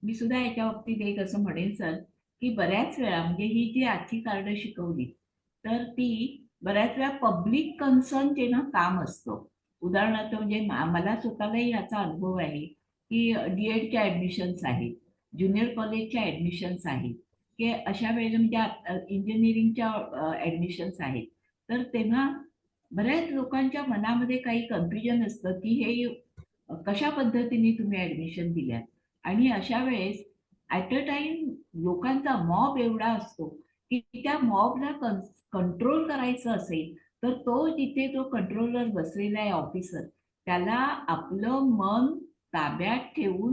मी सुद्धा याच्या बाबतीत एक असं म्हणेन सर की बऱ्याच वेळा म्हणजे ही जी आजची कार्ड शिकवली तर ती बऱ्याच वेळा पब्लिक कन्सर्नचे ना काम असतं. उदाहरणार्थ म्हणजे मला स्वतःलाही याचा अनुभव आहे की DEDच्या ऍडमिशन्स आहेत, ज्युनियर कॉलेजच्या ऍडमिशन्स आहेत, की अशा वेळेला म्हणजे इंजिनिअरिंगच्या ऍडमिशन्स आहेत. तर तेव्हा बऱ्याच लोकांच्या मनामध्ये काही कन्फ्युजन असतं की हे कशा पद्धतीने तुम्ही ऍडमिशन दिल्यात. आणि अशा वेळेस ऍट अ टाइम लोकांचा मॉब एवढा असतो की त्या मॉबला कंट्रोल करायचं असेल तर तो जिथे जो कंट्रोलर बसलेला आहे ऑफिसर त्याला आपलं मन ताब्यात ठेवून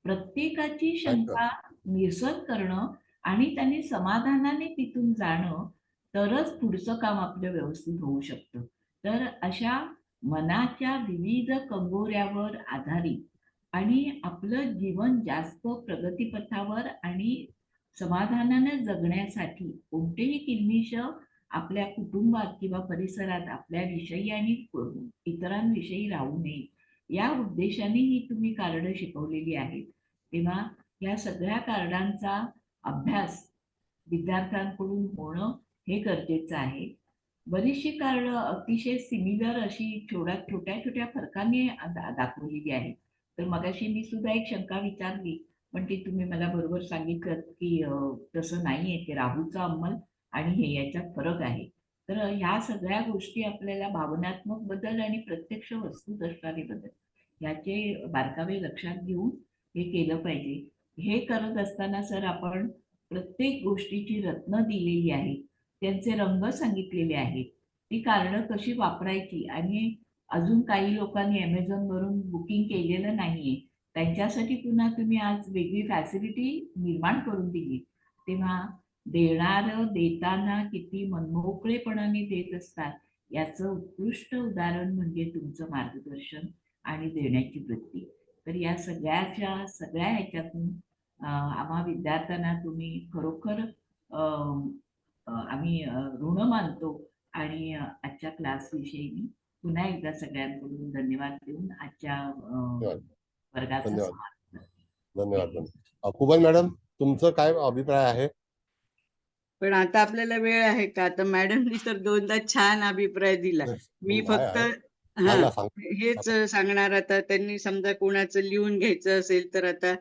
प्रत्येकाची शंका निरसन करणं आणि त्यांनी समाधानाने तिथून जाणं तरच पुढचं काम आपलं व्यवस्थित होऊ शकतं. तर अशा मनाच्या विविध कंगोऱ्यावर आधारित आणि आपलं जीवन जास्त प्रगतीपथावर आणि समाधानाने जगण्यासाठी कोणतेही किल्मिष आपल्या कुटुंबात किंवा परिसरात आपल्याविषयी आणि इतरांविषयी राहू नये या उद्देशाने ही तुम्ही कार्ड शिकवलेली आहेत. तेव्हा या सगळ्या कार्डांचा अभ्यास विद्यार्थ्यांकडून होणं हे गरजेचं आहे. बरीचशी कार्ड अतिशय सिमिलर अशी छोट्या छोट्या फरकाने दाखवलेली आहे. तर मगाशी मी सुद्धा एक शंका विचारली पण ती तुम्ही मला बरोबर सांगितलं की तसं नाहीये, ते राहूचा अंमल आणि हे याच्यात फरक आहे. तर ह्या सगळ्या गोष्टी आपल्याला भावनात्मक बदल आणि प्रत्यक्ष वस्तुदर्शनाचे बदल याचे बारकावे लक्षात घेऊन हे केलं पाहिजे. हे करत असताना सर आपण प्रत्येक गोष्टीची रत्न दिलेली आहेत, त्यांचे रंग सांगितलेले आहेत, ती कार्ड कशी वापरायची आणि अजून काही लोकांनी Amazon वरून बुकिंग केलेलं नाहीये त्यांच्यासाठी पुन्हा तुम्ही आज वेगळी फॅसिलिटी निर्माण करून दिली. तेव्हा देणारं देताना किती मनमोकळेपणाने देत असतात याचं उत्कृष्ट उदाहरण म्हणजे तुमचं मार्गदर्शन आणि देण्याची वृत्ती. तर या सगळ्या ह्याच्यातून आम्हा विद्यार्थ्यांना तुम्ही खरोखर आम्ही ऋण मानतो आणि आजच्या क्लासविषयी मी पुन्हा एकदा सगळ्यांकडून धन्यवाद देऊन आजच्या वर्गाचा समाप्त करते. धन्यवाद. कुबल मॅडम तुमचं काय अभिप्राय आहे? पण आता आपल्याला वेळ आहे का? आता मॅडमनी तर दोनदा छान अभिप्राय दिला. मी फक्त हेच सांगणार. आता त्यांनी समजा कोणाचं लिहून घ्यायचं असेल तर आता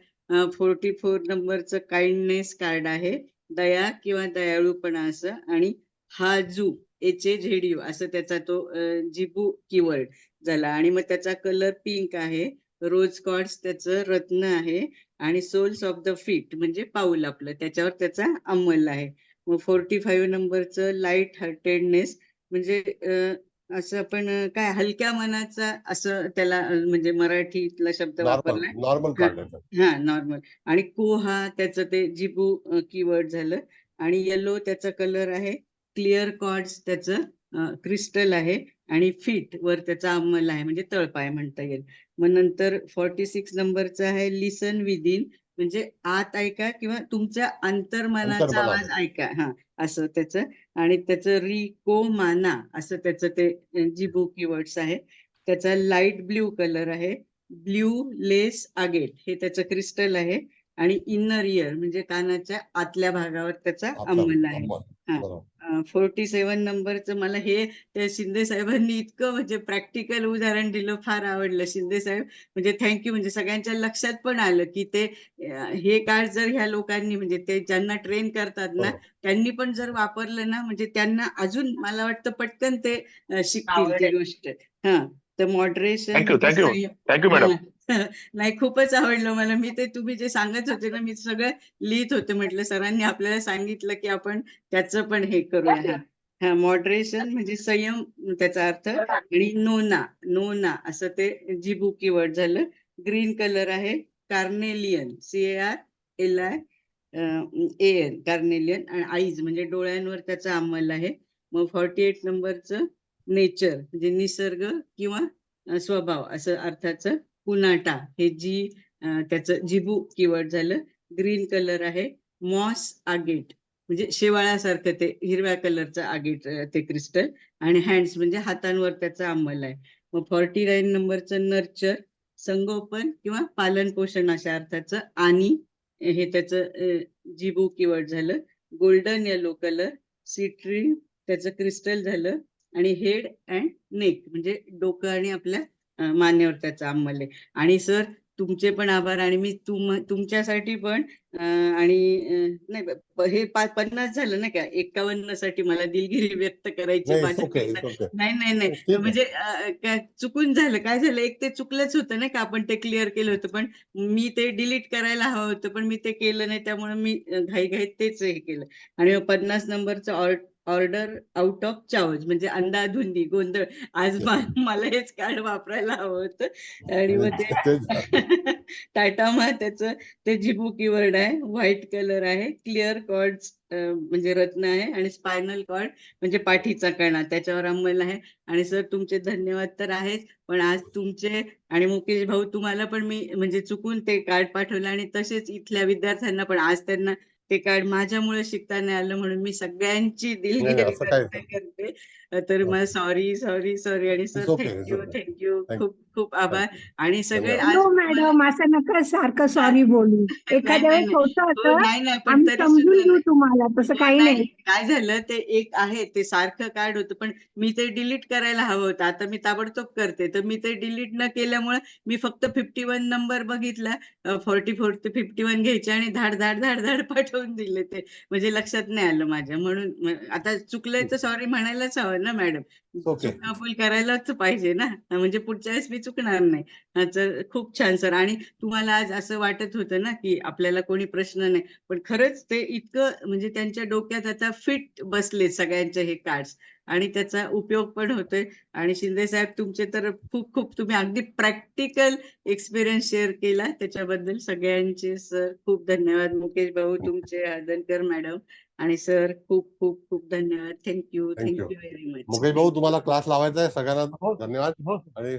44 नंबरचं काइंडनेस कार्ड आहे. दया किंवा दयाळूपणा असं आणि हाजू HAZU असं त्याचा तो जिबू कीवर्ड झाला आणि मग त्याचा कलर पिंक आहे. रोज कॉर्ड्स त्याचं रत्न आहे आणि सोल्स ऑफ द फीट म्हणजे पाऊल आपलं त्याच्यावर त्याचा अंमल आहे. मग 45 नंबरचं लाईट हार्टेडनेस म्हणजे असं आपण काय हलक्या मनाचा असं त्याला म्हणजे मराठीतला शब्द वापरलाय. नॉर्मल. आणि को हा त्याचं ते जिबू कीवर्ड झालं आणि येलो त्याचा कलर आहे. क्लिअर कॉर्ड्स त्याचं क्रिस्टल आहे आणि फीट वर त्याचा अंमल आहे म्हणजे तळपाय म्हणता येईल. मग नंतर 46 नंबरचा आहे लिसन विदिन म्हणजे आत ऐका किंवा तुमच्या अंतर्मनाचा आवाज ऐका असं त्याचं. आणि त्याचं रिको माना असं त्याचं ते जिबू कीवर्ड्स आहे. त्याचा लाईट ब्ल्यू कलर आहे. ब्ल्यू लेस आगेट हे त्याचं क्रिस्टल आहे आणि इनर इयर म्हणजे कानाच्या आतल्या भागावर त्याचा अंमल आहे. बरोबर. 47 नंबरचं मला हे त्या शिंदे साहेबांनी इतकं म्हणजे प्रॅक्टिकल उदाहरण दिलं, फार आवडलं शिंदे साहेब. म्हणजे थँक्यू. म्हणजे सगळ्यांच्या लक्षात पण आलं की ते हे कार्ड जर ह्या लोकांनी म्हणजे ते ज्यांना ट्रेन करतात ना त्यांनी पण जर वापरलं ना म्हणजे त्यांना अजून मला वाटतं पटकन ते शिकतील ती गोष्ट. तर मॉडरेशन थँक्यू मॅडम. नाही, खूपच आवडलं मला. मी ते तुम्ही जे सांगत होते ना मी सगळं लिहित होते. म्हटलं सरांनी आपल्याला सांगितलं की आपण त्याचं पण हे करूया. मॉडरेशन म्हणजे संयम त्याचा अर्थ. आणि नोना असं ते जिबू कीवर्ड झालं. ग्रीन कलर आहे कार्नेलियन, CARLIAN कार्नेलियन. आणि आईज म्हणजे डोळ्यांवर त्याचा अंमल आहे. मग 48 नंबरचं नेचर म्हणजे निसर्ग किंवा स्वभाव असं अर्थाचं. पुनाटा हे त्याचं जिबू कीवर्ड झालं. ग्रीन कलर आहे. मॉस आगेट म्हणजे शेवाळासारखं ते हिरव्या कलरचं आगेट ते क्रिस्टल. आणि हँड्स म्हणजे हातांवर त्याचा अंमल आहे. मग 49 नंबरचं नर्चर संगोपन किंवा पालन पोषण अशा अर्थाचं. आणि हे त्याचं जिबू कीवर्ड झालं. गोल्डन येलो कलर सिट्री त्याचं क्रिस्टल झालं. आणि हेड अँड नेक म्हणजे डोकं आणि आपल्या मानेवर त्याचा अंमल आहे. आणि सर तुमचे पण आभार. आणि मी तुमच्यासाठी पण आणि नाही हे 50 झालं ना का 51 साठी मला दिलगिरी व्यक्त करायची नाही म्हणजे चुकून झालं. काय झालं एक ते चुकलंच होतं ना का आपण ते क्लिअर केलं होतं पण मी ते डिलीट करायला हवं होतं पण मी ते केलं नाही त्यामुळे मी घाईघाईत तेच हे केलं. आणि 50 नंबरचं ऑर्डर आउट ऑफ चार्ज म्हणजे अंधाधुंदी गोंधळ. आज मला हेच कार्ड वापरायला हवं होतं. आणि मग ते टाटा त्याचं ते जिबू कीवर्ड आहे. व्हाईट कलर आहे. क्लिअर कॉर्ड्स म्हणजे रत्न आहे. आणि स्पायनल कॉर्ड म्हणजे पाठीचा कणा त्याच्यावर अंमल आहे. आणि सर तुमचे धन्यवाद तर आहेच पण आज तुमचे आणि मुकेश भाऊ तुम्हाला पण मी म्हणजे चुकून ते कार्ड पाठवलं आणि तसेच इथल्या विद्यार्थ्यांना पण आज त्यांना ते कार्ड माझ्यामुळे शिकता नाही आलं म्हणून मी सगळ्यांची दिलगिरी व्यक्त करते. तर मला सॉरी आणि सर थँक्यू खूप खूप आभार. आणि सगळे आज मॅडम असं नका सारखं सॉरी बोलू. एखाद्या वेळेस होतं असं नाही पण आम्ही तरी समजून सुद्धा घेऊ तुम्हाला तसं काही नाही. काय झालं ते एक आहे ते सारखं कार्ड होतं पण मी ते डिलीट करायला हवं होतं. आता मी ताबडतोब करते. तर मी ते डिलीट न केल्यामुळे मी फक्त 51 नंबर बघितला. 44 ते 51 घ्यायचे आणि धाड धाड धाड धाड पाठवून दिले ते म्हणजे लक्षात नाही आलं माझ्या. म्हणून आता चुकलंय तर सॉरी म्हणायलाच हवं ना मॅडम. चुकापूल करायलाच पाहिजे ना म्हणजे पुढच्या वेळेस मी चुकणार नाही. तर खूप छान सर. आणि तुम्हाला आज असं वाटत होतं ना की आपल्याला कोणी प्रश्न नाही पण खरंच ते इतकं म्हणजे त्यांच्या डोक्यात आता फिट बसले सगळ्यांचे हे कार्ड्स आणि त्याचा उपयोग पण होतोय. आणि शिंदे साहेब तुमचे तर खूप खूप तुम्ही अगदी प्रॅक्टिकल एक्सपिरियन्स शेअर केला त्याच्याबद्दल सगळ्यांचे सर खूप धन्यवाद. मुकेश भाऊ तुमचे, हळदणकर मॅडम आणि सर खूप खूप खूप धन्यवाद. Thank you very much. मुकेश भाऊ तुम्हाला क्लास लावायचा आहे सगळ्यांना धन्यवाद. आणि